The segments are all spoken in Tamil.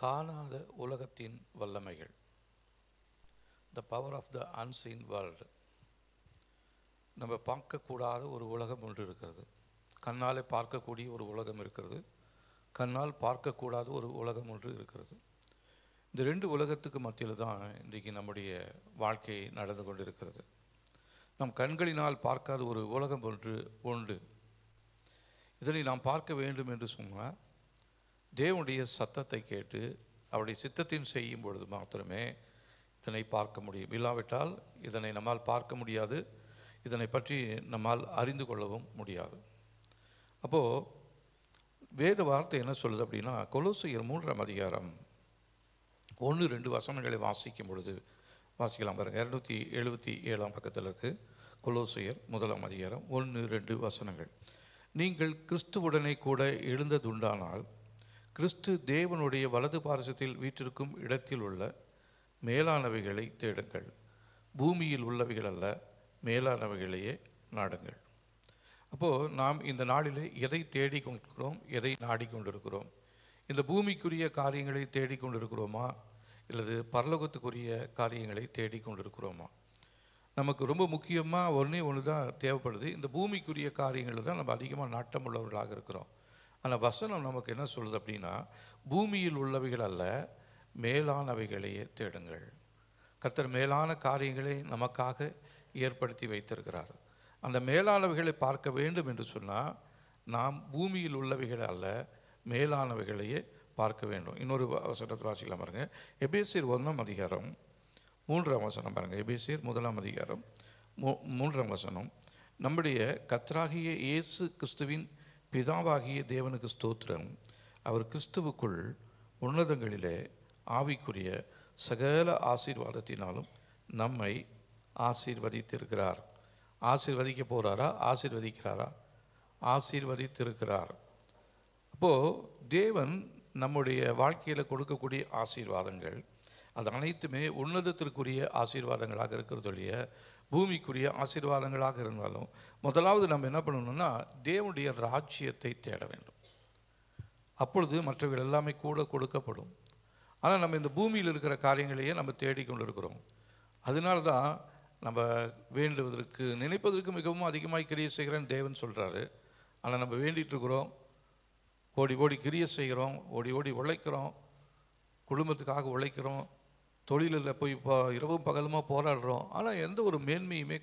காணாத உலகத்தின் வல்லமைகள். The power of the unseen world. நம்ம பார்க்கக்கூடாத ஒரு உலகம் ஒன்று இருக்கிறது. கண்ணாலே பார்க்கக்கூடிய ஒரு உலகம் இருக்கிறது, கண்ணால் பார்க்கக்கூடாத ஒரு உலகம் ஒன்று இருக்கிறது. இந்த ரெண்டு உலகத்துக்கு மத்தியில் தான் இன்றைக்கு நம்முடைய வாழ்க்கை நடந்து கொண்டிருக்கிறது. நம் கண்களினால் பார்க்காத ஒரு உலகம் ஒன்று உண்டு. இதனை நாம் பார்க்க வேண்டும் என்று சொன்னால் தேவனுடைய சத்தத்தை கேட்டு அவருடைய சித்தத்தின் செய்யும் பொழுது மாத்திரமே இதனை பார்க்க முடியும். இல்லாவிட்டால் இதனை நம்மால் பார்க்க முடியாது, இதனை பற்றி நம்மால் அறிந்து கொள்ளவும் முடியாது. அப்போது வேத வார்த்தை என்ன சொல்லுது அப்படின்னா, கொலோசியர் 3ஆம் அதிகாரம் 1-2 வசனங்களை வாசிக்கும் பொழுது வாசிக்கலாம் பாருங்கள். 277ஆம் பக்கத்தில் இருக்குது. கொலோசியர் 1ஆம் அதிகாரம் 1-2 வசனங்கள். நீங்கள் கிறிஸ்துவுடனே கூட எழுந்ததுண்டானால் கிறிஸ்து தேவனுடைய வலது பாரசத்தில் வீற்றிருக்கும் இடத்தில் உள்ள மேலானவைகளை தேடுங்கள், பூமியில் உள்ளவைகள் அல்ல, மேலானவைகளையே நாடுங்கள். அப்போது நாம் இந்த நாளிலே எதை தேடிக்கொண்டிருக்கிறோம், எதை நாடிக்கொண்டிருக்கிறோம்? இந்த பூமிக்குரிய காரியங்களை தேடிக்கொண்டிருக்கிறோமா, இல்லது பரலோகத்துக்குரிய காரியங்களை தேடிக்கொண்டிருக்கிறோமா? நமக்கு ரொம்ப முக்கியமாக ஒன்று தான் தேவைப்படுது. இந்த பூமிக்குரிய காரியங்கள் தான் நம்ம அதிகமாக நாட்டம் உள்ளவர்களாக இருக்கிறோம். ஆனால் வசனம் நமக்கு என்ன சொல்லுது அப்படின்னா, பூமியில் உள்ளவைகள் அல்ல, மேலானவைகளையே தேடுங்கள். கர்த்தர் மேலான காரியங்களை நமக்காக ஏற்படுத்தி வைத்திருக்கிறார். அந்த மேலானவைகளை பார்க்க வேண்டும் என்று சொன்னால் நாம் பூமியில் உள்ளவைகள் அல்ல, மேலானவைகளையே பார்க்க வேண்டும். இன்னொரு வசனத்தை வாசிக்கலாம் பாருங்க. எபேசியர் 1ஆம் அதிகாரம் 3ஆம் வசனம் பாருங்கள். எபேசியர் 1ஆம் அதிகாரம் 3ஆம் வசனம். நம்முடைய கர்த்தராகிய இயேசு கிறிஸ்துவின் பிதாவாகிய தேவனுக்கு ஸ்தோத்திரம், அவர் கிறிஸ்துவுக்குள் உன்னதங்களிலே ஆவிக்குரிய சகல ஆசீர்வாதத்தினாலும் நம்மை ஆசீர்வதித்திருக்கிறார். ஆசீர்வதிக்க போகிறாரா? ஆசீர்வதிக்கிறாரா? ஆசீர்வதித்திருக்கிறார். அப்போது தேவன் நம்முடைய வாழ்க்கையில் கொடுக்கக்கூடிய ஆசீர்வாதங்கள் அது அனைத்துமே உன்னதத்திற்குரிய ஆசீர்வாதங்களாக இருக்கிறது இல்லைய, பூமிக்குரிய ஆசீர்வாதங்களாக இருந்தாலும் முதலாவது நம்ம என்ன பண்ணணும்னா தேவனுடைய ராஜ்யத்தை தேட வேண்டும். அப்பொழுது மற்றவர்கள் எல்லாமே கூட கொடுக்கப்படும். ஆனால் நம்ம இந்த பூமியில் இருக்கிற காரியங்களையே நம்ம தேடிக்கொண்டு இருக்கிறோம். அதனால தான் நம்ம வேண்டுவதற்கு நினைப்பதற்கு மிகவும் அதிகமாக கிரியை செய்கிறேன்னு தேவன் சொல்கிறாரு. ஆனால் நம்ம வேண்டிகிட்டு இருக்கிறோம், ஓடி ஓடி கிரியை செய்கிறோம், ஓடி ஓடி உழைக்கிறோம், குடும்பத்துக்காக உழைக்கிறோம், தொழிலில் போய் இரவும் பகலுமாக போராடுறோம். ஆனால் எந்த ஒரு மேன்மையுமே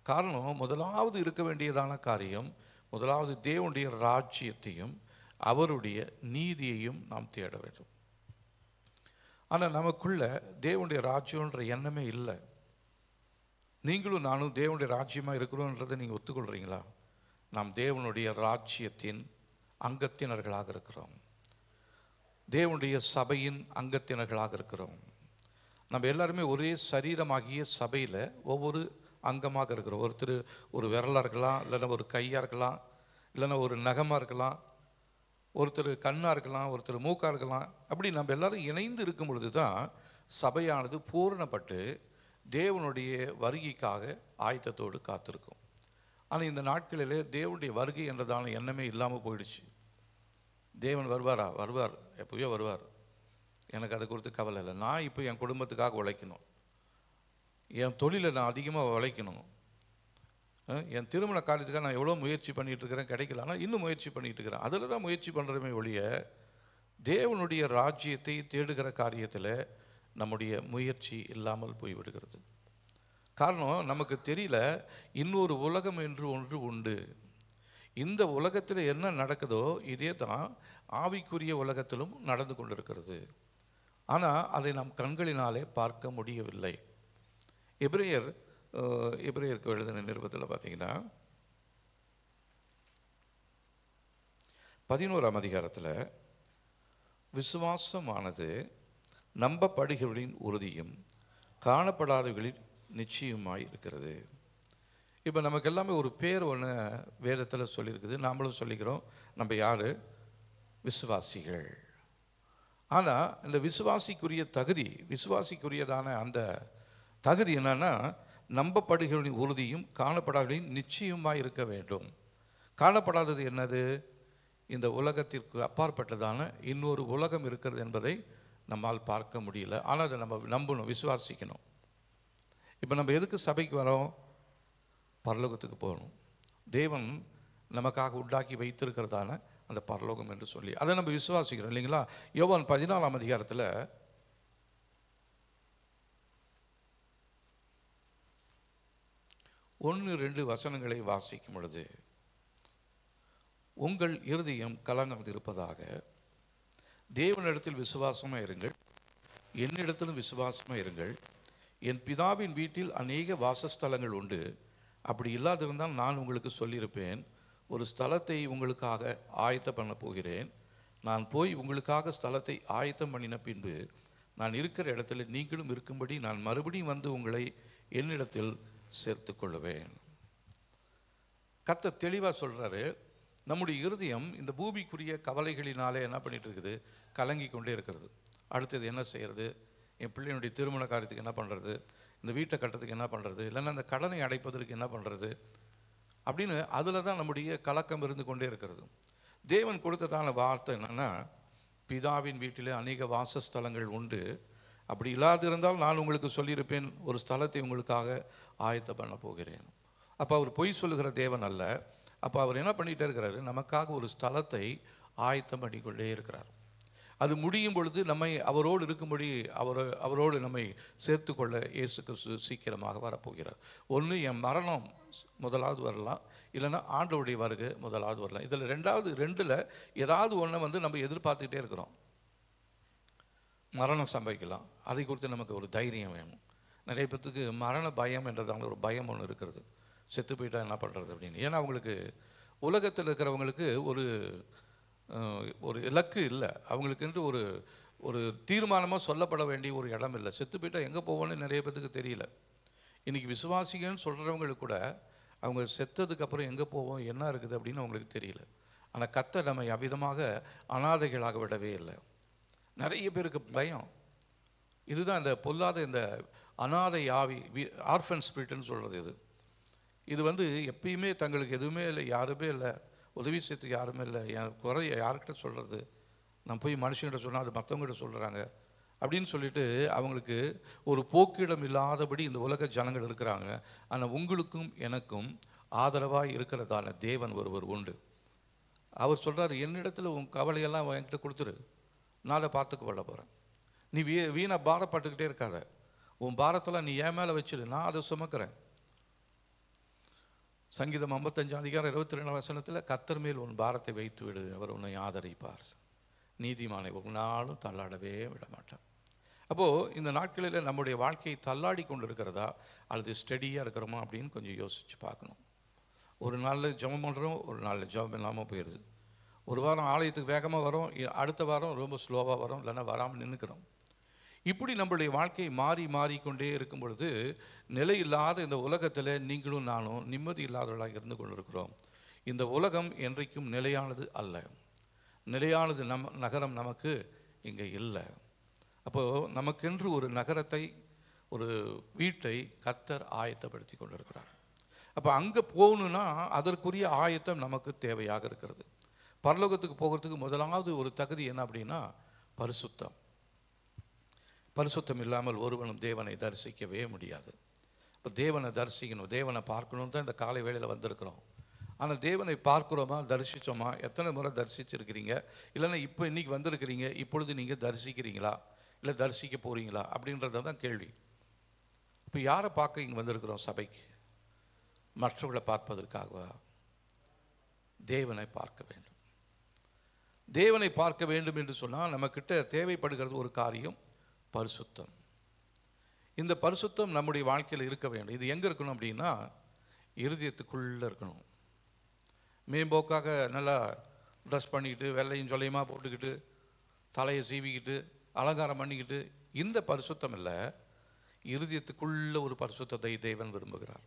காரணம் முதலாவது இருக்க வேண்டியதான காரியம், முதலாவது தேவனுடைய ராஜ்யத்தையும் அவருடைய நீதியையும் நாம் தேட வேண்டும். ஆனால் நமக்குள்ள தேவனுடைய ராஜ்யன்ற எண்ணமே இல்லை. நீங்களும் நானும் தேவனுடைய ராஜ்யமாக இருக்கிறோன்றதை நீங்கள் ஒத்துக்கொள்கிறீங்களா? நாம் தேவனுடைய ராஜ்யத்தின் அங்கத்தினர்களாக இருக்கிறோம், தேவனுடைய சபையின் அங்கத்தினர்களாக இருக்கிறோம். நம்ம எல்லாருமே ஒரே சரீரமாகிய சபையில் ஒவ்வொரு அங்கமாக இருக்கிறோம். ஒருத்தர் ஒரு விரலாக இருக்கலாம், இல்லைன்னா ஒரு கையாக இருக்கலாம், இல்லைன்னா ஒரு நகமாக இருக்கலாம், ஒருத்தர் கண்ணாக இருக்கலாம், ஒருத்தர் மூக்காக இருக்கலாம். அப்படி நம்ம எல்லாரும் இணைந்து இருக்கும் பொழுது தான் சபையானது பூரணப்பட்டு தேவனுடைய வருகைக்காக ஆயத்தத்தோடு காத்திருக்கும். ஆனால் இந்த நாட்களிலே தேவனுடைய வருகை என்றதான எண்ணமே இல்லாமல் போயிடுச்சு. தேவன் வருவாரா? வருவார், எப்போயோ வருவார், எனக்கு அதை குறித்து கவலை இல்லை. நான் இப்போ என் குடும்பத்துக்காக உழைக்கணும், என் தொழிலை நான் அதிகமாக உழைக்கணும், என் திருமண காரியத்துக்காக நான் எவ்வளோ முயற்சி பண்ணிகிட்டு இருக்கிறேன், கிடைக்கல, ஆனால் இன்னும் முயற்சி பண்ணிகிட்டு இருக்கிறேன். அதில் தான் முயற்சி பண்ணுறமே ஒழிய தேவனுடைய ராஜ்யத்தை தேடுகிற காரியத்தில் நம்முடைய முயற்சி இல்லாமல் போய்விடுகிறது. காரணம் நமக்கு தெரியல, இன்னொரு உலகம் என்று ஒன்று உண்டு. இந்த உலகத்தில் என்ன நடக்குதோ இதே தான் ஆவிக்குரிய உலகத்திலும் நடந்து கொண்டிருக்கிறது. ஆனால் அதை நாம் கண்களினாலே பார்க்க முடியவில்லை. எபிரேயருக்கு எழுதின நிருபத்தில் பார்த்தீங்கன்னா 11ஆம் அதிகாரத்தில் விசுவாசமானது நம்பப்படுகிறவர்களின் உறுதியும் காணப்படாதவர்களின் நிச்சயமாய் இருக்கிறது. இப்போ நமக்கு எல்லாமே ஒரு பேர் ஒன்று வேதத்தில் சொல்லியிருக்குது, நாமளும் சொல்லிக்கிறோம், நம்ம யார்? விசுவாசிகள். ஆனால் இந்த விசுவாசிக்குரிய தகுதி, விசுவாசிக்குரியதான அந்த தகுதி என்னன்னா, நம்பப்படுகிறவர்களின் உறுதியும் காணப்படாதவர்களின் நிச்சயமாக இருக்க வேண்டும். காணப்படாதது என்னது? இந்த உலகத்திற்கு அப்பாற்பட்டதான இன்னொரு உலகம் இருக்கிறது என்பதை நம்மால் பார்க்க முடியல. ஆனால் அதை நம்ம நம்பணும், விசுவாசிக்கணும். இப்போ நம்ம எதுக்கு சபைக்கு வரோம்? பரலோகத்துக்கு போகணும். தேவன் நமக்காக உண்டாக்கி வைத்திருக்கிறதான அந்த பரலோகம் என்று சொல்லி அதை நம்ம விசுவாசிக்கிறோம் இல்லைங்களா? யோவான் 14ஆம் அதிகாரத்தில் 1-2 வசனங்களை வாசிக்கும் பொழுது, உங்கள் இருதயம் கலங்காதிருப்பதாக, தேவனிடத்தில் விசுவாசமாக இருங்கள், என்னிடத்திலும் விசுவாசமாக இருங்கள். என் பிதாவின் வீட்டில் அநேக வாசஸ்தலங்கள் உண்டு. அப்படி இல்லாதிருந்தால் நான் உங்களுக்கு சொல்லியிருப்பேன். ஒரு ஸ்தலத்தை உங்களுக்காக ஆயத்தம் பண்ண போகிறேன். நான் போய் உங்களுக்காக ஸ்தலத்தை ஆயத்தம் பண்ணின பின்பு நான் இருக்கிற இடத்துல நீங்களும் இருக்கும்படி நான் மறுபடியும் வந்து உங்களை என்னிடத்தில் சேர்த்து கொள்ளுவேன். கர்த்தர் தெளிவாக சொல்கிறாரு, நம்முடைய இருதயம் இந்த பூமிக்குரிய கவலைகளினாலே என்ன பண்ணிட்டு இருக்குது? கலங்கி கொண்டே இருக்கிறது. அடுத்தது என்ன செய்கிறது? என் பிள்ளையினுடைய திருமண காரியத்துக்கு என்ன பண்ணுறது? இந்த வீட்டை கட்டுறதுக்கு என்ன பண்ணுறது? இல்லைன்னா அந்த கடனை அடைப்பதற்கு என்ன பண்ணுறது? அப்படின்னு அதில் தான் நம்முடைய கலக்கம் இருந்து கொண்டே இருக்கிறது. தேவன் கொடுத்ததான வார்த்தை என்னென்னா, பிதாவின் வீட்டிலே அநேக வாசஸ்தலங்கள் உண்டு. அப்படி இல்லாதிருந்தால் நான் உங்களுக்கு சொல்லியிருப்பேன், ஒரு ஸ்தலத்தை உங்களுக்காக ஆயத்தம் பண்ண போகிறேன். அப்போ அவர் பொய் சொல்லுகிற தேவன் அல்ல. அப்போ அவர் என்ன பண்ணிகிட்டே இருக்கிறாரு? நமக்காக ஒரு ஸ்தலத்தை ஆயத்தம் பண்ணிக்கொண்டே இருக்கிறார். அது முடியும் பொழுது நம்மை அவரோடு இருக்கும்படி அவரோடு நம்மை சேர்த்து கொள்ள இயேசு கிறிஸ்து சீக்கிரமாக வரப்போகிறார். ஒன்று என் மரணம் முதலாவது வரலாம், இல்லைன்னா ஆண்டவருடைய வருகை முதலாவது வரலாம். இதில் ரெண்டில் ஏதாவது ஒன்று நம்ம எதிர்பார்த்துக்கிட்டே இருக்கிறோம். மரணம் சம்பவிக்கலாம், அதை குறித்து நமக்கு ஒரு தைரியம் வேணும். நிறைய பேர்த்துக்கு மரண பயம் என்றதான ஒரு பயம் ஒன்று இருக்கிறது. செத்து போயிட்டா என்ன பண்ணுறது அப்படின்னு. ஏன்னா அவங்களுக்கு உலகத்தில் இருக்கிறவங்களுக்கு ஒரு இலக்கு இல்லை, அவங்களுக்கென்று ஒரு தீர்மானமாக சொல்லப்பட வேண்டிய ஒரு இடம் இல்லை. செத்து போயிட்டால் எங்கே போவோன்னு நிறைய பேர்த்துக்கு தெரியல. இன்றைக்கி விசுவாசிகன்னு சொல்கிறவங்களுக்கு கூட அவங்க செத்ததுக்கப்புறம் எங்கே போவோம், என்ன இருக்குது அப்படின்னு அவங்களுக்கு தெரியல. ஆனால் கர்த்தர் நம்மை அவ்விதமாக அனாதைகளாக விடவே இல்லை. நிறைய பேருக்கு பயம். இதுதான் இந்த பொல்லாத இந்த அனாதை ஆவி, ஆர்ஃபன் ஸ்பிரிட்னு சொல்கிறது. இது எப்பயுமே தங்களுக்கு எதுவுமே இல்லை, யாருமே இல்லை, உதவி செய்யறதுக்கு யாருமே இல்லை, என் குறைய யார்கிட்ட சொல்கிறது, நான் போய் மனுஷங்கிட்ட சொன்னால் அது மற்றவங்ககிட்ட சொல்கிறாங்க அப்படின்னு சொல்லிட்டு அவங்களுக்கு ஒரு போக்கிடம் இல்லாதபடி இந்த உலக ஜனங்கள் இருக்கிறாங்க. ஆனால் உங்களுக்கும் எனக்கும் ஆதரவாக இருக்கிறதான தேவன் ஒருவர் உண்டு. அவர் சொல்கிறார், என்னிடத்தில் உன் கவலையெல்லாம் என்கிட்ட கொடுத்துரு, நான் அதை பார்த்துக்க கொள்ள போகிறேன். நீ வீணாக பாரப்பட்டுக்கிட்டே இருக்காத, உன் பாரத்தெல்லாம் நீ என் மேலே வச்சிடு, நான் அதை சுமக்கிறேன். சங்கீதம் 55:22 கர்த்தர் மேல் உன் பாரத்தை வைத்து விடு, அவர் உன்னை ஆதரிப்பார். நீதிமானை ஒரு நாளும் தள்ளாடவே விட மாட்டார். அப்போது இந்த நாட்களில் நம்முடைய வாழ்க்கையை தள்ளாடி கொண்டு இருக்கிறதா அல்லது ஸ்டடியாக இருக்கிறோமா அப்படின்னு கொஞ்சம் யோசித்து பார்க்கணும். ஒரு நாளில் ஜெபம் பண்ணுறோம், ஒரு நாளில் ஜெபம் இல்லாமல் போயிடுது. ஒரு வாரம் ஆலயத்துக்கு வேகமாக வரோம், அடுத்த வாரம் ரொம்ப ஸ்லோவாக வரோம், இல்லைன்னா வராமல் நின்றுக்கிறோம். இப்படி நம்மளுடைய வாழ்க்கை மாறிக்கொண்டே இருக்கும் பொழுது நிலை இல்லாத இந்த உலகத்தில் நீங்களும் நானும் நிம்மதி இல்லாதவர்களாக இருந்து கொண்டிருக்கிறோம். இந்த உலகம் என்றைக்கும் நிலையானது அல்ல. நிலையானது நகரம் நமக்கு இங்கே இல்லை. அப்போது நமக்கென்று ஒரு நகரத்தை, ஒரு வீட்டை கர்த்தர் ஆயத்தப்படுத்தி கொண்டிருக்கிறார். அப்போ அங்கே போகணுன்னா அதற்குரிய ஆயத்தம் நமக்கு தேவையாக இருக்கிறது. பரலோகத்துக்கு போகிறதுக்கு முதலாவது ஒரு தகுதி என்ன அப்படின்னா பரிசுத்தம். பரிசுத்தம் இல்லாமல் ஒருவனும் தேவனை தரிசிக்கவே முடியாது. இப்போ தேவனை தரிசிக்கணும், தேவனை பார்க்கணுன்னு தான் இந்த காலை வேளையில் வந்திருக்கிறோம். ஆனால் தேவனை பார்க்குறோமா, தரிசித்தோமா? எத்தனை முறை தரிசிச்சிருக்கிறீங்க? இல்லைன்னா இப்போ இன்றைக்கி வந்திருக்கிறீங்க, இப்பொழுது நீங்கள் தரிசிக்கிறீங்களா, இல்லை தரிசிக்க போகிறீங்களா அப்படின்றது தான் கேள்வி. இப்போ யாரை பார்க்க இங்கே வந்திருக்கிறோம் சபைக்கு? மற்றவர்களை பார்ப்பதற்காகவா? தேவனை பார்க்க வேண்டும். தேவனை பார்க்க வேண்டும் என்று சொன்னால் நம்மக்கிட்ட தேவைப்படுகிறது ஒரு காரியம், பரிசுத்தம். இந்த பரிசுத்தம் நம்முடைய வாழ்க்கையில் இருக்க வேண்டும். இது எங்கே இருக்கணும் அப்படின்னா இருதயத்துக்குள்ளே இருக்கணும். மேம்போக்காக நல்லா ட்ரெஸ் பண்ணிக்கிட்டு வெள்ளையும் சொல்லையுமா போட்டுக்கிட்டு தலையை சீவிக்கிட்டு அலங்காரம் பண்ணிக்கிட்டு இந்த பரிசுத்தம் இல்லை. இருதயத்துக்குள்ள ஒரு பரிசுத்தத்தை தேவன் விரும்புகிறார்.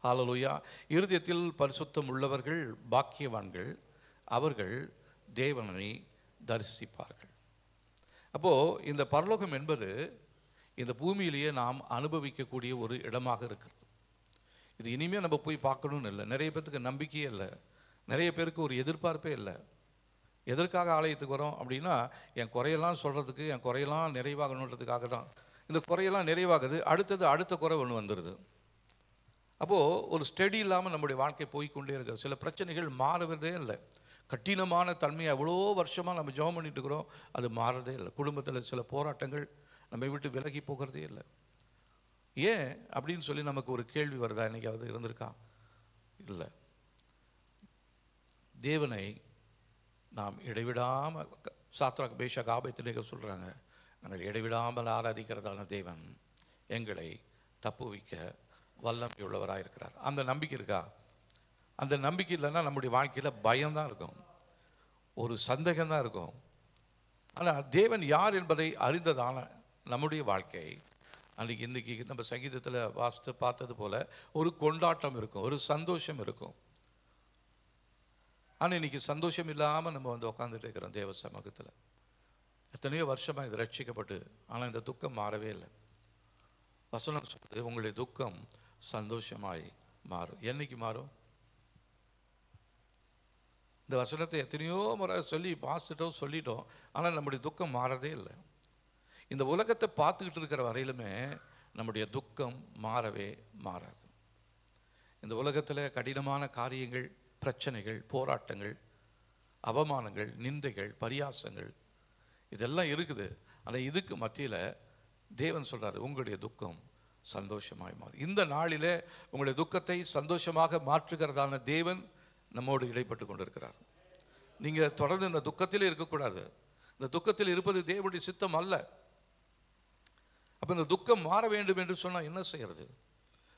ஹல்லேலூயா. இருதயத்தில் பரிசுத்தம் உள்ளவர்கள் பாக்கியவான்கள், அவர்கள் தேவனை தரிசிப்பார்கள். அப்போது இந்த பரலோகம் என்பது இந்த பூமியிலேயே நாம் அனுபவிக்கக்கூடிய ஒரு இடமாக இருக்கிறது. இது இனிமேல் நம்ம போய் பார்க்கணும்னு இல்லை. நிறைய பேர்த்துக்கு நம்பிக்கையே இல்லை. நிறைய பேருக்கு ஒரு எதிர்பார்ப்பே இல்லை. எதற்காக ஆலயத்துக்கு வரோம் அப்படின்னா, என் குறையெல்லாம் சொல்கிறதுக்கு, என் குறையெல்லாம் நிறைவாகணுன்றதுக்காக தான். இந்த குறையெல்லாம் நிறைவாகுது, அடுத்த குறை ஒன்று வந்துடுது. அப்போது ஒரு ஸ்டெடி இல்லாமல் நம்முடைய வாழ்க்கை போய்கொண்டே இருக்குது. சில பிரச்சனைகள் மாறுவதே இல்லை. கடினமான தன்மையை எவ்வளோ வருஷமாக நம்ம ஜெபம் பண்ணிட்டு இருக்கிறோம், அது மாறுறதே இல்லை. குடும்பத்தில் சில போராட்டங்கள் நம்மை விட்டு விலகி போகிறதே இல்லை. ஏன் அப்படின்னு சொல்லி நமக்கு ஒரு கேள்வி வருதா? என்னைக்காவது இருந்திருக்கா? இல்லை. தேவனை நாம் இடைவிடாமல், சாத்ராக் மேஷாக் ஆபேத்நேகோ சொல்கிறாங்க, நாங்கள் இடைவிடாமல் ஆராதிக்கிறதான தேவன் எங்களை தப்புவிக்க வல்லமை உள்ளவராக இருக்கிறார். அந்த நம்பிக்கை இருக்கா? அந்த நம்பிக்கை இல்லைன்னா நம்முடைய வாழ்க்கையில் பயம்தான் இருக்கும், ஒரு சந்தேகம்தான் இருக்கும். ஆனால் தேவன் யார் என்பதை அறிந்ததான நம்முடைய வாழ்க்கை அன்றைக்கி இன்றைக்கி நம்ம சங்கீதத்தில் வாசித்து பார்த்தது போல் ஒரு கொண்டாட்டம் இருக்கும், ஒரு சந்தோஷம் இருக்கும். ஆனால் இன்றைக்கி சந்தோஷம் இல்லாமல் நம்ம உட்காந்துட்டு இருக்கிறோம் தேவ சமூகத்தில். எத்தனையோ வருஷமாக இது ரட்சிக்கப்பட்டு, ஆனால் இந்த துக்கம் மாறவே இல்லை. வசனம் சொல்லுது, உங்களுடைய துக்கம் சந்தோஷமாய் மாறும். என்னைக்கு மாறும்? இந்த வசனத்தை எத்தனையோ முறை சொல்லி சொல்லிட்டோம், ஆனால் நம்முடைய துக்கம் மாறதே இல்லை. இந்த உலகத்தை பார்த்துக்கிட்டு இருக்கிற வரையிலுமே நம்முடைய துக்கம் மாறவே மாறாது. இந்த உலகத்தில் கடினமான காரியங்கள், பிரச்சனைகள், போராட்டங்கள், அவமானங்கள், நிந்தைகள், பரியாசங்கள் இதெல்லாம் இருக்குது. ஆனால் இதுக்கு மத்தியில் தேவன் சொல்கிறார், உங்களுடைய துக்கம் சந்தோஷமாய் மாறும். இந்த நாளிலே உங்களுடைய துக்கத்தை சந்தோஷமாக மாற்றுகிறதான தேவன் நம்மோடு இடைப்பட்டு கொண்டிருக்கிறார். நீங்கள் தொடர்ந்து இந்த துக்கத்திலே இருக்கக்கூடாது. இந்த துக்கத்தில் இருப்பது தேவனுடைய சித்தம் அல்ல. அப்போ இந்த துக்கம் மாற வேண்டும் என்று சொன்னால் என்ன செய்கிறது?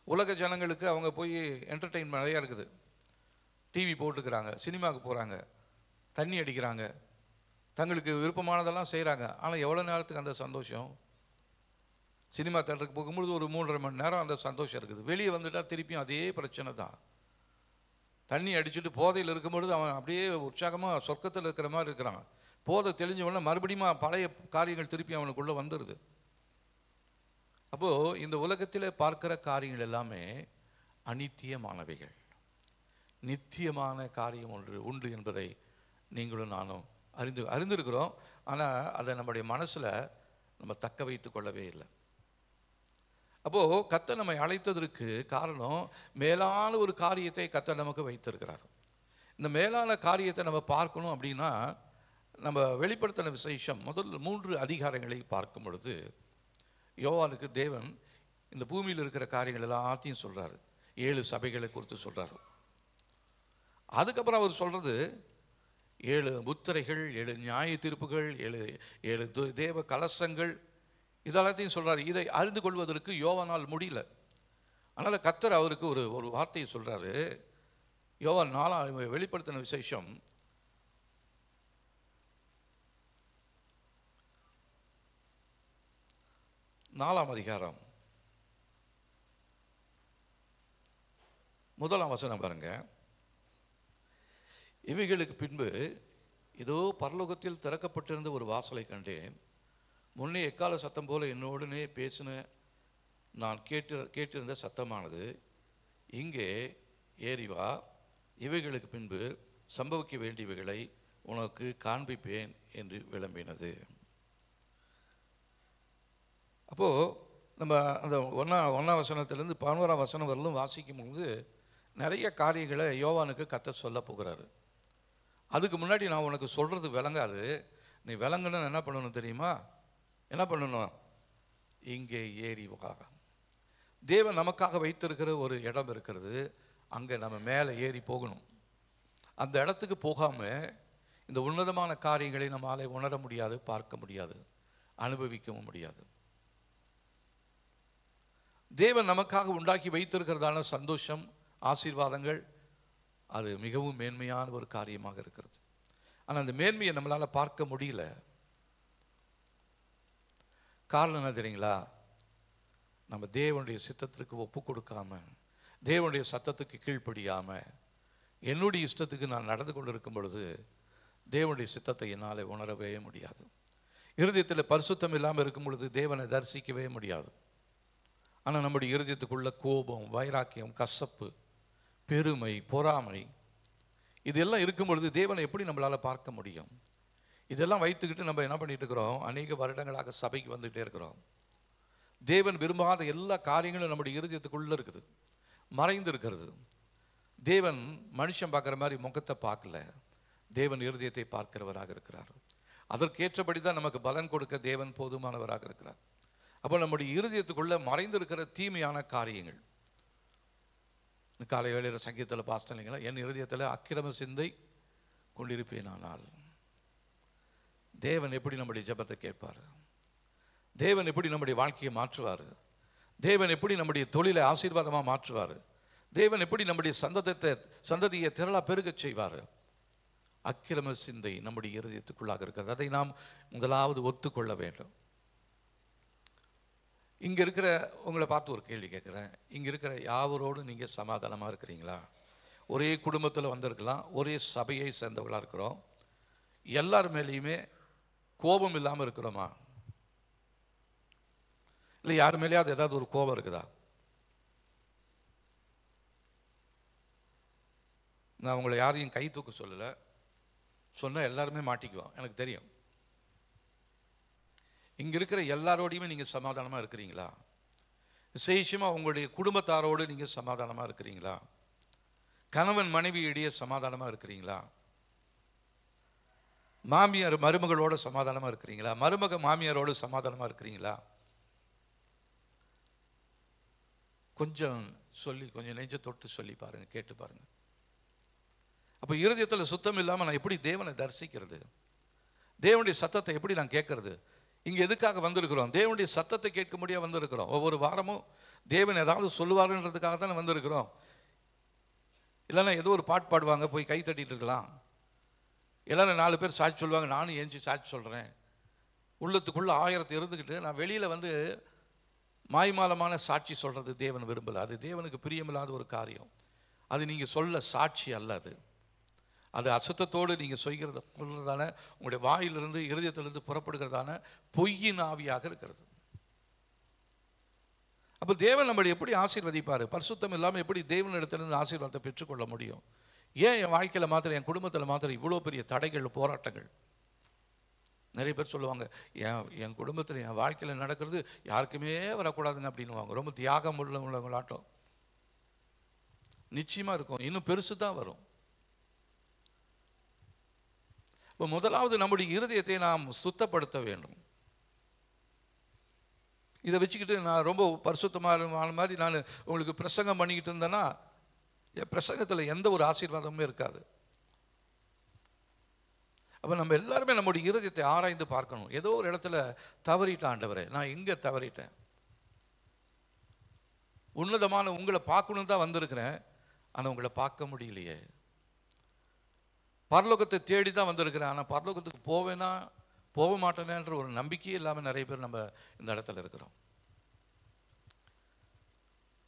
உலக ஜனங்களுக்கு அவங்க போய் என்டர்டெயின்மெண்ட் நிறையா இருக்குது. டிவி போட்டுக்கிறாங்க, சினிமாவுக்கு போகிறாங்க, தண்ணி அடிக்கிறாங்க, தங்களுக்கு விருப்பமானதெல்லாம் செய்கிறாங்க. ஆனால் எவ்வளோ நேரத்துக்கு அந்த சந்தோஷம்? சினிமா தேட்டருக்கு போகும்பொழுது ஒரு 3.5 மணி நேரம் அந்த சந்தோஷம் இருக்குது. வெளியே வந்துட்டால் திருப்பியும் அதே பிரச்சனை தான். தண்ணி அடிச்சுட்டு போதையில் இருக்கும்பொழுது அவன் அப்படியே உற்சாகமாக சொர்க்கத்தில் இருக்கிற மாதிரி இருக்கிறான். போதை தெளிஞ்சவொடனே மறுபடியும் பழைய காரியங்கள் திருப்பி அவனுக்குள்ளே வந்துடுது. அப்போது இந்த உலகத்தில் பார்க்கிற காரியங்கள் எல்லாமே அநித்தியமானவைகள். நித்தியமான காரியம் ஒன்று உண்டு என்பதை நீங்களும் நானும் அறிந்திருக்கிறோம். ஆனால் அதை நம்முடைய மனசில் நம்ம தக்க வைத்து கொள்ளவே இல்லை. அப்போது கர்த்தர் நம்மை அழைத்ததற்கு காரணம், மேலான ஒரு காரியத்தை கர்த்தர் நமக்கு வைத்திருக்கிறார். இந்த மேலான காரியத்தை நம்ம பார்க்கணும் அப்படின்னா, நம்ம வெளிப்படுத்தின விசேஷம் முதல் 3 அதிகாரங்களை பார்க்கும் பொழுது யோவானுக்கு தேவன் இந்த பூமியில் இருக்கிற காரியங்கள் எல்லாத்தையும் சொல்கிறார். 7 சபைகளை குறித்து சொல்கிறார். அதுக்கப்புறம் அவர் சொல்கிறது 7 முத்திரைகள், 7 நியாய தீர்ப்புகள், 7 தேவ கலசங்கள், இதெல்லாத்தையும் சொல்கிறார். இதை அறிந்து கொள்வதற்கு யோவானால் முடியல. அதனால் கர்த்தர் அவருக்கு ஒரு வார்த்தையை சொல்கிறாரு. யோவான் 4 வெளிப்படுத்தின விசேஷம் 4 அதிகாரம் 1 வசனம் பாருங்க. இவைகளுக்கு பின்பு இதோ பரலோகத்தில் திறக்கப்பட்டிருந்த ஒரு வாசலை கண்டேன். முன்னே எக்கால சத்தம் போல என்னோடனே பேசின நான் கேட்டிருந்த சத்தமானது, இங்கே ஏறி வா, இவைகளுக்கு பின்பு சம்பவிக்க வேண்டியவைகளை உனக்கு காண்பிப்பேன் என்று விளம்பினது. அப்போது நம்ம அந்த 1 வசனத்திலேருந்து 11 வசனம் வரலும் வாசிக்கும் போது நிறைய காரியங்களை யோவானுக்கு கர்த்தர் சொல்ல போகிறாரு. அதுக்கு முன்னாடி நான் உனக்கு சொல்கிறது விளங்காது. நீ விளங்கணும்னு என்ன பண்ணணும் தெரியுமா? என்ன பண்ணணும்? இங்கே ஏறி வா. தேவன் நமக்காக வைத்திருக்கிற ஒரு இடம் இருக்கிறது, அங்கே நம்ம மேலே ஏறி போகணும். அந்த இடத்துக்கு போகாமல் இந்த உன்னதமான காரியங்களை நம்மால் உணர முடியாது, பார்க்க முடியாது, அனுபவிக்கவும் முடியாது. தேவன் நமக்காக உண்டாக்கி வைத்திருக்கிறதான சந்தோஷம், ஆசீர்வாதங்கள், அது மிகவும் மேன்மையான ஒரு காரியமாக இருக்கிறது. ஆனால் அந்த மேன்மையை நம்மளால் பார்க்க முடியல. காரணம் என்ன தெரியுங்களா? நம்ம தேவனுடைய சித்தத்திற்கு ஒப்பு கொடுக்காம, தேவனுடைய சத்தத்துக்கு கீழ்ப்படியாமல், என்னுடைய இஷ்டத்துக்கு நான் நடந்து கொண்டு இருக்கும் பொழுது தேவனுடைய சித்தத்தை என்னால் உணரவே முடியாது. இருதயத்தில் பரிசுத்தம் இல்லாமல் இருக்கும் பொழுது தேவனை தரிசிக்கவே முடியாது. ஆனால் நம்முடைய இருதயத்துக்குள்ள கோபம், வைராக்கியம், கசப்பு, பெருமை, பொறாமை, இதெல்லாம் இருக்கும் பொழுது தேவனை எப்படி நம்மளால் பார்க்க முடியும்? இதெல்லாம் வைத்துக்கிட்டு நம்ம என்ன பண்ணிட்டு இருக்கிறோம்? அநேக வருடங்களாக சபைக்கு வந்துகிட்டே இருக்கிறோம். தேவன் விரும்பாத எல்லா காரியங்களும் நம்முடைய இருதயத்துக்குள்ளே இருக்குது, மறைந்து இருக்கிறது. தேவன் மனுஷன் பார்க்குற மாதிரி முகத்தை பார்க்கல, தேவன் இருதயத்தை பார்க்கிறவராக இருக்கிறார். அதற்கேற்றபடி தான் நமக்கு பலன் கொடுக்க தேவன் போதுமானவராக இருக்கிறார். அப்போ நம்முடைய இருதயத்துக்குள்ளே மறைந்திருக்கிற தீமையான காரியங்கள், காலை வேளையில் சங்கீதத்தில் பாஸ்ட் இல்லைங்களா, என் இருதயத்தில் அக்கிரம சிந்தை கொண்டிருப்பேனானால். தேவன் எப்படி நம்முடைய ஜெபத்தை கேட்பார்? தேவன் எப்படி நம்முடைய வாழ்க்கையை மாற்றுவார்? தேவன் எப்படி நம்முடைய தொழிலை ஆசீர்வாதமாக மாற்றுவார்? தேவன் எப்படி நம்முடைய சந்ததியை திரளாக பெருகச் செய்வார்? அக்கிரம சிந்தை நம்முடைய இருதயத்துக்குள்ளாக இருக்கிறது. அதை நாம் முதலாவது ஒத்துக்கொள்ள வேண்டும். இங்கே இருக்கிற உங்களை பார்த்து ஒரு கேள்வி கேட்குறேன். இங்கே இருக்கிற யாவரோடு நீங்கள் சமாதானமாக இருக்கிறீங்களா? ஒரே குடும்பத்தில் வந்திருக்கலாம், ஒரே சபையை சேர்ந்தவர்களாக இருக்கிறோம். எல்லார் மேலேயுமே கோபம் இல்லாமல் இருக்கிறோமா? இல்லை யார் மேலேயாவது ஏதாவது ஒரு கோபம் இருக்குதா? நான் உங்களை யாரையும் கை தூக்க சொல்லலை, சொன்னால் எல்லாருமே மாட்டிக்குவோம், எனக்கு தெரியும். இங்கே இருக்கிற எல்லாரோடையுமே நீங்கள் சமாதானமாக இருக்கிறீங்களா? விசேஷமாக உங்களுடைய குடும்பத்தாரோடு நீங்கள் சமாதானமாக இருக்கிறீங்களா? கணவன் மனைவியிடையே சமாதானமாக இருக்கிறீங்களா? மாமியார் மருமகளோடு சமாதானமாக இருக்கிறீங்களா? மருமக மாமியாரோடு சமாதானமாக இருக்கிறீங்களா? கொஞ்சம் சொல்லி, கொஞ்சம் நெஞ்ச தொட்டு சொல்லி பாருங்க, கேட்டு பாருங்க. அப்போ இருதயத்தில் சுத்தம் இல்லாமல் நான் எப்படி தேவனை தரிசிக்கிறது? தேவனுடைய சத்தத்தை எப்படி நான் கேட்கறது? இங்கே எதுக்காக வந்திருக்கிறோம்? தேவனுடைய சத்தத்தை கேட்க முடியாது வந்திருக்கிறோம். ஒவ்வொரு வாரமும் தேவன் ஏதாவது சொல்லுவாருன்றதுக்காக தானே வந்திருக்கிறோம். இல்லைன்னா ஏதோ ஒரு பாட்டு பாடுவாங்க, போய் கை தட்டிட்டு இருக்கலாம். எல்லாரும் 4 பேர் சாட்சி சொல்லுவாங்க, நானும் ஏஞ்சி சாட்சி சொல்கிறேன். உள்ளத்துக்குள்ளே 1000 இருந்துக்கிட்டு நான் வெளியில் வந்து மாய்மாலமான சாட்சி சொல்கிறது தேவன் விரும்பலை. அது தேவனுக்கு பிரியமில்லாத ஒரு காரியம். அது நீங்கள் சொல்ல சாட்சி அல்ல, அது அசுத்தத்தோடு நீங்கள் சொல்கிறதான உங்களுடைய வாயிலிருந்து இருதயத்திலிருந்து புறப்படுகிறதான பொய்யின் ஆவியாக இருக்கிறது. அப்போ தேவன் நம்மளை எப்படி ஆசீர்வதிப்பார்? பரிசுத்தம் இல்லாமல் எப்படி தேவனிடத்திலிருந்து ஆசீர்வாதத்தை பெற்றுக்கொள்ள முடியும்? ஏன் என் வாழ்க்கையில் மாத்திரம், என் குடும்பத்தில் மாத்திரம் இவ்வளோ பெரிய தடைகள், போராட்டங்கள்? நிறைய பேர் சொல்லுவாங்க, என் குடும்பத்தில் என் வாழ்க்கையில் நடக்கிறது யாருக்குமே வரக்கூடாதுங்க அப்படின்னுவாங்க. ரொம்ப தியாகம் உள்ளவங்களாட்டம். நிச்சயமாக இருக்கும், இன்னும் பெருசு தான் வரும். இப்போ முதலாவது நம்முடைய இருதயத்தை நாம் சுத்தப்படுத்த வேண்டும். இதை வச்சுக்கிட்டு நான் ரொம்ப பரிசுத்தமான மாதிரி நான் உங்களுக்கு பிரசங்கம் பண்ணிக்கிட்டு இருந்தேன்னா என் பிரசங்கத்தில் எந்த ஒரு ஆசீர்வாதமுமே இருக்காது. அப்போ நம்ம எல்லாருமே நம்முடைய இருதயத்தை ஆராய்ந்து பார்க்கணும். ஏதோ ஒரு இடத்துல தவறிட்டேன் ஆண்டவரே, நான் எங்கே தவறிட்டேன்? உன்னதமான உங்களை பார்க்கணும் தான் வந்திருக்கிறேன், ஆனால் உங்களை பார்க்க முடியலையே. பரலோகத்தை தேடி தான் வந்திருக்கிறேன், ஆனால் பரலோகத்துக்கு போக மாட்டேனேன்ற ஒரு நம்பிக்கையே இல்லாமல் நிறைய பேர் நம்ம இந்த இடத்துல இருக்கிறோம்.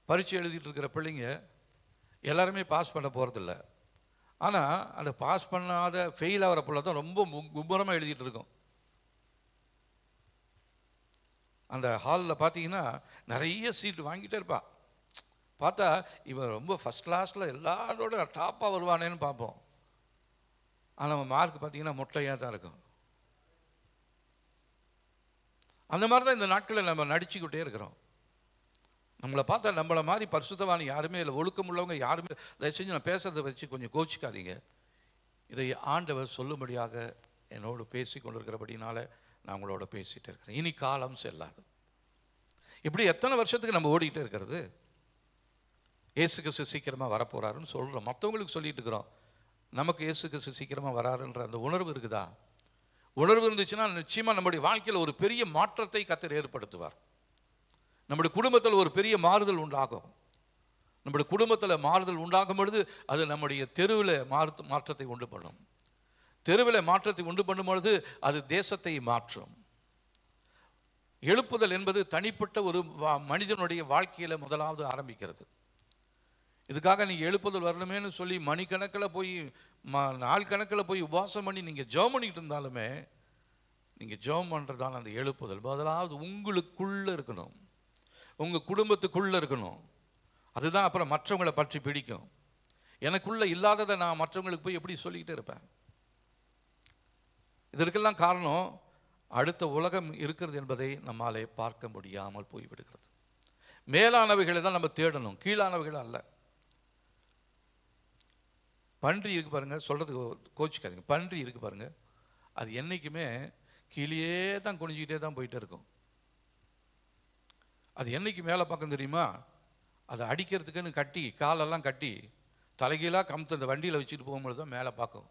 பரீட்சை எழுதிட்டு இருக்கிற பிள்ளைங்க எல்லாருமே பாஸ் பண்ண போகிறதில்ல. ஆனால் அந்த பாஸ் பண்ணாத ஃபெயில் ஆகிற பிள்ளை தான் ரொம்ப மும்முரமாக எழுதிட்டு இருக்கோம். அந்த ஹாலில் பார்த்தீங்கன்னா நிறைய சீட்டு வாங்கிட்டே இருப்பான். பார்த்தா இவன் ரொம்ப ஃபஸ்ட் கிளாஸில் எல்லாரோட டாப்பாக வருவானேன்னு பார்ப்போம். ஆனால் அவன் மார்க் பார்த்தீங்கன்னா மொட்டையாக தான் இருக்கும். அந்த மாதிரி தான் இந்த நாட்களில் நம்ம நடிச்சுக்கிட்டே இருக்கிறோம். நம்மளை பார்த்தா நம்மளை மாதிரி பரிசுத்தவான் யாருமே இல்லை, ஒழுக்கம் உள்ளவங்க யாருமே. தயவு செஞ்சு நான் பேசுறதை வச்சு கொஞ்சம் கோச்சிக்காதீங்க. இதை ஆண்டவர் சொல்லும்படியாக என்னோடு பேசி கொண்டிருக்கிறபடினால நான் உங்களோட பேசிகிட்டு இருக்கிறேன். இனி காலம் செல்லாது. இப்படி எத்தனை வருஷத்துக்கு நம்ம ஓடிக்கிட்டே இருக்கிறது? இயேசு கிறிஸ்து சீக்கிரமாக வரப்போகிறாருன்னு சொல்கிறோம், மற்றவங்களுக்கு சொல்லிட்டு இருக்கிறோம். நமக்கு இயேசு கிறிஸ்து சீக்கிரமாக வராருன்ற அந்த உணர்வு இருக்குதா? உணர்வு இருந்துச்சுன்னா நிச்சயமாக நம்முடைய வாழ்க்கையில் ஒரு பெரிய மாற்றத்தை கர்த்தர் ஏற்படுத்துவார். நம்முடைய குடும்பத்தில் ஒரு பெரிய மாறுதல் உண்டாகும். நம்முடைய குடும்பத்தில் மாறுதல் உண்டாகும் பொழுது அது நம்முடைய தெருவில் மாற்றத்தை உண்டு பண்ணும். தெருவில் மாற்றத்தை உண்டு பண்ணும் பொழுது அது தேசத்தை மாற்றும். எழுப்புதல் என்பது தனிப்பட்ட ஒரு மனிதனுடைய வாழ்க்கையில் முதலாவது ஆரம்பிக்கிறது. இதுக்காக நீங்கள் எழுப்புதல் வரணுமேனு சொல்லி மணிக்கணக்கில் போய் நாள் கணக்கில் போய் உபவாசம் பண்ணி நீங்கள் ஜெபம் பண்ணிக்கிட்டு இருந்தாலுமே, நீங்கள் ஜெபம் பண்ணுறதான அந்த எழுப்புதல் முதலாவது உங்களுக்குள்ளே இருக்கணும், உங்கள் குடும்பத்துக்குள்ளே இருக்கணும். அதுதான் அப்புறம் மற்றவங்களை பற்றி பிடிக்கும். எனக்குள்ள இல்லாததை நான் மற்றவங்களுக்கு போய் எப்படி சொல்லிக்கிட்டே இருப்பேன்? இதற்கெல்லாம் காரணம் அடுத்த உலகம் இருக்கிறது என்பதை நம்மாலே பார்க்க முடியாமல் போய்விடுகிறது. மேலானவைகளை தான் நம்ம தேடணும், கீழானவைகள் அல்ல. பன்றி இருக்கு பாருங்க, சொல்றதுக்கு கோச்சிக்காதீங்க. பன்றி இருக்கு பாருங்க, அது என்னைக்குமே கீழே தான் குனிஞ்சிக்கிட்டே தான் போயிட்டே இருக்கும். அது என்னைக்கு மேலே பார்க்க தெரியுமா? அதை அடிக்கிறதுக்குன்னு கட்டி காலெல்லாம் கட்டி தலைகீழாக கமுத்து அந்த வண்டியில் வச்சுட்டு போகும்போது தான் மேலே பார்க்கும்.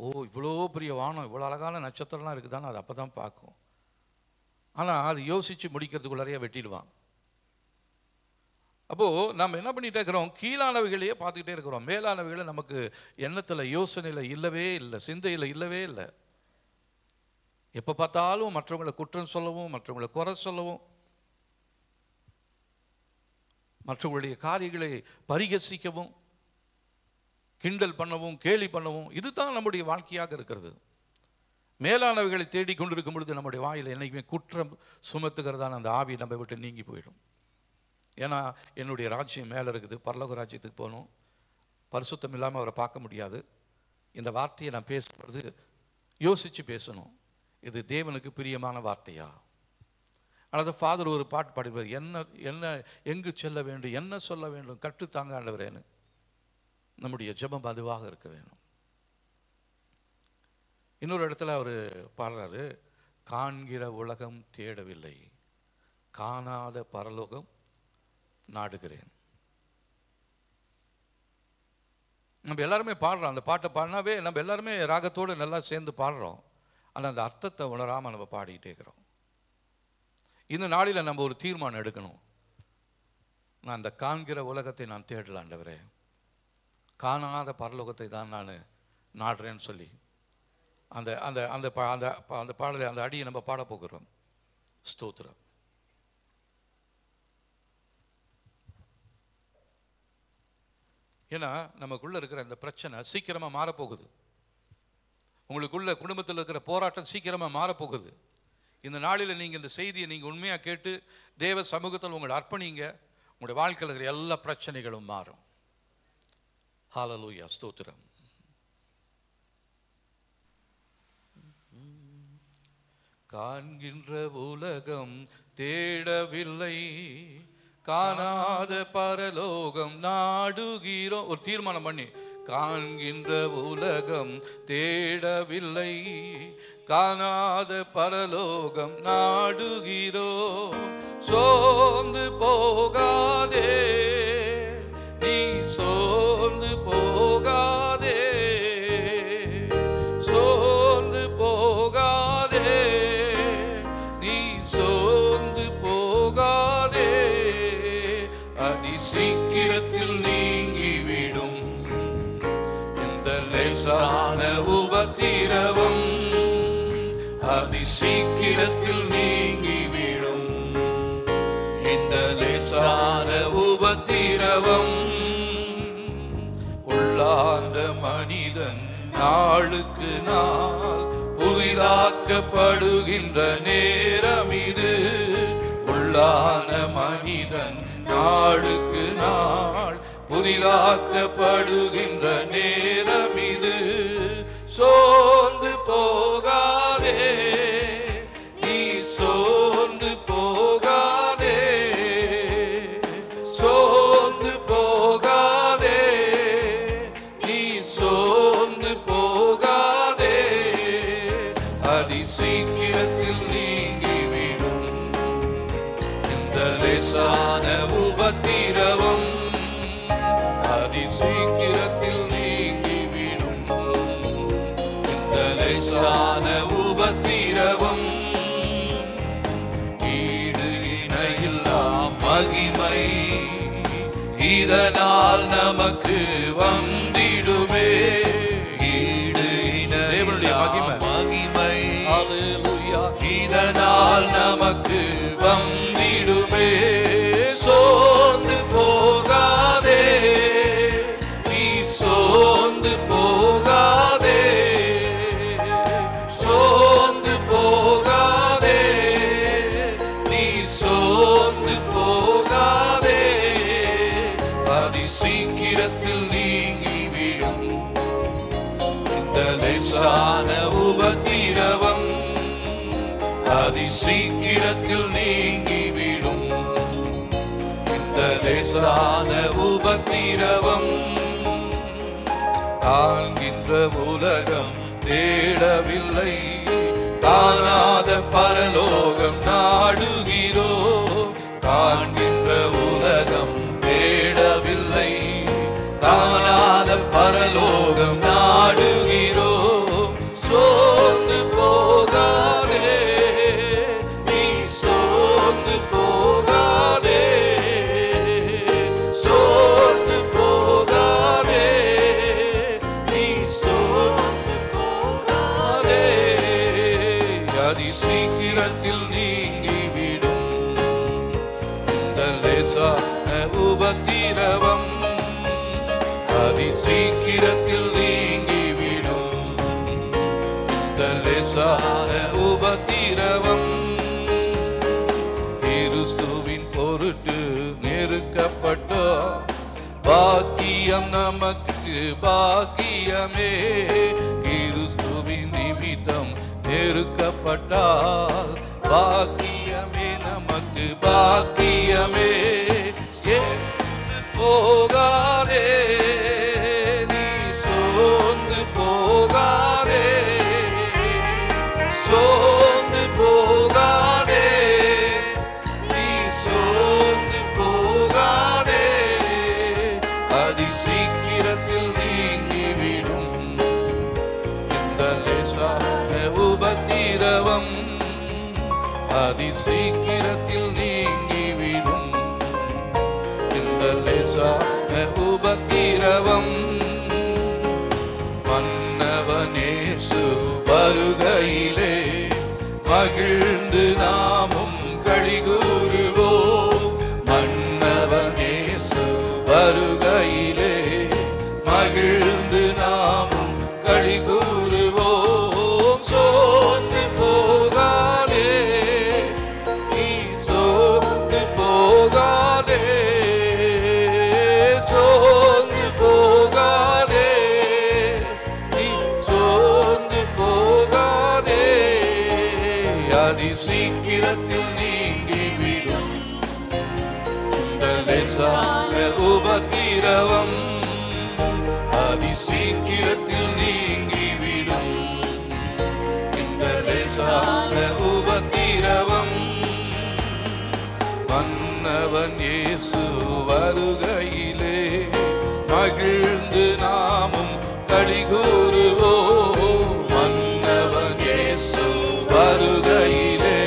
ஓ, இவ்வளோ பெரிய வானம், இவ்வளோ அழகான நட்சத்திரம்லாம் இருக்குதான்னு அது அப்போ தான் பார்க்கும். ஆனால் அது யோசித்து முடிக்கிறதுக்குள்ளாரையே வெட்டிடுவான். அப்போது நம்ம என்ன பண்ணிகிட்டே இருக்கிறோம்? கீழானவைகளையே பார்த்துக்கிட்டே இருக்கிறோம். மேலானவைகளை நமக்கு எண்ணத்தில், யோசனையில் இல்லவே இல்லை, சிந்தையில் இல்லவே இல்லை. எப்போ பார்த்தாலும் மற்றவங்களை குற்றம் சொல்லவும், மற்றவங்களை குறை சொல்லவும், மற்றவர்களுடைய காரியங்களை பரிகசிக்கவும், கிண்டல் பண்ணவும், கேலி பண்ணவும், இதுதான் நம்முடைய வாழ்க்கையாக இருக்கிறது. மேலானவைகளை தேடி கொண்டிருக்கும் பொழுது நம்முடைய வாயில் என்றைக்குமே குற்றம் சுமத்துகிறதான அந்த ஆவி நம்ம விட்டு நீங்கி போயிடும். ஏன்னா என்னுடைய ராஜ்யம் மேலே இருக்குது, பரலோக ராஜ்யத்துக்கு போகணும், பரிசுத்தம் இல்லாமல் அவரை பார்க்க முடியாது. இந்த வார்த்தையை நான் பேசும்பொழுது யோசித்து பேசணும், இது தேவனுக்கு பிரியமான வார்த்தையா? அல்லது ஃபாதர் ஒரு பாட்டு பாடிப்பார், என்ன என்ன எங்கு செல்ல வேண்டும், என்ன சொல்ல வேண்டும், கற்றுத்தாங்க ஆண்டவரேன்னு. நம்முடைய ஜெபம் அதுவாக இருக்க வேணும். இன்னொரு இடத்துல அவர் பாடுறாரு, காண்கிற உலகம் தேடவில்லை, காணாத பரலோகம் நாடுகிறேன். நம்ம எல்லாருமே பாடுறோம், அந்த பாட்டை பாடினாவே நம்ம எல்லாருமே ராகத்தோடு நல்லா சேர்ந்து பாடுறோம். ஆனால் அந்த அர்த்தத்தை உணராமல் நம்ம பாடிக்கிட்டே இருக்கிறோம். இந்த நாளில் நம்ம ஒரு தீர்மானம் எடுக்கணும். நான் அந்த காண்கிற உலகத்தை நான் தேடல ஆண்டவரே, காணாத பரலோகத்தை தான் நான் நாடுறேன்னு சொல்லி அந்த அந்த அந்த அந்த அந்த பாடலை, அந்த அடியை நம்ம பாட போகிறோம். ஸ்தோத்திரம். ஏன்னா நமக்குள்ளே இருக்கிற இந்த பிரச்சனை சீக்கிரமாக மாறப்போகுது. உங்களுக்குள்ள குடும்பத்தில் இருக்கிற போராட்டம் சீக்கிரமாக மாறப்போகுது. இந்த நாளில் நீங்கள் இந்த செய்தியை நீங்கள் உண்மையாக கேட்டு தேவ சமூகத்தில் உங்களை அர்ப்பணிங்க, உங்களுடைய வாழ்க்கையில் இருக்கிற எல்லா பிரச்சனைகளும் மாறும். ஹல்லேலூயா, ஸ்தோத்திரம். காண்கின்ற உலகம் தேடவில்லை, காணாத பரலோகம் நாடுகிறோம். ஒரு தீர்மானம் பண்ணி, காண்கின்ற உலகம் தேடவில்லை, காணாத பரலோகம் நாடுகிறோம். சோர்ந்து போகாதே, நீ சோர்ந்து போகாதே, சோர்ந்து போகாதே, நீ சோர்ந்து போகாதே. அதி சீக்கிரத்தில் நீங்கிவிடும் இந்த லேசான உபத்திரவம், அதி சீக்கிரத்தில் நீங்கிவிடும் இந்த லேசான உபத்திரவம். உள்ளார்ந்த மனிதன் நாளுக்கு நாள் புதிதாக்கப்படுகின்ற நேரம் இது. உள்ளான மனிதன் நாளுக்கு நாள் புதிதாக்கப்படுகின்ற நேரம் இது. சோர்ந்து போகாதே, நீ சோர்ந்து போகாதே, சோர்ந்து போகாதே, நீ சோர்ந்து போகாதே. அதி சீக்கிரத்தில் நீங்கிவிடும் இந்த லேசான உபத்திரவம், அதி சீக்கிரத்தில் நீங்கிவிடும் இந்த லேசான உபத்திரவம். ஈடு இணையில்லா மகிமை இதனால் நமக்கு வந்திடுமே. ஈடு இணையில்லா மகிமை இதனால் நமக்கு வந்திடுமே. சோர்ந்து போகாதே, நீ சோர்ந்து போகாதே, சோர்ந்து போகாதே, நீ சோர்ந்து போகாதே. அதி சீக்கிரத்தில் நீ அதி சீக்கிரத்தில் நீங்கிவிடும். இந்த லேசான உபத்திரவம் காண்கின்ற உலகம் தேடவில்லை, காணாத பரலோகம் நாடுகிறோ. காண்கின்ற உலகம் தேடவில்லை, காணாத பரலோகம் நாடுகிறோ. சோர்ந்து போகாதே, நீ சோர்ந்து போகாதே, சோர்ந்து போகாதே, நீ சோர்ந்து போகாதே. அதி சீக்கிரத்தில் நீங்கிவிடும் இந்த லேசான உபத்திரவம். அதி சீக்கிரத்தில் நீங்கிவிடும் இந்த லேசான உபத்திரவம். கிறிஸ்துவின் பொருட்டு நெருக்கப்பட்டோ பாக்கியம் நமக்கு பாக்கியமே. கிறிஸ்துவின் நிமித்தம் நெருக்கப்பட்டால் பாக்கியமே நமக்கு பாக்கியமே. போகாதே, நீ சோர்ந்து போகாதே, சோர்ந்து போகாதே, நீ சோர்ந்து போகாதே. அதி சீக்கிரத்தில் நீங்கிவிடும் இந்த லேசான உபத்திரவம். அதி சீக்கிரத்தில் நீங்கிவிடும் இந்த லேசான உபத்திரவம். மன்னவன் இயேசு வருகையிலே மகிழ்ந்து நாமும் களிகூறுவோம். மன்னவன் இயேசு வருகையிலே மகிழ்ந்து நாமும் களிகூறுவோம். சோர்ந்து போகாதே, நீ சோர்ந்து போகாதே, சோர்ந்து போகாதே, நீ சோர்ந்து போகாதே. அதி சீக்கிரத்தில் நீங்கிவிடும் இந்த லேசான உபத்திரவம். அதி சீக்கிரத்தில் நீங்கிவிடும் இந்த லேசான உபத்திரவம். மன்னவன் இயேசு வருகையிலே மகிழ்ந்து நாமும் களிகூறுவோம். மன்னவன் இயேசு வருகையிலே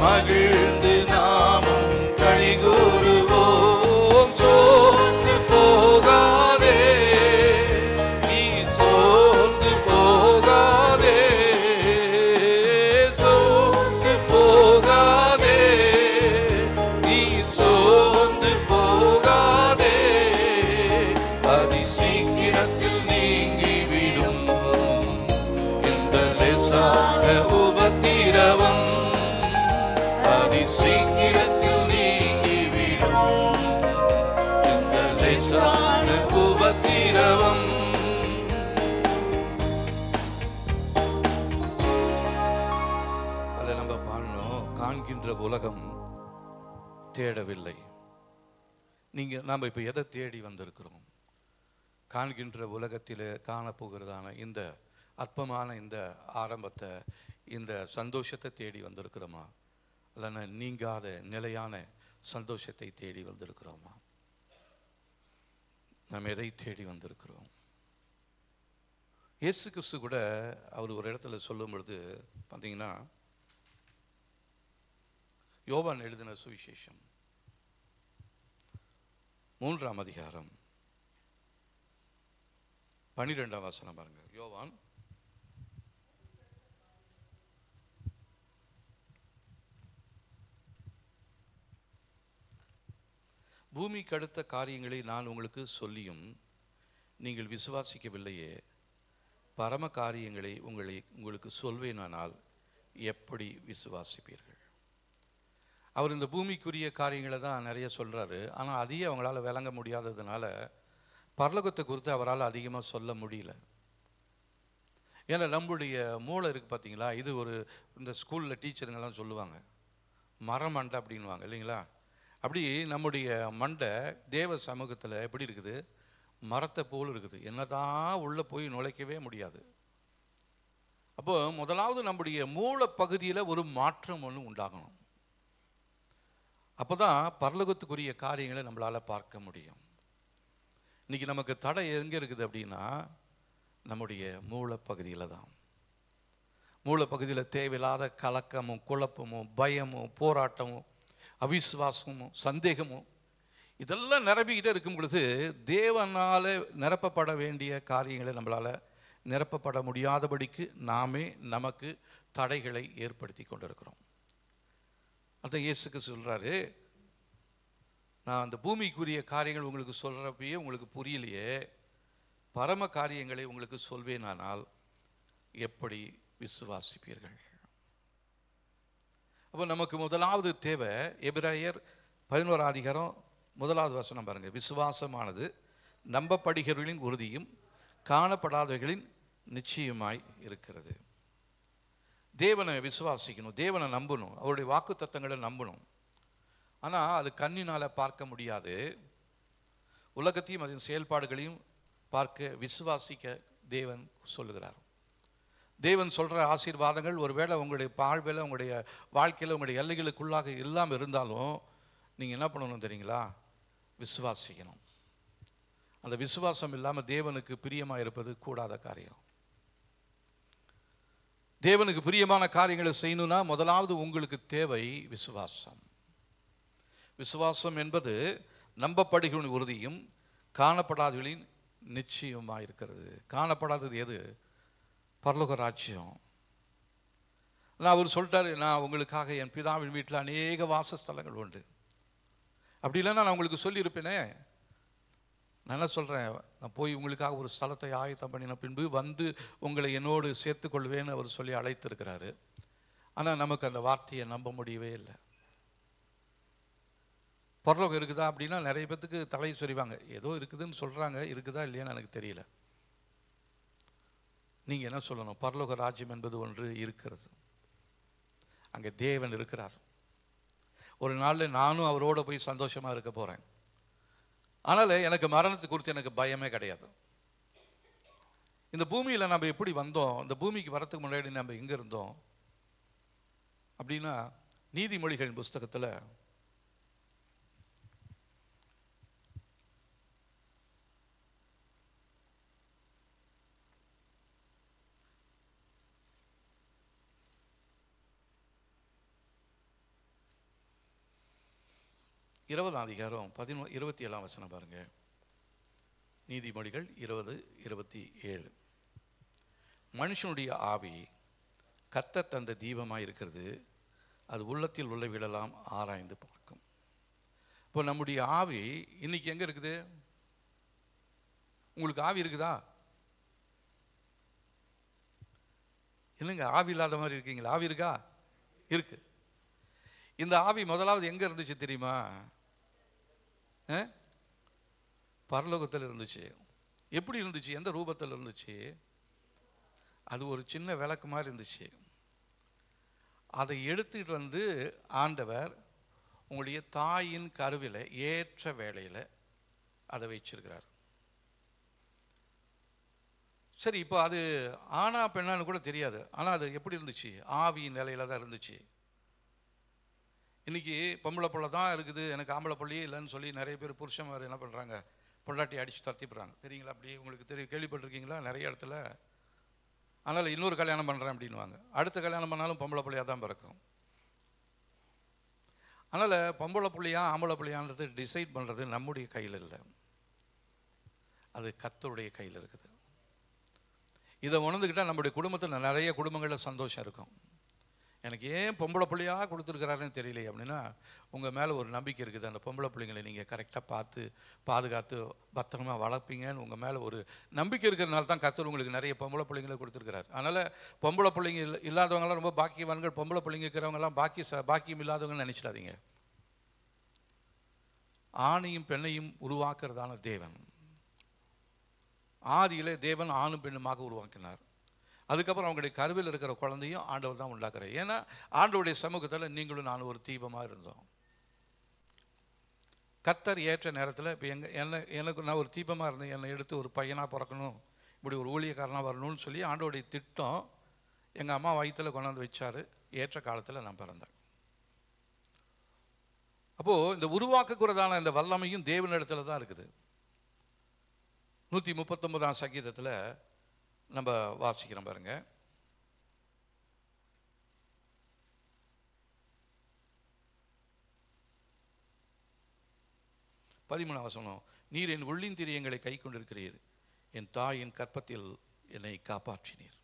மகிழ்ந்து நாமும் களிகூறுவோம். சோர்ந்து போகாதே, நீ சோர்ந்து போகாதே, சோர்ந்து போகாதே, நீ சோர்ந்து போகாதே. அதி சீக்கிரத்தில் நீங்கிவிடும் இந்த லேசான உபத்திரவம். அதி சீக்கிரத்தில் நீங்கிவிடும் இந்த லேசான உபத்திரவம். அதை நம்ம பாடணும். காண்கின்ற உலகம் தேடவில்லை. நாம் இப்போ எதை தேடி வந்திருக்கிறோம்? காண்கின்ற உலகத்தில் காணப்போகிறதான இந்த அற்பமான இந்த ஆரம்பத்தை, இந்த சந்தோஷத்தை தேடி வந்திருக்கிறோமா? இல்லைன்னா நீங்காத நிலையான சந்தோஷத்தை தேடி வந்திருக்கிறோமா? நாம் எதை தேடி வந்திருக்கிறோம்? இயேசு கிறிஸ்து கூட அவர் ஒரு இடத்துல சொல்லும் பொழுது பார்த்தீங்கன்னா, யோவான் எழுதின சுவிசேஷம் 3ஆம் அதிகாரம் 12ஆம் வசனம் பாருங்க. யோவான் பூமிக்கு அடுத்த காரியங்களை நான் உங்களுக்கு சொல்லியும் நீங்கள் விசுவாசிக்கவில்லையே, பரம காரியங்களை உங்களுக்கு சொல்வேனானால் எப்படி விசுவாசிப்பீர்கள்? அவர் இந்த பூமிக்குரிய காரியங்களை தான் நிறைய சொல்கிறாரு. ஆனால் அதையே அவங்களால விளங்க முடியாததுனால பரலோகத்தை குறித்து அவரால் அதிகமாக சொல்ல முடியல. ஏன்னா நம்முடைய மூளை இருக்குது பார்த்தீங்களா, இது ஒரு இந்த ஸ்கூலில் டீச்சருங்கெல்லாம் சொல்லுவாங்க மரமண்டை அப்படின்வாங்க இல்லைங்களா. அப்படி நம்முடைய மண்டை தேவ சமூகத்தில் எப்படி இருக்குது, மரத்தை போல் இருக்குது. என்னதான் உள்ளே போய் நுழைக்கவே முடியாது. அப்போ முதலாவது நம்முடைய மூளை பகுதியில் ஒரு மாற்றம் ஒன்று உண்டாகணும். அப்போ தான் பரலோகத்துக்குரிய காரியங்களை நம்மளால் பார்க்க முடியும். இன்றைக்கி நமக்கு தடை எங்கே இருக்குது அப்படின்னா நம்முடைய மூளை பகுதியில் தான். மூளை பகுதியில் தேவையில்லாத கலக்கமும் குழப்பமும் பயமும் போராட்டமும் அவிசுவாசமும் சந்தேகமும் இதெல்லாம் நிரப்பிக்கிட்டே இருக்கும் பொழுது தேவனால் நிரப்பப்பட வேண்டிய காரியங்களை நம்மளால் நிரப்பப்பட முடியாதபடிக்கு நாமே நமக்கு தடைகளை ஏற்படுத்தி கொண்டிருக்கிறோம். அதான் இயேசுக்கு சொல்கிறாரு, நான் அந்த பூமிக்குரிய காரியங்கள் உங்களுக்கு சொல்கிறப்பயே உங்களுக்கு புரியலையே, பரம காரியங்களை உங்களுக்கு சொல்வேனானால் எப்படி விசுவாசிப்பீர்கள்? அப்போ நமக்கு முதலாவது தேவை எபிரேயர் 11ஆம் அதிகாரம் 1வது வசனம் பாருங்கள். விசுவாசமானது நம்பப்படுகிறவர்களின் உறுதியும் காணப்படாதவர்களின் நிச்சயமாய் இருக்கிறது. தேவனை விசுவாசிக்கணும், தேவனை நம்பணும், அவருடைய வாக்கு தத்தங்களை நம்பணும். ஆனால் அது கண்ணினால் பார்க்க முடியாது. உலகத்தையும் அதன் செயல்பாடுகளையும் பார்க்க விசுவாசிக்க தேவன் சொல்லுகிறார். தேவன் சொல்கிற ஆசீர்வாதங்கள் ஒருவேளை உங்களுடைய வாழ்வில் உங்களுடைய வாழ்க்கையில் உங்களுடைய எல்லைகளுக்குள்ளாக இல்லாமல் இருந்தாலும் நீங்கள் என்ன பண்ணணும் தெரியுங்களா? விசுவாசிக்கணும். அந்த விசுவாசம் இல்லாமல் தேவனுக்கு பிரியமாக இருப்பது கூடாத காரியம். தேவனுக்கு பிரியமான காரியங்களை செய்யணும்னா முதலாவது உங்களுக்கு தேவை விசுவாசம். விசுவாசம் என்பது நம்பப்படுகிறவர்களின் உறுதியும் காணப்படாதவர்களின் நிச்சயமாக இருக்கிறது. காணப்படாதது எது? பரலோக ராஜ்யம். நான் அவர் சொல்லிட்டாரு, நான் உங்களுக்காக என் பிதாவின் வீட்டில் அநேக வாசஸ்தலங்கள் உண்டு. அப்படி இல்லைன்னா நான் உங்களுக்கு சொல்லியிருப்பேனே. நான் என்ன சொல்கிறேன், நான் போய் உங்களுக்காக ஒரு ஸ்தலத்தை ஆயத்தம் பண்ணின பின்பு வந்து உங்களை என்னோடு சேர்த்துக்கொள்வேன்னு அவர் சொல்லி அழைத்திருக்கிறாரு. ஆனால் நமக்கு அந்த வார்த்தையை நம்ப முடியவே இல்லை. பரலோகம் இருக்குதா அப்படின்னா நிறைய பேத்துக்கு தலை சொறிவாங்க. ஏதோ இருக்குதுன்னு சொல்கிறாங்க, இருக்குதா இல்லையான்னு எனக்கு தெரியல. நீங்கள் என்ன சொல்லணும்? பரலோக ராஜ்யம் என்பது ஒன்று இருக்கிறது. அங்கே தேவன் இருக்கிறார். ஒரு நாளில் நானும் அவரோடு போய் சந்தோஷமாக இருக்க போகிறேன். ஆனால் எனக்கு மரணத்தை குறித்து எனக்கு பயமே கிடையாது. இந்த பூமியில் நம்ம எப்படி வந்தோம், இந்த பூமிக்கு வரத்துக்கு முன்னாடி நம்ம எங்கே இருந்தோம் அப்படின்னா நீதிமொழிகளின் புஸ்தகத்தில் 20ஆம் அதிகாரம் 27ஆம் வசனம் பாருங்க. நீதிமொழிகள் 20:27. மனுஷனுடைய ஆவி கர்த்தர் தந்த தீபமாக இருக்கிறது, அது உள்ளத்தில் உள்ளவைகளெல்லாம் ஆராய்ந்து பார்க்கும். இப்போ நம்முடைய ஆவி இன்னைக்கு எங்கே இருக்குது? உங்களுக்கு ஆவி இருக்குதா? இல்லைங்க, ஆவி இல்லாத மாதிரி இருக்கீங்களா? ஆவி இருக்கா? இருக்கு. இந்த ஆவி முதலாவது எங்கே இருந்துச்சு தெரியுமா? பரலோகத்தில் இருந்துச்சு. எப்படி இருந்துச்சு? எந்த ரூபத்தில் இருந்துச்சு? அது ஒரு சின்ன விளக்கு மாதிரி இருந்துச்சு. அதை எடுத்துக்கிட்டு வந்து ஆண்டவர் உங்களுடைய தாயின் கருவில் ஏற்ற வேளையில் அதை வச்சிருக்கிறார். சரி, இப்போ அது ஆனா பெண்ணான்னு கூட தெரியாது. ஆனால் அது எப்படி இருந்துச்சு? ஆவியின் நிலையில் தான் இருந்துச்சு. இன்றைக்கி பொம்பளை பிள்ளை தான் இருக்குது, எனக்கு ஆம்பளை பிள்ளையே இல்லைன்னு சொல்லி நிறைய பேர் புருஷன் வேறு என்ன பண்ணுறாங்க, பொண்டாட்டி அடித்து தத்திப்படுறாங்க. தெரியுங்களா? அப்படி உங்களுக்கு கேள்விப்பட்டிருக்கீங்களா? நிறைய இடத்துல. அதனால் இன்னொரு கல்யாணம் பண்ணுறேன் அப்படின்வாங்க. அடுத்த கல்யாணம் பண்ணாலும் பொம்பளை பிள்ளையாக தான் பிறக்கும். அதனால் பொம்பளை பிள்ளையா ஆம்பளை பிள்ளையான்றது டிசைட் பண்ணுறது நம்முடைய கையில் இல்லை, அது கர்த்தருடைய கையில் இருக்குது. இதை உணர்ந்துக்கிட்டால் நம்முடைய குடும்பத்தில் நிறைய குடும்பங்களில் சந்தோஷம் இருக்கும். எனக்கு ஏன் பொம்பளை பிள்ளையாக கொடுத்துருக்கிறாருன்னு தெரியலையே அப்படின்னா உங்கள் மேலே ஒரு நம்பிக்கை இருக்குது. அந்த பொம்பளை பிள்ளைங்களை நீங்கள் கரெக்டாக பார்த்து பாதுகாத்து பத்திரமா வளர்ப்பீங்கன்னு உங்கள் மேலே ஒரு நம்பிக்கை இருக்கிறதுனால தான் கர்த்தர் உங்களுக்கு நிறைய பொம்பளை பிள்ளைங்களை கொடுத்துருக்கிறார். அதனால் பொம்பளை பிள்ளைங்க இல்லாதவங்களாம் ரொம்ப பாக்கியவான்கள், பொம்பளை பிள்ளைங்க இருக்கிறவங்கலாம் பாக்கியம் இல்லாதவங்கன்னு நினச்சிடாதீங்க. ஆணையும் பெண்ணையும் உருவாக்குறதான தேவன். ஆதியிலே தேவன் ஆணும் பெண்ணுமாக உருவாக்கினார். அதுக்கப்புறம் அவங்களுடைய கருவில் இருக்கிற குழந்தையும் ஆண்டவர் தான் உண்டாக்குறார். ஏன்னா ஆண்டவருடைய சமூகத்தில் நீங்களும் நானும் ஒரு தீபமாக இருந்தோம். கர்த்தர் ஏற்ற நேரத்தில் இப்போ எனக்கு நான் ஒரு தீபமாக இருந்தேன். என்னை எடுத்து ஒரு பையனாக பிறக்கணும், இப்படி ஒரு ஊழியக்காரனாக வரணும்னு சொல்லி ஆண்டவருடைய திட்டம் எங்கள் அம்மா வயிற்றில் கொண்டாந்து வச்சார். ஏற்ற காலத்தில் நான் பிறந்தேன். அப்போது இந்த உருவாக்குறதான இந்த வல்லமையும் தேவனிடத்தில் தான் இருக்குது. 139ஆம் சங்கீதத்தில் நம்ம வாசிக்கிறோம் பாருங்க. 13ஆம் வசனம். நீர் என் உள்ளின் திரியங்களை கை கொண்டிருக்கிறீர், என் தாயின் கற்பத்தில் என்னை காப்பாற்றினீர்.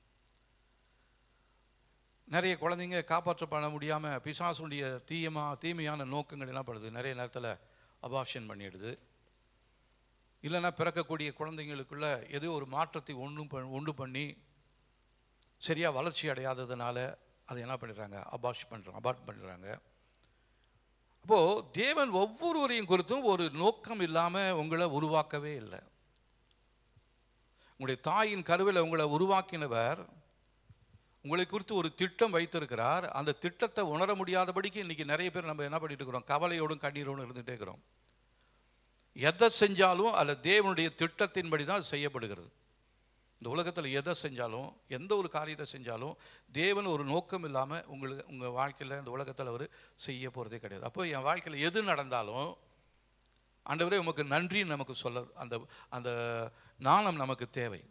நிறைய குழந்தைங்க காப்பாற்றப்பட முடியாமல் பிசாசுடைய தீமையான நோக்கங்கள் என்ன பண்ணுது, நிறைய நேரத்தில் அபார்ஷன் பண்ணிடுது. இல்லைன்னா பிறக்கக்கூடிய குழந்தைங்களுக்குள்ள ஏதோ ஒரு மாற்றத்தை உண்டு பண்ணி சரியாக வளர்ச்சி அடையாததுனால அதை என்ன பண்ணிடுறாங்க, அபார்ட் பண்ணுறாங்க. அப்போது தேவன் ஒவ்வொருவரையும் குறித்தும் ஒரு நோக்கம் இல்லாமல் உங்களை உருவாக்கவே இல்லை. உங்களுடைய தாயின் கருவில் உங்களை உருவாக்கினவர் உங்களை குறித்து ஒரு திட்டம் வைத்திருக்கிறார். அந்த திட்டத்தை உணர முடியாதபடிக்கு இன்றைக்கி நிறைய பேர் நம்ம என்ன பண்ணிட்டு இருக்கிறோம், கவலையோடும் கண்ணீரோடும் இருந்துகிட்டே இருக்கிறோம். எதை செஞ்சாலும் அதில் தேவனுடைய திட்டத்தின்படி தான் செய்யப்படுகிறது. இந்த உலகத்தில் எதை செஞ்சாலும், எந்த ஒரு காரியத்தை செஞ்சாலும் தேவன் ஒரு நோக்கம் இல்லாமல் உங்கள் வாழ்க்கையில் இந்த உலகத்தில் அவர் செய்ய போகிறதே கிடையாது. அப்போ என் வாழ்க்கையில் எது நடந்தாலும் ஆண்டவரே உமக்கு நன்றி நமக்கு சொல்ல அந்த அந்த நாணம் நமக்கு தேவை.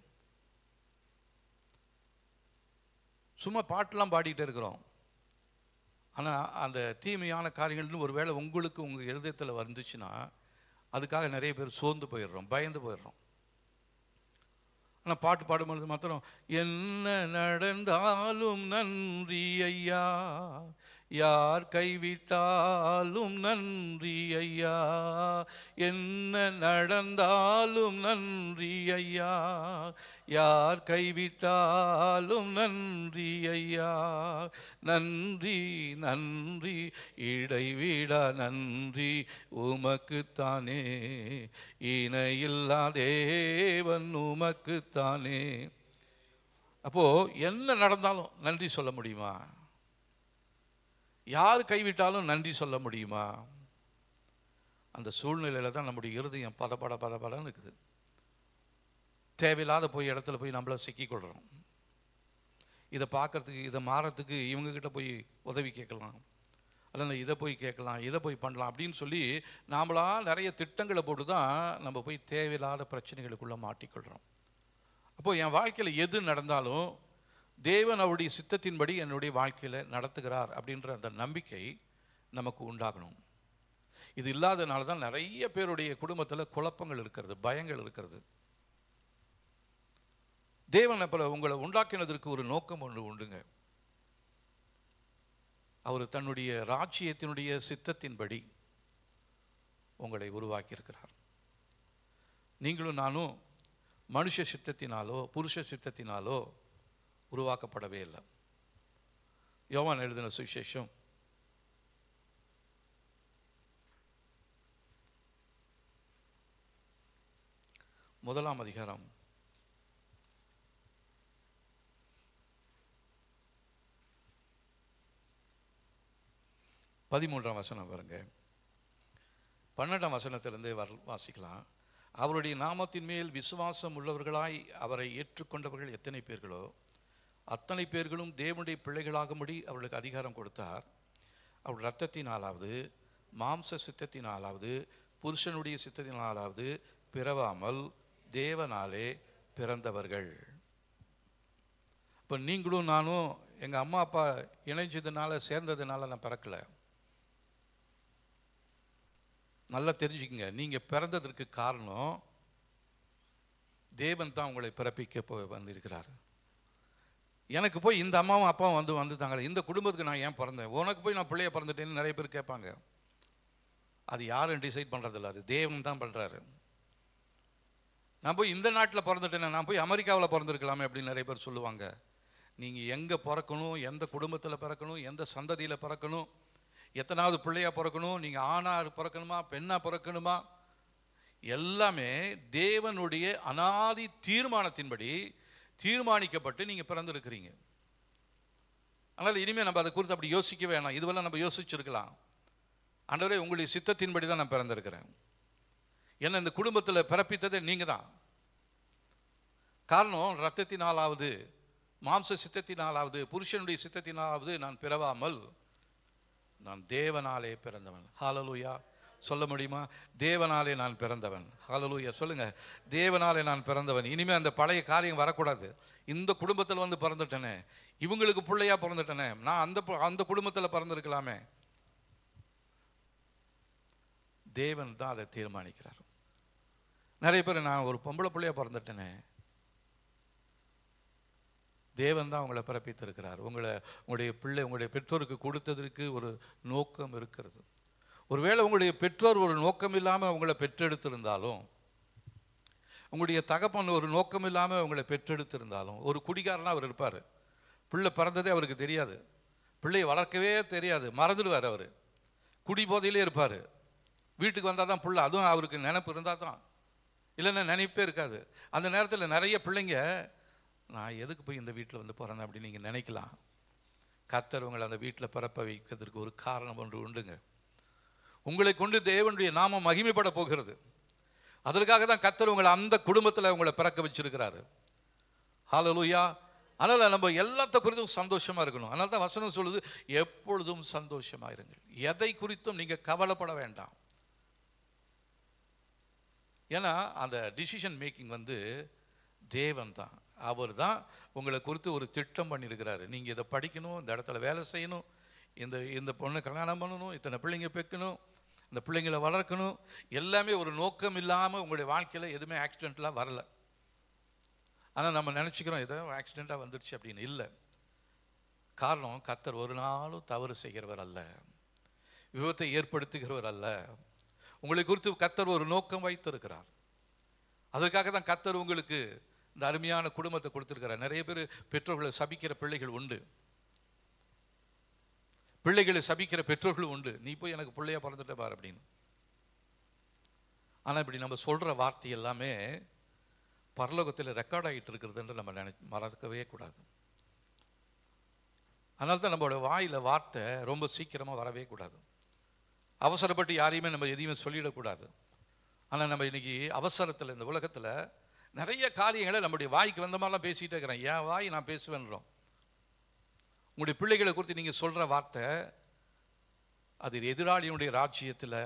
சும்மா பாட்டெலாம் பாடிக்கிட்டே இருக்கிறோம். ஆனால் அந்த தீமையான காரியங்கள்னு ஒரு வேளை உங்களுக்கு உங்கள் இருதயத்தில் வந்துச்சுன்னா அதுக்காக நிறைய பேர் சோர்ந்து போயிடுறோம், பயந்து போயிடுறோம். ஆனால் பாட்டு பாடும்போது மாத்திரம் என்ன நடந்தாலும் நன்றி ஐயா, யார் கைவிட்டாலும் நன்றி ஐயா, என்ன நடந்தாலும் நன்றி ஐயா, யார் கைவிட்டாலும் நன்றி ஐயா, நன்றி நன்றி இடைவிடா நன்றி உமக்குத்தானே, இணையில்லா தேவன் உமக்குத்தானே. அப்போது என்ன நடந்தாலும் நன்றி சொல்ல முடியுமா? யார் கைவிட்டாலும் நன்றி சொல்ல முடியுமா? அந்த சூழ்நிலையில் தான் நம்முடைய இருதயம் பதப்படன்னு இருக்குது. தேவையில்லாத இடத்துல போய் நம்மளை சிக்கிக்கொள்கிறோம். இதை பார்க்கறதுக்கு, இதை மாறத்துக்கு இவங்கக்கிட்ட போய் உதவி கேட்கலாம், அதில் இதை போய் கேட்கலாம், இதை போய் பண்ணலாம் அப்படின்னு சொல்லி நாமளா நிறைய திட்டங்களை போட்டு தான் நம்ம போய் தேவையில்லாத பிரச்சனைகளுக்குள்ளே மாட்டிக்கொள்கிறோம். அப்போது என் வாழ்க்கையில் எது நடந்தாலும் தேவன் அவருடைய சித்தத்தின்படி என்னுடைய வாழ்க்கையில் நடத்துகிறார் அப்படின்ற அந்த நம்பிக்கை நமக்கு உண்டாகணும். இது இல்லாதனால தான் நிறைய பேருடைய குடும்பத்தில் குழப்பங்கள் இருக்கிறது, பயங்கள் இருக்கிறது. தேவன் அப்போ உங்களை உண்டாக்கினதற்கு ஒரு நோக்கம் ஒன்று உண்டுங்க. அவர் தன்னுடைய ராஜ்யத்தினுடைய சித்தத்தின்படி உங்களை உருவாக்கியிருக்கிறார். நீங்களும் நானும் மனுஷ சித்தத்தினாலோ புருஷ சித்தத்தினாலோ உருவாக்கப்படவே இல்லை. யோவான் எழுதின சுவிசேஷம் 1ஆம் அதிகாரம் 13ஆம் வசனம் பாருங்க. 12ஆம் வசனத்திலிருந்து வாசிக்கலாம். அவருடைய நாமத்தின் மேல் விசுவாசம் உள்ளவர்களாய் அவரை ஏற்றுக்கொண்டவர்கள் எத்தனை பேர்களோ அத்தனை பேர்களும் தேவனுடைய பிள்ளைகளாகும்படி அவர்களுக்கு அதிகாரம் கொடுத்தார். அவர் இரத்தத்தினாலாவது மாம்ச சித்தத்தினாலாவது புருஷனுடைய சித்தத்தினாலாவது பிறவாமல் தேவனாலே பிறந்தவர்கள். இப்போ நீங்களும் நானும் எங்கள் அம்மா அப்பா இணைஞ்சதுனால சேர்ந்ததுனால நான் பிறக்கலை. நல்லா தெரிஞ்சுக்கங்க, நீங்கள் பிறந்ததற்கு காரணம் தேவன் தான் உங்களை பிறப்பிக்க வந்திருக்கிறார். எனக்கு போய் இந்த அம்மாவும் அப்பாவும் வந்துட்டாங்களே, இந்த குடும்பத்துக்கு நான் ஏன் பிறந்தேன், உனக்கு போய் நான் பிள்ளைய பிறந்துட்டேன்னு நிறைய பேர் கேட்பாங்க. அது யாரும் டிசைட் பண்ணுறதில்ல, அது தேவன் தான் பண்ணுறாரு. நான் போய் இந்த நாட்டில் பிறந்துட்டேன், நான் போய் அமெரிக்காவில் பிறந்திருக்கலாமே அப்படின்னு நிறைய பேர் சொல்லுவாங்க. நீங்கள் எங்கே பிறக்கணும், எந்த குடும்பத்தில் பிறக்கணும், எந்த சந்ததியில் பிறக்கணும், எத்தனாவது பிள்ளையாக பிறக்கணும், நீங்கள் ஆணாக பிறக்கணுமா பெண்ணாக பிறக்கணுமா, எல்லாமே தேவனுடைய அனாதி தீர்மானத்தின்படி தீர்மானிக்கப்பட்டு நீங்கள் பிறந்திருக்கிறீங்க. அதனால் இனிமேல் நம்ம அதை குறித்து அப்படி யோசிக்க வேணாம். இதுவெல்லாம் நம்ம யோசிச்சிருக்கலாம். ஆண்டவரே, உங்களுடைய சித்தத்தின்படி தான் நான் பிறந்திருக்கிறேன். என்ன இந்த குடும்பத்தில் பிறப்பித்ததே நீங்கள் தான். காரணம், இரத்தத்தினாலாவது மாம்ச சித்தத்தினாலாவது புருஷனுடைய சித்தத்தினாலாவது நான் பிறவாமல் நான் தேவனாலே பிறந்தவன். ஹல்லேலூயா. சொல்ல முடியுமா? தேவனாலே நான் பிறந்தவன். ஹல்லேலூயா. சொல்லுங்க, தேவனாலே நான் பிறந்தவன். இனிமேல் அந்த பழைய காரியம் வரக்கூடாது. இந்த குடும்பத்தில் வந்து பிறந்துட்டேனே, இவங்களுக்கு பிள்ளையா பிறந்துட்டேனே, நான் அந்த குடும்பத்தில் பிறந்திருக்கலாமே. தேவன் தான் அதை தீர்மானிக்கிறார். நிறைய பேர் நான் ஒரு பொம்பளை பிள்ளையா பிறந்துட்டேனே, தேவன் தான் உங்களை பிறப்பித்திருக்கிறார். உங்களுடைய பெற்றோருக்கு கொடுத்ததற்கு ஒரு நோக்கம் இருக்கிறது. ஒருவேளை உங்களுடைய பெற்றோர் ஒரு நோக்கம் இல்லாமல் உங்களை பெற்றெடுத்திருந்தாலும், உங்களுடைய தகப்பன் ஒரு நோக்கம் இல்லாமல் உங்களை பெற்றெடுத்திருந்தாலும், ஒரு குடிகாரனாக அவர் இருப்பார். பிள்ளை பிறந்ததே அவருக்கு தெரியாது, பிள்ளையை வளர்க்கவே தெரியாது, மறந்துடுவார். அவர் குடி போதையிலே இருப்பார். வீட்டுக்கு வந்தால் தான் பிள்ளை, அதுவும் அவருக்கு நினைப்பு இருந்தால் தான், இல்லைன்னா நினைப்பே இருக்காது. அந்த நேரத்தில் நிறைய பிள்ளைங்க, நான் எதுக்கு போய் இந்த வீட்டில் வந்து பிறந்தேன் அப்படின்னு நீங்கள் நினைக்கலாம். கர்த்தர் உங்களை அந்த வீட்டில் பிறப்ப வைக்கிறதுக்கு ஒரு காரணம் ஒன்று உண்டுங்க. உங்களை கொண்டு தேவனுடைய நாமம் மகிமைப்பட போகிறது. அதற்காக தான் கர்த்தர் உங்களை அந்த குடும்பத்தில் உங்களை பிறக்க வச்சிருக்கிறாரு. ஹல்லேலூயா. அதனால் நம்ம எல்லாத்த குறித்தும் சந்தோஷமாக இருக்கணும். அதனால தான் வசனம் சொல்லுது, எப்பொழுதும் சந்தோஷமாக இருங்கள், எதை குறித்தும் நீங்கள் கவலைப்பட வேண்டாம். ஏன்னா அந்த டிசிஷன் மேக்கிங் வந்து தேவன் தான். அவர் தான் உங்களை குறித்து ஒரு திட்டம் பண்ணியிருக்கிறாரு. நீங்கள் இதை படிக்கணும், இந்த இடத்துல வேலை செய்யணும், இந்த பொண்ணை கல்யாணம் பண்ணணும், இத்தனை பிள்ளைங்க பெக்கணும், இந்த பிள்ளைங்களை வளர்க்கணும். எல்லாமே ஒரு நோக்கம் இல்லாமல் உங்களுடைய வாழ்க்கையில் எதுவுமே ஆக்சிடென்ட்லாம் வரல. ஆனால் நம்ம நினச்சிக்கிறோம் ஏதோ ஆக்சிடெண்ட்டாக வந்துடுச்சு அப்படின்னு. இல்லை. காரணம், கர்த்தர் ஒரு நாளும் தவறு செய்கிறவர் அல்ல, விபத்தை ஏற்படுத்துகிறவர் அல்ல. உங்களை குறித்து கர்த்தர் ஒரு நோக்கம் வைத்திருக்கிறார். அதற்காக தான் கர்த்தர் உங்களுக்கு இந்த அருமையான குடும்பத்தை கொடுத்திருக்கிறார். நிறைய பேர் பெற்றோர்களை சபிக்கிற பிள்ளைகள் உண்டு, பிள்ளைகளை சபிக்கிற பெற்றோர்கள் உண்டு. நீ போய் எனக்கு பிள்ளையா பிறந்துட்ட பார் அப்படின்னு. ஆனால் இப்படி நம்ம சொல்கிற வார்த்தை எல்லாமே பரலோகத்தில் ரெக்கார்ட் ஆகிட்டு இருக்கிறது என்று நம்ம மறக்கவே கூடாது. அதனால தான் நம்மளோட வாயில் வார்த்தை ரொம்ப சீக்கிரமாக வரவே கூடாது. அவசரப்பட்டு யாரையுமே நம்ம எதையுமே சொல்லிடக்கூடாது. ஆனால் நம்ம இன்னைக்கு அவசரத்தில் இந்த உலகத்தில் நிறைய காரியங்களை நம்முடைய வாய்க்கு வந்த மாதிரிலாம் பேசிகிட்டே இருக்கிறேன். என் வாய் நான் பேசுவேன்றோம். உங்களுடைய பிள்ளைகளை குறித்து நீங்கள் சொல்கிற வார்த்தை அது எதிராளியினுடைய ராஜ்யத்தில்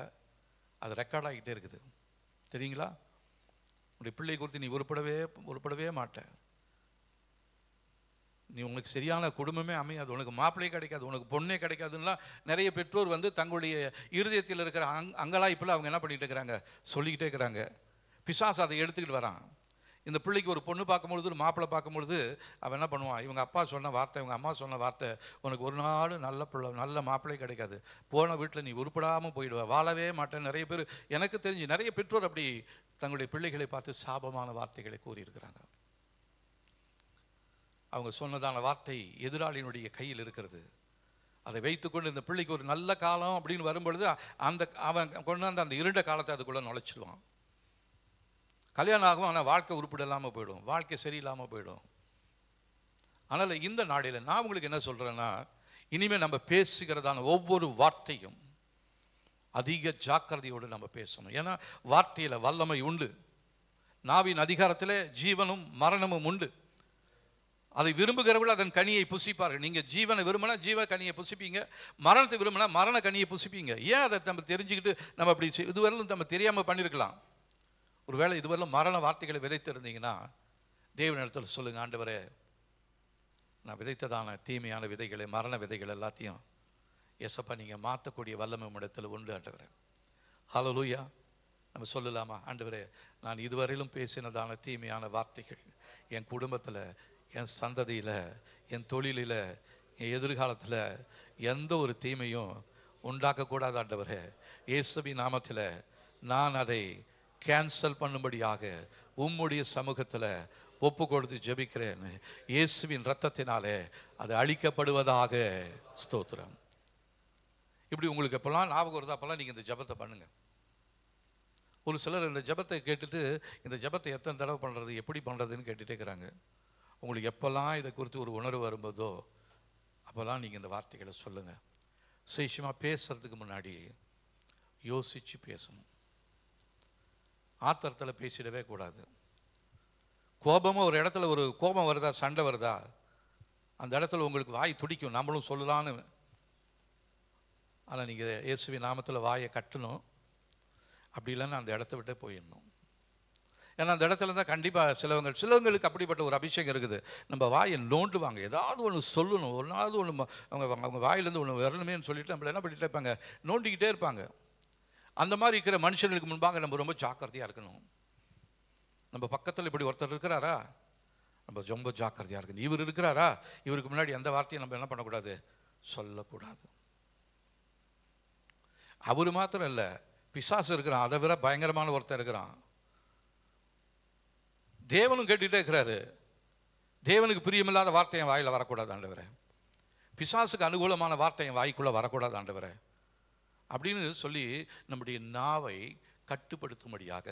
அது ரெக்கார்ட் ஆகிட்டே இருக்குது. தெரியுங்களா? உங்களுடைய பிள்ளை குறித்து நீ உருப்படவே மாட்ட. நீ உனக்கு சரியான குடும்பமே அமையாது, உனக்கு மாப்பிள்ளையே கிடைக்காது, உனக்கு பொண்ணே கிடைக்காதுன்னா நிறைய பெற்றோர் வந்து தங்களுடைய இருதயத்தில் இருக்கிற அங்கலாய்ப்பில் அவங்க என்ன பண்ணிகிட்டு இருக்கிறாங்க, சொல்லிக்கிட்டே இருக்கிறாங்க. பிசாசு அதை எடுத்துக்கிட்டு வரான். இந்த பிள்ளைக்கு ஒரு பொண்ணு பார்க்கும்பொழுது, ஒரு மாப்பிள்ளை பார்க்கும்பொழுது அவன் என்ன பண்ணுவான், இவங்க அப்பா சொன்ன வார்த்தை, இவங்க அம்மா சொன்ன வார்த்தை, உனக்கு ஒரு நாள் நல்ல மாப்பிள்ளை கிடைக்காது, போன வீட்டில் நீ உருப்படாமல் போயிடுவ, வாழவே மாட்டேன். நிறைய பேர், எனக்கு தெரிஞ்சு நிறைய பெற்றோர் அப்படி தங்களுடைய பிள்ளைகளை பார்த்து சாபமான வார்த்தைகளை கூறியிருக்கிறாங்க. அவங்க சொன்னதான வார்த்தை எதிராளியினுடைய கையில் இருக்கிறது. அதை வைத்துக்கொண்டு இந்த பிள்ளைக்கு ஒரு நல்ல காலம் அப்படின்னு வரும்பொழுது அவன் கொண்டாந்து அந்த இருண்ட காலத்தை அதுக்குள்ளே நுழைச்சிடுவான். கல்யாணம் ஆகும், ஆனால் வாழ்க்கை உருப்பிடலாமல் போயிடும், வாழ்க்கை சரியில்லாமல் போயிடும். அதனால் இந்த நாளையில் நான் உங்களுக்கு என்ன சொல்கிறேன்னா, இனிமேல் நம்ம பேசுகிறதான ஒவ்வொரு வார்த்தையும் அதிக ஜாக்கிரதையோடு நம்ம பேசணும். ஏன்னா வார்த்தையில் வல்லமை உண்டு. நாவின் அதிகாரத்தில் ஜீவனும் மரணமும் உண்டு. அதை விரும்புகிறவர்கள் அதன் கனியை புசிப்பார்கள். நீங்கள் ஜீவனை விரும்பினா ஜீவ கனியை புசிப்பீங்க, மரணத்தை விரும்பினா மரண கனியை புசிப்பீங்க. ஏன் அதை நம்ம தெரிஞ்சுக்கிட்டு நம்ம அப்படி இதுவரையிலும் நம்ம தெரியாமல் பண்ணியிருக்கலாம். ஒருவேளை இதுவரையிலும் மரண வார்த்தைகளை விதைத்திருந்தீங்கன்னா தேவனிடத்தில் சொல்லுங்கள், ஆண்டவரே, நான் விதைத்ததான தீமையான விதைகளை, மரண விதைகள் எல்லாத்தையும் எசப்பா நீங்கள் மாற்றக்கூடிய வல்லமை இடத்துல உண்டு ஆண்டவரே. ஹல்லேலூயா. நம்ம சொல்லலாமா, ஆண்டவரே, நான் இதுவரையிலும் பேசினதான தீமையான வார்த்தைகள் என் குடும்பத்தில், என் சந்ததியில், என் தொழிலில், என் எதிர்காலத்தில் எந்த ஒரு தீமையும் உண்டாக்கக்கூடாது ஆண்டவரே. இயேசுவின் நாமத்தில் நான் அதை கேன்சல் பண்ணும்படியாக உம்முடைய சமூகத்தில் ஒப்பு கொடுத்து ஜெபிக்கிறேன். இயேசுவின் இரத்தத்தினாலே அது அழிக்கப்படுவதாக. ஸ்தோத்திரம். இப்படி உங்களுக்கு எப்பெல்லாம் ஞாபகம் வருதா அப்பெல்லாம் நீங்கள் இந்த ஜெபத்தை பண்ணுங்கள். ஒரு சிலர் இந்த ஜெபத்தை கேட்டுட்டு இந்த ஜெபத்தை எத்தனை தடவை பண்ணுறது, எப்படி பண்ணுறதுன்னு கேட்டுகிட்டே இருக்கிறாங்க. உங்களுக்கு எப்போல்லாம் இதை குறித்து ஒரு உணர்வு வரும்போதோ அப்போல்லாம் நீங்கள் இந்த வார்த்தைகளை சொல்லுங்கள். விசேஷமாக பேசுறதுக்கு முன்னாடி யோசித்து பேசணும். ஆத்திரத்தில் பேசிடவே கூடாது. கோபமாக ஒரு இடத்துல ஒரு கோபம் வருதா, சண்டை வருதா, அந்த இடத்துல உங்களுக்கு வாய் துடிக்கும், நம்மளும் சொல்லலான்னு. ஆனால் நீங்கள் இயேசுவின் நாமத்தில் வாயை கட்டணும். அப்படி இல்லைன்னா அந்த இடத்த விட்டே போயிடணும். ஏன்னா அந்த இடத்துல தான் கண்டிப்பாக சிலவங்களுக்கு அப்படிப்பட்ட ஒரு அபிஷேகம் இருக்குது. நம்ம வாயை நோண்டுவாங்க, ஏதாவது ஒன்று சொல்லணும், ஒன்றாவது ஒன்று அவங்க வாயிலேருந்து ஒன்று வரணுமேன்னு சொல்லிட்டு நம்மளை என்ன பண்ணிகிட்டே இருப்பாங்க, நோண்டிக்கிட்டே இருப்பாங்க. அந்த மாதிரி இருக்கிற மனுஷங்களுக்கு முன்பாக நம்ம ரொம்ப ஜாக்கிரதையாக இருக்கணும். நம்ம பக்கத்தில் இப்படி ஒருத்தர் இருக்கிறாரா, நம்ம ரொம்ப ஜாக்கிரதையாக இருக்கணும். இவர் இருக்கிறாரா, இவருக்கு முன்னாடி எந்த வார்த்தையும் நம்ம என்ன பண்ணக்கூடாது, சொல்லக்கூடாது. அவர் மாத்திரம் இல்லை, பிசாசு இருக்கிறான், அதை விட பயங்கரமான ஒருத்தர் இருக்கிறான். தேவனும் கேட்டுகிட்டே இருக்கிறாரு, தேவனுக்கு பிரியமில்லாத வார்த்தை என் வாயில் வரக்கூடாது ஆண்டவரே, பிசாசுக்கு அனுகூலமான வார்த்தை என் வாய்க்குள்ளே வரக்கூடாது ஆண்டவரே அப்படின்னு சொல்லி நம்முடைய நாவை கட்டுப்படுத்தும்படியாக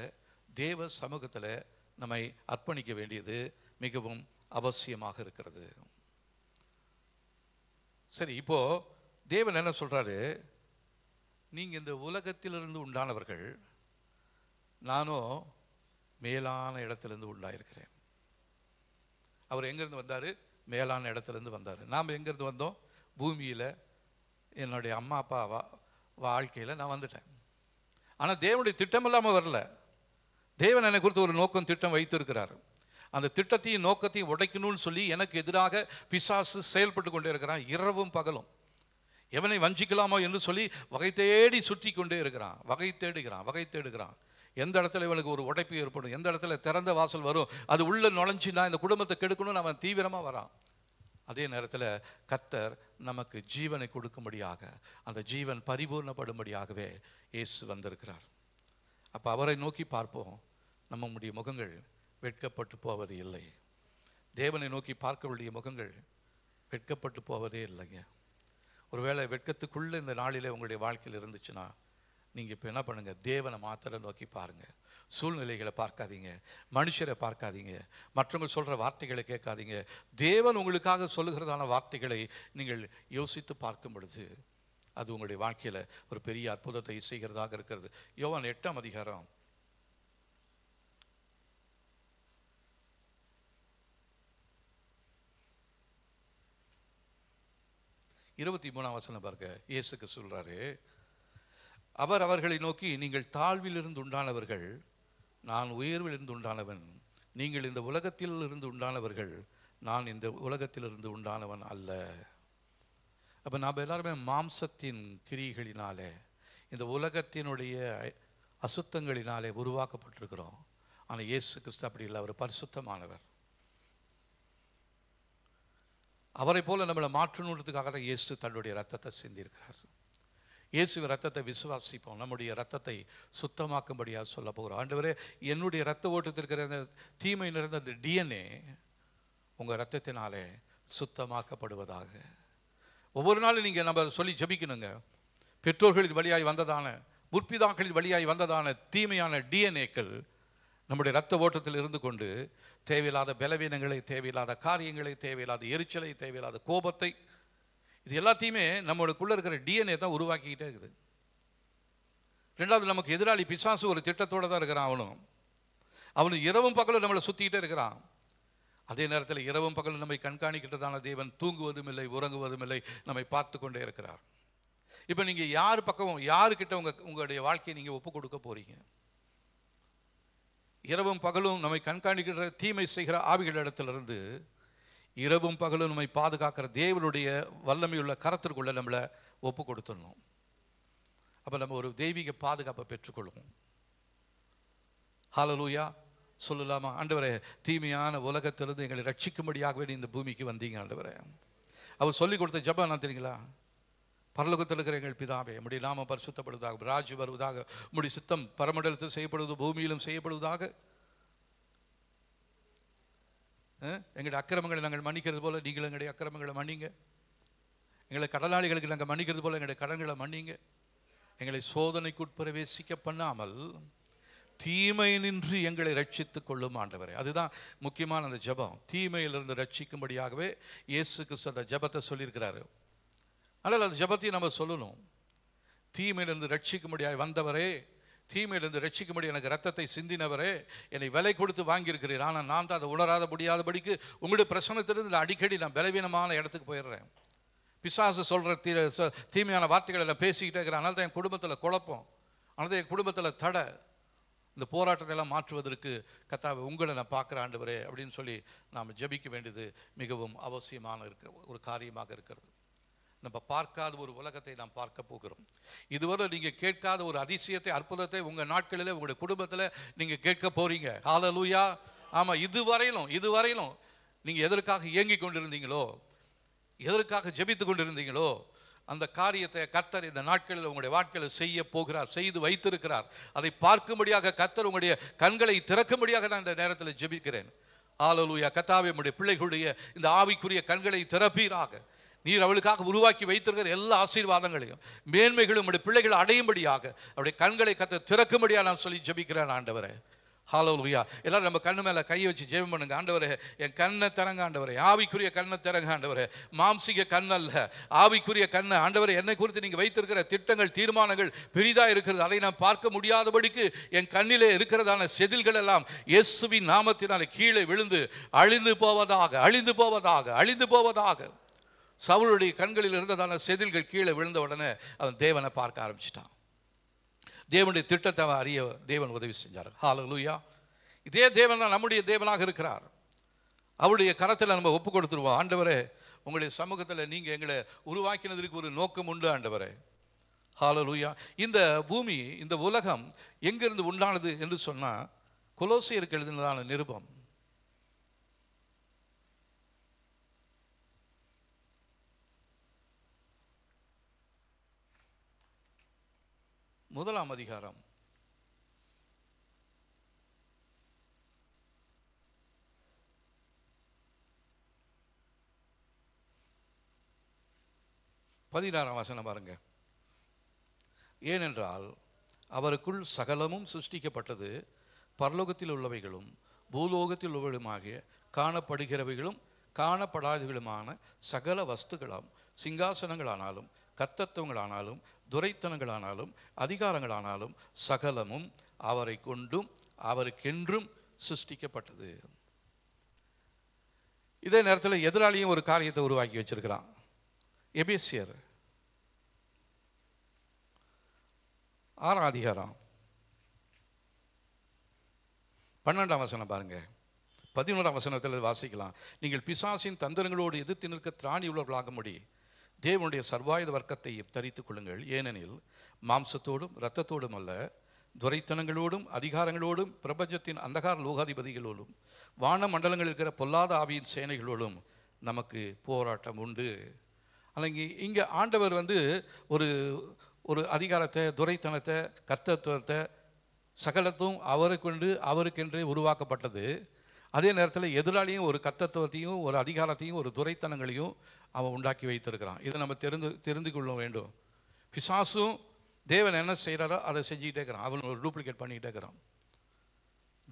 தேவ சமூகத்தில் நம்மை அர்ப்பணிக்க வேண்டியது மிகவும் அவசியமாக இருக்கிறது. சரி, இப்போ தேவன் என்ன சொல்றாரு, நீங்கள் இந்த உலகத்திலிருந்து உண்டானவர்கள், நானும் மேலான இடத்துலேருந்து உண்டாயிருக்கிறேன். அவர் எங்கேருந்து வந்தார், மேலான இடத்துலேருந்து வந்தார். நாம் எங்கேருந்து வந்தோம், பூமியில் என்னுடைய அம்மா அப்பா வாழ்க்கையில் நான் வந்துட்டேன். ஆனால் தேவனுடைய திட்டம் இல்லாமல் வரல. தேவன் என்னை குறித்து ஒரு நோக்கம் திட்டம் வைத்திருக்கிறார். அந்த திட்டத்தையும் நோக்கத்தையும் உடைக்கணும்னு சொல்லி எனக்கு எதிராக பிசாசு செயல்பட்டு கொண்டே இருக்கிறான், இரவும் பகலும். எவனை வஞ்சிக்கலாமோ என்று சொல்லி வகை தேடி சுற்றி கொண்டே இருக்கிறான், வகை தேடுகிறான். எந்த இடத்துல இவனுக்கு ஒரு உடைப்பு ஏற்படும், எந்த இடத்துல திறந்த வாசல் வரும், அது உள்ள நுழைஞ்சினா இந்த குடும்பத்தை கெடுக்கணும்னு அவன் தீவிரமாக வரான். அதே நேரத்தில் கர்த்தர் நமக்கு ஜீவனை கொடுக்கும்படியாக, அந்த ஜீவன் பரிபூர்ணப்படும்படியாகவே இயேசு வந்திருக்கிறார். அப்போ அவரை நோக்கி பார்ப்போம், நம்முடைய முகங்கள் வெட்கப்பட்டு போவது இல்லை. தேவனை நோக்கி பார்க்க வேண்டிய முகங்கள் வெட்கப்பட்டு போவதே இல்லைங்க. ஒருவேளை வெட்கத்துக்குள்ளே இந்த நாளிலே உங்களுடைய வாழ்க்கையில் இருந்துச்சுன்னா, நீங்கள் இப்போ என்ன பண்ணுங்கள், தேவனை மாத்திரம் நோக்கி பாருங்கள். சூழ்நிலைகளை பார்க்காதீங்க, மனுஷரை பார்க்காதீங்க, மற்றவங்க சொல்கிற வார்த்தைகளை கேட்காதீங்க. தேவன் உங்களுக்காக சொல்லுகிறதான வார்த்தைகளை நீங்கள் யோசித்து பார்க்கும் பொழுது அது உங்களுடைய வாழ்க்கையில் ஒரு பெரிய அற்புதத்தை செய்கிறதாக இருக்கிறது. யோவான் 8ஆம் அதிகாரம் 23ஆம் வசனம் பாருங்க. இயேசுக்கு சொல்றாரு, அவர் அவர்களை நோக்கி, நீங்கள் தாழ்விலிருந்து உண்டானவர்கள், நான் உயர்விலிருந்து உண்டானவன். நீங்கள் இந்த உலகத்தில் இருந்து உண்டானவர்கள், நான் இந்த உலகத்திலிருந்து உண்டானவன் அல்ல. அப்போ நாம் எல்லாருமே மாம்சத்தின் கிரிகளினாலே, இந்த உலகத்தினுடைய அசுத்தங்களினாலே உருவாக்கப்பட்டிருக்கிறோம். ஆனால் இயேசு கிறிஸ்து அப்படி இல்லை, அவர் பரிசுத்தமானவர். அவரை போல நம்மளை மாற்றணுன்றதுக்காக தான் இயேசு தன்னுடைய ரத்தத்தை சிந்தியிருக்கிறார். இயேசுவின் ரத்தத்தை விசுவாசிப்போம், நம்முடைய ரத்தத்தை சுத்தமாக்கும்படியாக சொல்ல போகிறோம். ஆண்டவரே, என்னுடைய ரத்த ஓட்டத்தில் இருக்கிற அந்த தீமை நிறைந்த அந்த டிஎன்ஏ உங்கள் ரத்தத்தினாலே சுத்தமாக்கப்படுவதாக. ஒவ்வொரு நாளும் நீங்கள் நம்ம சொல்லி ஜபிக்கணுங்க. பெற்றோர்களின் வழியாய் வந்ததான, முற்பிதாக்களின் வழியாய் வந்ததான தீமையான டிஎன்ஏக்கள் நம்முடைய ரத்த ஓட்டத்தில் இருந்து கொண்டு தேவையில்லாத பலவீனங்களை, தேவையில்லாத காரியங்களை, தேவையில்லாத எரிச்சலை, தேவையில்லாத கோபத்தை, இது எல்லாத்தையுமே நம்மளுக்குள்ளே இருக்கிற டிஎன்ஏ தான் உருவாக்கிக்கிட்டே இருக்குது. ரெண்டாவது, நமக்கு எதிராளி பிசாசு ஒரு திட்டத்தோடு தான் இருக்கிறான். அவனு இரவும் பகலும் நம்மளை சுற்றிக்கிட்டே இருக்கிறான். அதே நேரத்தில் இரவும் பகலும் நம்மை கண்காணிக்கிட்டதான தேவன் தூங்குவதும் இல்லை, உறங்குவதும் இல்லை, நம்மை பார்த்து கொண்டே இருக்கிறார். இப்போ நீங்கள் யார் பக்கம், யாருக்கிட்ட உங்களுடைய வாழ்க்கையை நீங்கள் ஒப்பு கொடுக்க போறீங்க? இரவும் பகலும் நம்மை கண்காணிக்கிற தீமை செய்கிற ஆவிகள் இடத்திலிருந்து இரவும் பகலும் நம்மை பாதுகாக்கிற தேவனுடைய வல்லமையுள்ள கரத்திற்குள்ள நம்மளை ஒப்பு கொடுத்துடணும். அப்போ நம்ம ஒரு தெய்வீக பாதுகாப்பை பெற்றுக்கொள்வோம். ஹல்லேலூயா சொல்லலாமா? ஆண்டவரே, தீமையான உலகத்திலிருந்து எங்களை ரட்சிக்கும்படியாகவே இந்த பூமிக்கு வந்தீங்க ஆண்டவரே. அவர் சொல்லிக் கொடுத்த ஜெபம் என்ன தெரியுங்களா? பரலோகத்தில் இருக்கிற எங்கள் பிதாவே, உம்முடைய நாமம் பரிசுத்தப்படுவதாக, ராஜ்யம் வருவதாக, உம்முடைய சித்தம் பரமண்டலத்தில் செய்யப்படுவது பூமியிலும் செய்யப்படுவதாக. எங்களுடைய அக்கிரமங்களை நாங்கள் மன்னிக்கிறது போல நீங்கள் எங்களுடைய அக்கிரமங்களை மன்னிங்க. எங்களை கடனாளிகளுக்கு நாங்கள் மன்னிக்கிறது போல எங்களுடைய கடன்களை மன்னிங்க. எங்களை சோதனைக்கு உட்பிரவேசிக்க பண்ணாமல் தீமை நின்று எங்களை ரட்சித்துக் கொள்ளும் ஆண்டவரே. அதுதான் முக்கியமான அந்த ஜெபம். தீமையிலிருந்து ரட்சிக்கும்படியாகவே இயேசு கிறிஸ்து அந்த ஜெபத்தை சொல்லியிருக்கிறாரு. அதனால் அந்த ஜெபத்தையும் நம்ம சொல்லணும். தீமையிலிருந்து ரட்சிக்கும்படியாக வந்தவரே, தீமையிலிருந்து ரட்சிக்கும்படி எனக்கு ரத்தத்தை சிந்தினவரே, என்னை விலை கொடுத்து வாங்கியிருக்கிறீர். ஆனால் நான் தான் அதை உணராத முடியாதபடிக்கு உங்களுடைய பிரசனத்திலிருந்து அடிக்கடி நான் பலவீனமான இடத்துக்கு போயிடுறேன். பிசாசு சொல்கிற தீமையான வார்த்தைகளை நான் பேசிக்கிட்டே இருக்கிறேன். அதனால தான் என் குடும்பத்தில் குழப்பம், அதனால தான் என் குடும்பத்தில் தடை. இந்த போராட்டத்தை எல்லாம் மாற்றுவதற்கு கர்த்தாவே உங்களை நான் பார்க்குற ஆண்டவரே அப்படின்னு சொல்லி நாம் ஜெபிக்க வேண்டியது மிகவும் அவசியமான ஒரு காரியமாக இருக்கிறது. நம்ம பார்க்காத ஒரு உலகத்தை நாம் பார்க்க போகிறோம். இதுவரை நீங்கள் கேட்காத ஒரு அதிசயத்தை, அற்புதத்தை உங்கள் நாட்களில் உங்களுடைய குடும்பத்தில் நீங்கள் கேட்க போறீங்க. ஹல்லேலூயா. ஆமாம், இதுவரையிலும் நீங்கள் எதற்காக இயங்கி கொண்டிருந்தீங்களோ, எதற்காக ஜெபித்து கொண்டிருந்தீங்களோ, அந்த காரியத்தை கர்த்தர் இந்த நாட்களில் உங்களுடைய வாழ்க்கையில் செய்ய போகிறார், செய்து வைத்திருக்கிறார். அதை பார்க்கும்படியாக கர்த்தர் உங்களுடைய கண்களை திறக்கும்படியாக நான் இந்த நேரத்தில் ஜெபிக்கிறேன். ஹல்லேலூயா. கர்த்தாவே, உம்முடைய பிள்ளைகளுடைய இந்த ஆவிக்குரிய கண்களை திறப்பீராக. நீர் அவளுக்காக உருவாக்கி வைத்திருக்கிற எல்லா ஆசீர்வாதங்களையும் மேன்மைகளும் உம்முடைய பிள்ளைகள் அடையும்படியாக அவருடைய கண்களை கர்த்தர் திறக்கும்படியாக நான் சொல்லி ஜெபிக்கிறேன் ஆண்டவரே. ஹல்லேலூயா. எல்லாரும் நம்ம கண்ணு மேலே கையை வச்சு ஜெபம் பண்ணுங்க. ஆண்டவரே, என் கண்ணை திறங்க ஆண்டவரே, ஆவிக்குரிய கண்ணை திறங்க ஆண்டவரே. மாம்சிக கண்ணல்ல, ஆவிக்குரிய கண்ணை ஆண்டவரே. என்னை குறித்து நீங்கள் வைத்திருக்கிற திட்டங்கள், தீர்மானங்கள் பெரிதாக இருக்கிறது. அதை நான் பார்க்க முடியாதபடிக்கு என் கண்ணிலே இருக்கிறதான செதில்கள் எல்லாம் இயேசுவின் நாமத்தினாலே கீழே விழுந்து அழிந்து போவதாக, அழிந்து போவதாக, அழிந்து போவதாக. சவுலுடைய கண்களில் இருந்ததான செதில்கள் கீழே விழுந்த உடனே அவன் தேவனை பார்க்க ஆரம்பிச்சிட்டான். தேவனுடைய திட்டத்தை அறிய தேவன் உதவி செஞ்சார். ஹல்லேலூயா. இதே தேவன் தான் நம்முடைய தேவனாக இருக்கிறார். அவருடைய கரத்தில் நம்ம ஒப்பு கொடுத்துருவோம். ஆண்டவரே, உங்களுடைய சமூகத்தில் நீங்கள் எங்களை உருவாக்கினதற்கு ஒரு நோக்கம் உண்டு ஆண்டவரே. ஹல்லேலூயா. இந்த பூமி, இந்த உலகம் எங்கிருந்து உண்டானது என்று சொன்னால், கொலோசியருக்கு எழுதினதான நிருபம் 1 அதிகாரம் 16 வசனம் பாருங்க. ஏனென்றால் அவருக்குள் சகலமும் சிருஷ்டிக்கப்பட்டது, பரலோகத்தில் உள்ளவைகளும் பூலோகத்தில் உள்ளவைகளுமாகிய காணப்படுகிறவைகளும் காணப்படாதவைகளுமான சகல வஸ்துகளாம், சிங்காசனங்களானாலும் கர்த்தத்துவங்களானாலும் துரைத்தனங்களானாலும் அதிகாரங்களானாலும் சகலமும் அவரை கொண்டும் அவருக்கென்றும் சிருஷ்டிக்கப்பட்டது. இதே நேரத்தில் எதிராளியும் ஒரு காரியத்தை உருவாக்கி வச்சிருக்கிறான். எபேசியர் 6 அதிகாரம் 12 வசனம் பாருங்க. 11 வசனத்தில் வாசிக்கலாம். நீங்கள் பிசாசின் தந்திரங்களோடு எதிர்த்து நிற்க திராணி உள்ளவர்களாகும்படி தேவனுடைய சர்வாயுத வர்க்கத்தை தரித்துக் கொள்ளுங்கள். ஏனெனில் மாம்சத்தோடும் இரத்தத்தோடும் அல்ல, துரைத்தனங்களோடும் அதிகாரங்களோடும் பிரபஞ்சத்தின் அந்தகார லோகாதிபதிகளோடும் வான மண்டலங்களில் இருக்கிற பொல்லாத ஆவியின் சேனைகளோடும் நமக்கு போராட்டம் உண்டு. அல்லங்க இங்கே ஆண்டவர் ஒரு ஒரு அதிகாரத்தை, துரைத்தனத்தை, கர்த்தத்துவத்தை சகலத்தும் அவருக்கென்றே உருவாக்கப்பட்டது. அதே நேரத்தில் எதிராளியும் ஒரு கர்த்தத்துவத்தையும் ஒரு அதிகாரத்தையும் ஒரு துரைத்தனங்களையும் அவன் உண்டாக்கி வைத்திருக்கிறான். இதை நம்ம தெரிந்து கொள்ள வேண்டும். பிசாசும் தேவன் என்ன செய்கிறாரோ அதை செஞ்சுக்கிட்டே இருக்கிறான். அவன் ஒரு டூப்ளிகேட் பண்ணிக்கிட்டே இருக்கிறான்.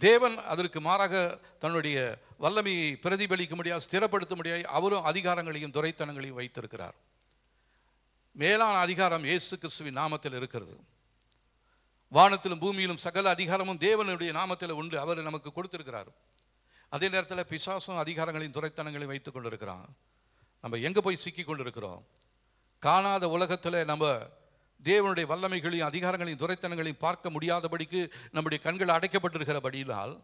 தேவன் அதற்கு மாறாக தன்னுடைய வல்லமையை பிரதிபலிக்க முடியாது, ஸ்திரப்படுத்த முடியாது. அவரும் அதிகாரங்களையும் துரைத்தனங்களையும் வைத்திருக்கிறார். மேலான அதிகாரம் இயேசு கிறிஸ்துவின் நாமத்தில் இருக்கிறது. வானத்திலும் பூமியிலும் சகல அதிகாரமும் தேவனுடைய நாமத்தில் உண்டு. அவர் நமக்கு கொடுத்திருக்கிறார். அதே நேரத்தில் பிசாசும் அதிகாரங்களையும் துரைத்தனங்களையும் வைத்துக் கொண்டிருக்கிறான். நம்ம எங்கே போய் சிக்கி கொண்டிருக்கிறோம்? காணாத உலகத்தில் நம்ம தேவனுடைய வல்லமைகளையும் அதிகாரங்களையும் துரைத்தனங்களையும் பார்க்க முடியாதபடிக்கு நம்முடைய கண்கள் அடைக்கப்பட்டிருக்கிறபடியால்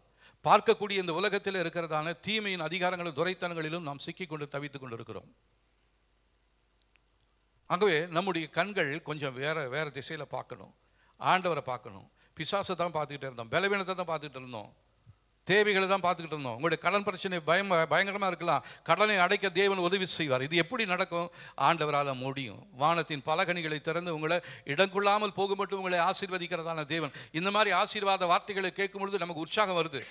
பார்க்கக்கூடிய இந்த உலகத்தில் இருக்கிறதான தீமையின் அதிகாரங்களும் துரைத்தனங்களிலும் நாம் சிக்கி கொண்டு தவித்துக் கொண்டிருக்கிறோம். ஆகவே நம்முடைய கண்கள் கொஞ்சம் வேற திசையில் பார்க்கணும். ஆண்டவரை பார்க்கணும். பிசாசை தான் பார்த்துக்கிட்டே இருந்தோம், பலவீனத்தை தான் பார்த்துக்கிட்டு இருந்தோம், தேவைகளை தான் பார்த்துக்கிட்டு இருந்தோம். உங்களுடைய கடன் பிரச்சனை பயங்கரமாக இருக்கலாம். கடனை அடைக்க தேவன் உதவி செய்வார். இது எப்படி நடக்கும்? ஆண்டவரால் முடியும். வானத்தின் பலகணிகளை திறந்து உங்களை இடங்கொள்ளாமல் போக மட்டும் உங்களை ஆசீர்வதிக்கிறதான தேவன். இந்த மாதிரி ஆசீர்வாத வார்த்தைகளை கேட்கும் பொழுது நமக்கு உற்சாகம் வருது.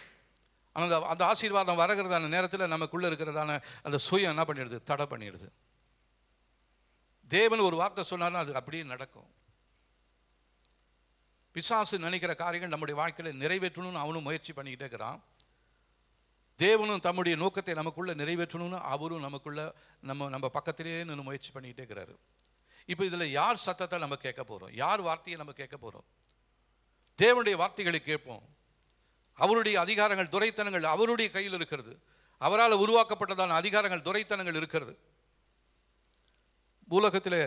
அந்த ஆசீர்வாதம் வருகிறதான நேரத்தில் நமக்குள்ளே இருக்கிறதான அந்த சுயம் என்ன பண்ணிடுது? தடை பண்ணிடுது. தேவன் ஒரு வார்த்தை சொன்னார்னா அது அப்படியே நடக்கும். பிசாசு நினைக்கிற காரியங்கள் நம்முடைய வாழ்க்கையில் நிறைவேற்றணும்னு அவனும் முயற்சி பண்ணிக்கிட்டே இருக்கிறான். தேவனும் தம்முடைய நோக்கத்தை நமக்குள்ள நிறைவேற்றணும்னு அவரும் நமக்குள்ள நம்ம பக்கத்திலேயே நின்று முயற்சி பண்ணிக்கிட்டே இருக்கிறாரு. இப்போ இதில் யார் சத்தத்தை நம்ம கேட்க போகிறோம்? யார் வார்த்தையை நம்ம கேட்க போகிறோம்? தேவனுடைய வார்த்தைகளை கேட்போம். அவருடைய அதிகாரங்கள், துரைத்தனங்கள் அவருடைய கையில் இருக்கிறது. அவரால் உருவாக்கப்பட்டதான அதிகாரங்கள், துரைத்தனங்கள் இருக்கிறது. உலகத்தில்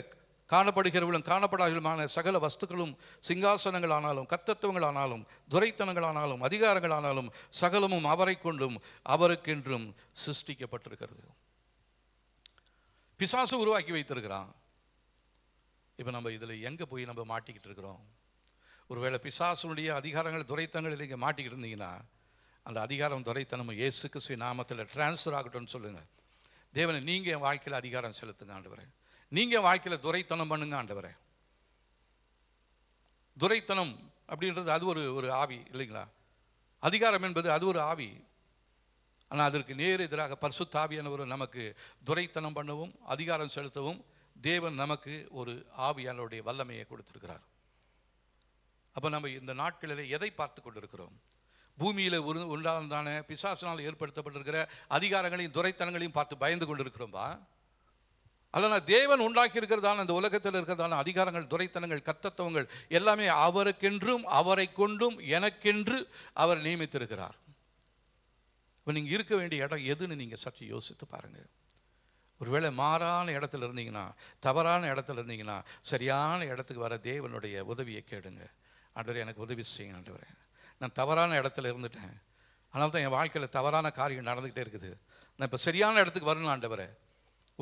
காணப்படுகிறவர்களும் காணப்படாதவர்களுமான சகல வஸ்துக்களும், சிங்காசனங்களானாலும் கர்த்தத்துவங்களானாலும் துரைத்தனங்களானாலும் அதிகாரங்களானாலும் சகலமும் அவரை கொண்டும் அவருக்கென்றும் சிருஷ்டிக்கப்பட்டிருக்கிறது. பிசாசு உருவாக்கி வைத்திருக்கிறான். இப்போ நம்ம இதில் எங்கே போய் நம்ம மாட்டிக்கிட்டு இருக்கிறோம்? ஒருவேளை பிசாசுனுடைய அதிகாரங்கள், துரைத்தனங்கள் நீங்கள் மாட்டிக்கிட்டு இருந்தீங்கன்னா, அந்த அதிகாரம், துரைத்தனமும் இயேசு கிறிஸ்துவின் நாமத்தில் டிரான்ஸ்ஃபர் ஆகட்டும்னு சொல்லுங்கள். தேவனை, நீங்கள் என் வாழ்க்கையில் அதிகாரம் செலுத்துங்க ஆண்டவரே. நீங்கள் வாழ்க்கையில் துரைத்தனம் பண்ணுங்க ஆண்டவரே. துரைத்தனம் அப்படின்றது அது ஒரு ஆவி இல்லைங்களா? அதிகாரம் என்பது அது ஒரு ஆவி. ஆனால் அதற்கு நேர் எதிராக பரிசுத்த ஆவியானவர் நமக்கு துரைத்தனம் பண்ணவும் அதிகாரம் செலுத்தவும் தேவன் நமக்கு ஒரு ஆவியானவருடைய வல்லமையை கொடுத்திருக்கிறார். அப்போ நம்ம இந்த நாட்களில் எதை பார்த்து கொண்டிருக்கிறோம்? பூமியில் உண்டான பிசாசினால் ஏற்படுத்தப்பட்டிருக்கிற அதிகாரங்களையும் துரைத்தனங்களையும் பார்த்து பயந்து கொண்டிருக்கிறோம்பா? அல்லனா தேவன் உண்டாக்கி இருக்கிறதான அந்த உலகத்தில் இருக்கிறதான அதிகாரங்கள், துரைத்தனங்கள், கர்த்தத்துவங்கள் எல்லாமே அவருக்கென்றும் அவரை கொண்டும் எனக்கென்று அவர் நியமித்திருக்கிறார். இப்போ நீங்கள் இருக்க வேண்டிய இடம் எதுன்னு நீங்கள் சற்று யோசித்து பாருங்கள். ஒருவேளை மாறான இடத்துல இருந்தீங்கன்னா, தவறான இடத்துல இருந்தீங்கன்னா, சரியான இடத்துக்கு வர தேவனுடைய உதவியை கேளுங்க. ஆண்டவரே, எனக்கு உதவி செய்யுங்க ஆண்டவரே. நான் தவறான இடத்துல இருந்துட்டேன், அதனால தான் என் வாழ்க்கையில் தவறான காரியம் நடந்துக்கிட்டே இருக்குது. நான் இப்போ சரியான இடத்துக்கு வரணும் ஆண்டவரே,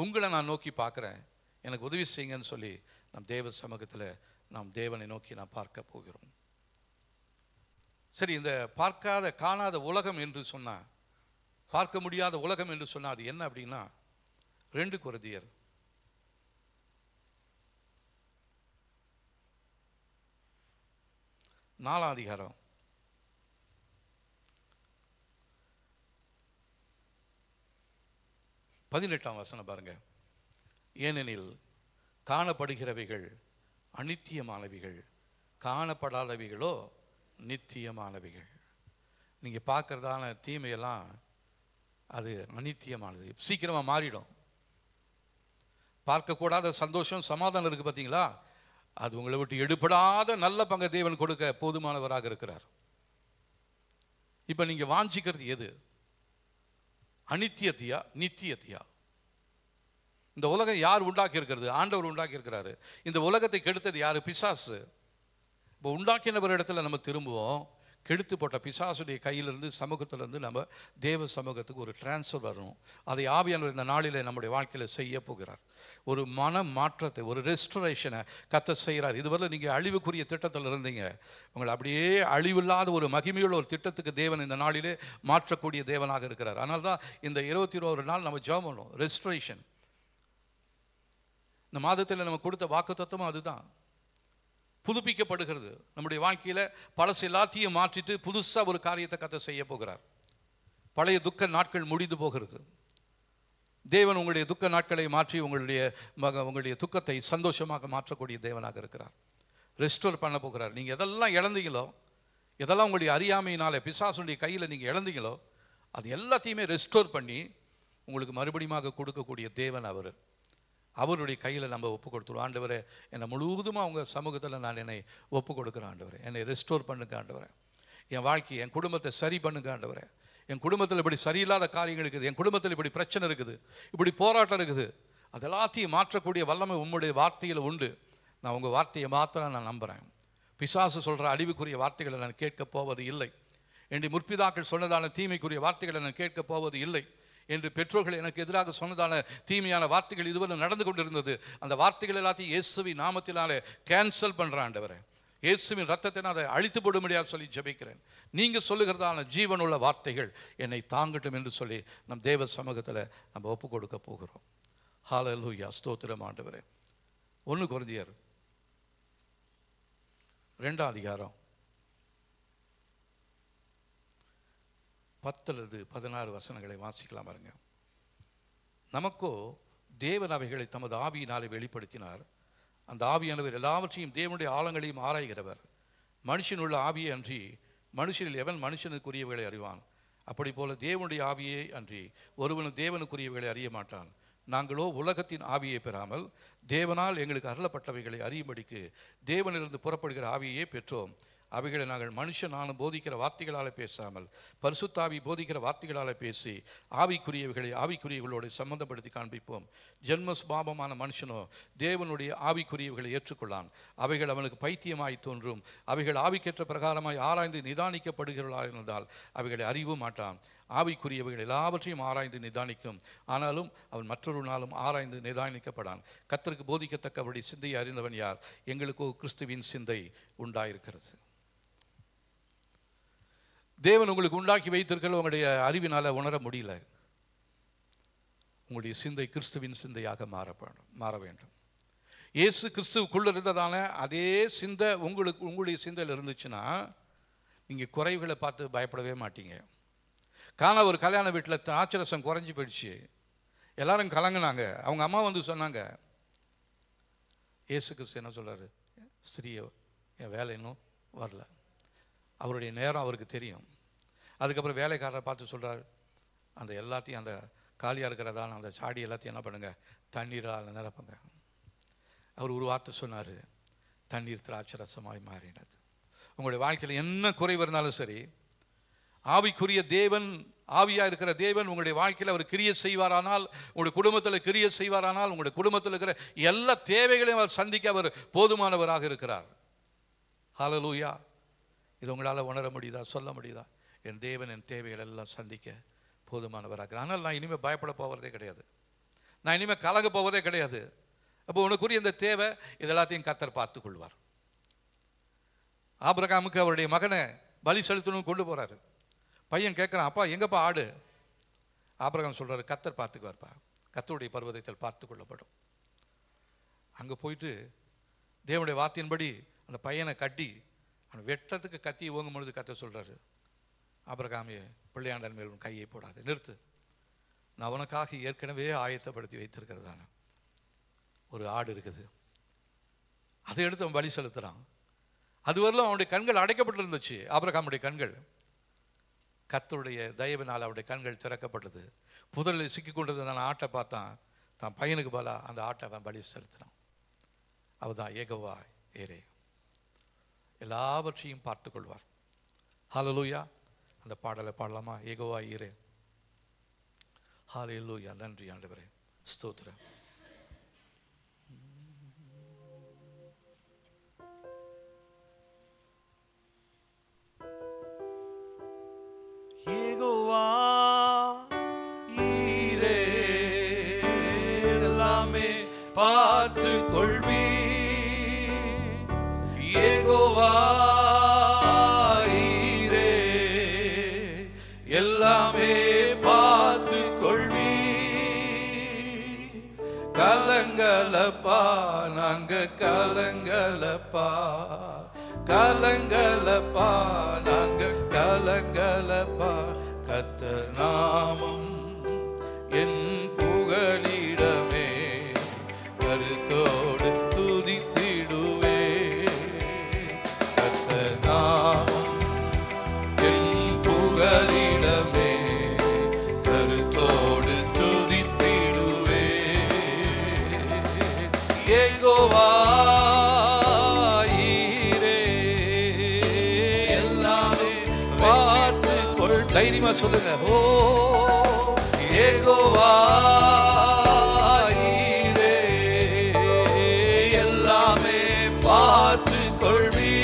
உங்களை நான் நோக்கி பார்க்குறேன், எனக்கு உதவி செய்யுங்கன்னு சொல்லி நம் தேவ சமூகத்தில் நாம் தேவனை நோக்கி நாம் பார்க்க போகிறோம். சரி, இந்த பார்க்காத காணாத உலகம் என்று சொன்னால், பார்க்க முடியாத உலகம் என்று சொன்னால் அது என்ன அப்படின்னா, 2 கொரிந்தியர் 4ஆம் அதிகாரம் 18ஆம் வசனம் பாருங்க. ஏனெனில் காணப்படுகிறவைகள் அநித்தியமானவைகள், காணப்படாதவைகளோ நித்தியமானவைகள். நீங்கள் பார்க்கறதான தீமையெல்லாம் அது அநித்தியமானது, சீக்கிரமாக மாறிடும். பார்க்கக்கூடாத சந்தோஷம், சமாதானம் இருக்குது பார்த்தீங்களா, அது உங்களை விட்டு எடுபடாத நல்ல பங்கை தேவன் கொடுக்க போதுமானவராக இருக்கிறார். இப்போ நீங்கள் வாஞ்சிக்கிறது எது? அநித்தியத்தையா நித்தியத்தையா? இந்த உலகம் யார் உண்டாக்கி இருக்கிறது? ஆண்டவர் உண்டாக்கி இருக்கிறாரு. இந்த உலகத்தை கெடுத்தது யாரு? பிசாசு. இப்போ உண்டாக்கினவர் இடத்துல நம்ம திரும்புவோம். கெடுத்து போட்ட பிசாசுடைய கையிலிருந்து, சமூகத்திலிருந்து நம்ம தேவ சமூகத்துக்கு ஒரு டிரான்ஸ்ஃபர் வரணும். அதை ஆவியானவர் இந்த நாளில் நம்முடைய வாழ்க்கையில் செய்ய போகிறார். ஒரு மன மாற்றத்தை, ஒரு ரெஸ்டரேஷனை கர்த்தர் செய்கிறார். இதுவரை நீங்கள் அழிவுக்குரிய திட்டத்தில் இருந்தீங்க, உங்களை அப்படியே அழிவில்லாத ஒரு மகிமையுள்ள ஒரு திட்டத்துக்கு தேவன் இந்த நாளிலே மாற்றக்கூடிய தேவனாக இருக்கிறார். அதனால தான் இந்த 21 நாள் நம்ம ஜெபம் பண்ணோம், ரெஸ்டரேஷன். இந்த மாதத்தில் நம்ம கொடுத்த வாக்குத்தத்தமும் அதுதான். புதுப்பிக்கப்படுகிறது நம்முடைய வாழ்க்கையில். பழசு எல்லாத்தையும் மாற்றிட்டு புதுசாக ஒரு காரியத்தை கர்த்தர் செய்ய போகிறார். பழைய துக்க நாட்கள் முடிந்து போகிறது. தேவன் உங்களுடைய துக்க நாட்களை மாற்றி உங்களுடைய துக்கத்தை சந்தோஷமாக மாற்றக்கூடிய தேவனாக இருக்கிறார். ரெஸ்டோர் பண்ண போகிறார். நீங்கள் எதெல்லாம் இழந்தீங்களோ, எதெல்லாம் உங்களுடைய அறியாமையினால பிசாசுடைய கையில் நீங்கள் இழந்தீங்களோ, அது எல்லாத்தையுமே ரெஸ்டோர் பண்ணி உங்களுக்கு மறுபடியும் கொடுக்கக்கூடிய தேவன் அவர். அவருடைய கையில் நம்ம ஒப்பு கொடுத்துருவோம். ஆண்டவரே, என்னை முழுவதுமாக உங்கள் சமூகத்தில் நான் என்னை ஒப்பு கொடுக்குறேன் ஆண்டவரே. என்னை ரெஸ்டோர் பண்ணுங்க ஆண்டவரே. என் வாழ்க்கையை, என் குடும்பத்தை சரி பண்ணுங்க ஆண்டவரே. என் குடும்பத்தில் இப்படி சரியில்லாத காரியங்கள் இருக்குது, என் குடும்பத்தில் இப்படி பிரச்சனை இருக்குது, இப்படி போராட்டம் இருக்குது, அது எல்லாத்தையும் மாற்றக்கூடிய வல்லமை உங்களுடைய வார்த்தையில் உண்டு. நான் உங்கள் வார்த்தையை மாத்திரம் நான் நம்புகிறேன். பிசாசு சொல்கிற அழிவுக்குரிய வார்த்தைகளை நான் கேட்க போவது இல்லை. என்னுடைய முற்பிதாக்கள் சொன்னதான தீமைக்குரிய வார்த்தைகளை நான் கேட்க போவது இல்லை என்று பெற்றோர்கள் எனக்கு எதிராக சொன்னதான தீமையான வார்த்தைகள் இதுவரை நடந்து கொண்டிருந்தது. அந்த வார்த்தைகள் எல்லாத்தையும் இயேசுவின் நாமத்தினாலே கேன்சல் பண்ணுறேன் ஆண்டவரே. இயேசுவின் ரத்தத்தை நான் அதை அழித்து போட முடியாது சொல்லி ஜெபிக்கிறேன். நீங்கள் சொல்லுகிறதான ஜீவனுள்ள வார்த்தைகள் என்னை தாங்கட்டும் என்று சொல்லி நம் தேவ சமூகத்தில் நம்ம ஒப்பு கொடுக்க போகிறோம். ஹல்லேலூயா, ஸ்தோத்திரம் ஆண்டவரே. 1 கொரிந்தியர் 2ஆம் அதிகாரம் 10-16 வசனங்களை வாசிக்கலாம் பாருங்க. நமக்கோ தேவன் அவைகளை தமது ஆவியினாலே வெளிப்படுத்தினார். அந்த ஆவியானவர் எல்லாவற்றையும் தேவனுடைய ஆழங்களையும் ஆராய்கிறவர். மனுஷனுள்ள ஆவியை அன்றி மனுஷனில் எவன் மனுஷனுக்குரியவைகளை அறிவான்? அப்படி போல தேவனுடைய ஆவியே அன்றி ஒருவனும் தேவனுக்குரியவைகளை அறிய மாட்டான். நாங்களோ உலகத்தின் ஆவியை பெறாமல் தேவனால் எங்களுக்கு அருளப்பட்டவைகளை அறியும்படிக்கு தேவனிலிருந்து புறப்படுகிற ஆவியே பெற்றோம். அவைகளை நாங்கள் மனுஷனாலும் போதிக்கிற வார்த்தைகளால் பேசாமல் பரிசுத்தாவி போதிக்கிற வார்த்தைகளால் பேசி ஆவிக்குரியவைகளை ஆவிக்குரியவர்களோடு சம்பந்தப்படுத்தி காண்பிப்போம். ஜென்ம சுபாவமான மனுஷனோ தேவனுடைய ஆவிக்குரியவைகளை ஏற்றுக்கொள்ளான். அவைகள் அவனுக்கு பைத்தியமாய் தோன்றும். அவைகள் ஆவிக்கேற்ற பிரகாரமாய் ஆராய்ந்து நிதானிக்கப்படுகிறவர்களாக இருந்தால் அவைகளை அறிவும் மாட்டான். ஆவிக்குரியவைகள் எல்லாவற்றையும் ஆராய்ந்து நிதானிக்கும். ஆனாலும் அவன் மற்றொரு நாளும் ஆராய்ந்து நிதானிக்கப்படான். கர்த்தருக்கு போதிக்கத்தக்க அவருடைய சிந்தையை அறிந்தவன் யார்? எங்களுக்கோ கிறிஸ்துவின் சிந்தை உண்டாயிருக்கிறது. தேவன் உங்களுக்கு உண்டாக்கி வைத்திருக்கிற உங்களுடைய அறிவினால் உணர முடியல. உங்களுடைய சிந்தை கிறிஸ்துவின் சிந்தையாக மாற வேண்டும். இயேசு கிறிஸ்துவுக்குள்ள இருந்ததான அதே சிந்தை உங்களுடைய சிந்தையில் இருந்துச்சுன்னா நீங்கள் குறைவுகளை பார்த்து பயப்படவே மாட்டீங்க. காண ஒரு கல்யாண வீட்டில் திராட்சரசம் குறைஞ்சி போயிடுச்சு. எல்லாரும் கலங்கினாங்க. அவங்க அம்மா வந்து சொன்னாங்க, இயேசு கிறிஸ்து என்ன சொல்கிறாரு? ஸ்திரீயோ, என் வேலை இன்னும் வரல. அவருடைய நேரம் அவருக்கு தெரியும். அதுக்கப்புறம் வேலைக்காரரை பார்த்து சொல்கிறார், அந்த எல்லாத்தையும் அந்த காலியாக இருக்கிறதான அந்த சாடி எல்லாத்தையும் என்ன பண்ணுங்கள், தண்ணீரால் நிரப்புங்க. அவர் ஒரு வார்த்தை சொன்னார், தண்ணீர் திராட்சரசமாய் மாறினது. உங்களுடைய வாழ்க்கையில் என்ன குறைவு இருந்தாலும் சரி, ஆவிக்குரிய தேவன், ஆவியாக இருக்கிற தேவன் உங்களுடைய வாழ்க்கையில் அவர் கிரியை செய்வாரானால், உங்களுடைய குடும்பத்தில் கிரியை செய்வாரானால், உங்களுடைய குடும்பத்தில் இருக்கிற எல்லா தேவைகளையும் அவர் சந்திக்க அவர் போதுமானவராக இருக்கிறார். ஹல்லேலூயா. இது உங்களால் உணர முடியுதா? சொல்ல முடியுதா? என் தேவன் என் தேவைகள் எல்லாம் சந்திக்க போதுமானவராக. ஆனால் நான் இனிமேல் பயப்பட போவதே கிடையாது. நான் இனிமேல் கலங்க போவதே கிடையாது. அப்போ உனக்குரிய இந்த தேவை இதெல்லாத்தையும் கர்த்தர் பார்த்து கொள்வார். ஆபிரகாமுக்கு அவருடைய மகனை பலி செலுத்தணும் கொண்டு போகிறாரு. பையன் கேட்குறான், அப்பா எங்கப்பா ஆடு? ஆபிரகாம் சொல்கிறாரு, கர்த்தர் பார்த்துக்குவார்ப்பா, கர்த்தருடைய பர்வதத்தில் பார்த்து கொள்ளப்படும். அங்கே போயிட்டு தேவனுடைய வார்த்தையின்படி அந்த பையனை கட்டி அவன் வெட்டத்துக்கு கத்தி ஓங்கும் பொழுது கர்த்தர் சொல்கிறாரு, ஆபிரகாமே, பிள்ளையாண்டன் மேல் உன் கையை போடாது, நிறுத்து. நான் உனக்காக ஏற்கனவே ஆயத்தப்படுத்தி வைத்திருக்கிறதான ஒரு ஆடு இருக்குது, அதை எடுத்து அவன் பலி செலுத்துகிறான். அதுவரையிலும் அவனுடைய கண்கள் அடைக்கப்பட்டு இருந்துச்சு. ஆபிரகாமுடைய கண்கள் கர்த்தருடைய தயவினால் அவருடைய கண்கள் திறக்கப்பட்டது. புதரில் சிக்கி கொண்டது நான் ஆட்டை பார்த்தான். தான் பையனுக்கு பலா அந்த ஆட்டை அவன் பலி செலுத்தினான். அவதான் யெகோவா ஈரே, எல்லாவற்றையும் பார்த்து கொள்வார். ஹல்லேலூயா. அந்த பாடலை பாடலாமா? யெகோவா ஈரே. ஹல்லேலூயா. நன்றி ஆண்டவரே, ஸ்தோத்திரம். யெகோவா ஈரே, எல்லாமே பார்த்து கொள்வி. யெகோவா ஈரே, எல்லாமே பார்த்து கொள்வி. கலங்கலப்பா நாங்க கலங்கலப்பா, கலங்கலப்பா நாங்க கலங்கலப்பா. கர்த்தர் நாமம் என் புகலிடமே, கருத்தோடு துதித்திடுவே. கர்த்தர் நாமம் என் புகலிடமே, கருத்தோடு துதித்திடுவே. யெகோவா தைரியமா சொல்லுங்க. ஓ யெகோவா ஈரே, எல்லாமே பார்த்து கொள்வி.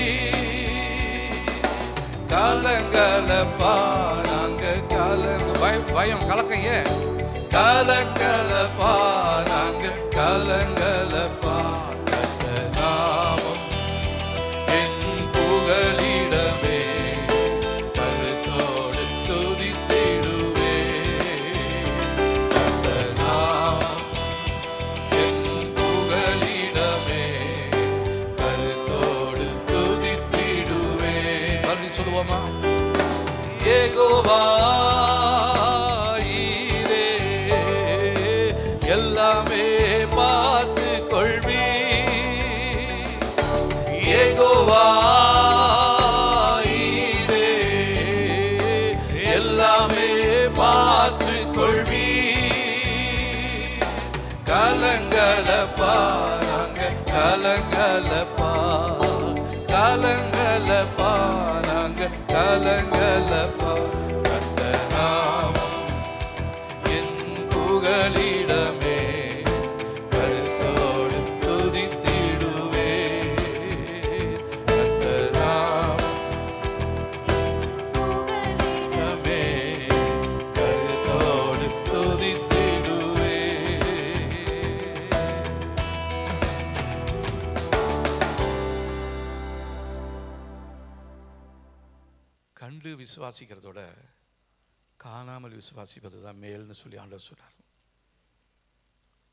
கலங்கலப்பா நாங்க பயம் கலக்கம் ஏன்? கலங்கலப்பா நாங்க கலங்கலப்பா. கர்த்தர் நாமம் என் புகலிடமே, கருத்தோடு துதித்திடுவே. கர்த்தர் நாமம் என் புகலிடமே, கருத்தோடு துதித்திடுவே. மறுபடியும் சொல்லுவோமா? யெகோவா ஈரே, எல்லாமே பார்த்து கொள்வி. யெகோவா கலங்கலப்பா நாங்க கலங்கலப்பா கர்த்தர் நாமம் என் புகலிடமே கருத்தோடு துதித்திடுவே கர்த்தர் நாமம் புகலிடமே கருத்தோடு துதித்திடுவே. கண்டு விசுவாசிக்கிறதோட காணாமல் விசுவாசிப்பது தான் மேல்னு சொல்லி ஆண்டவர் சொன்னார்.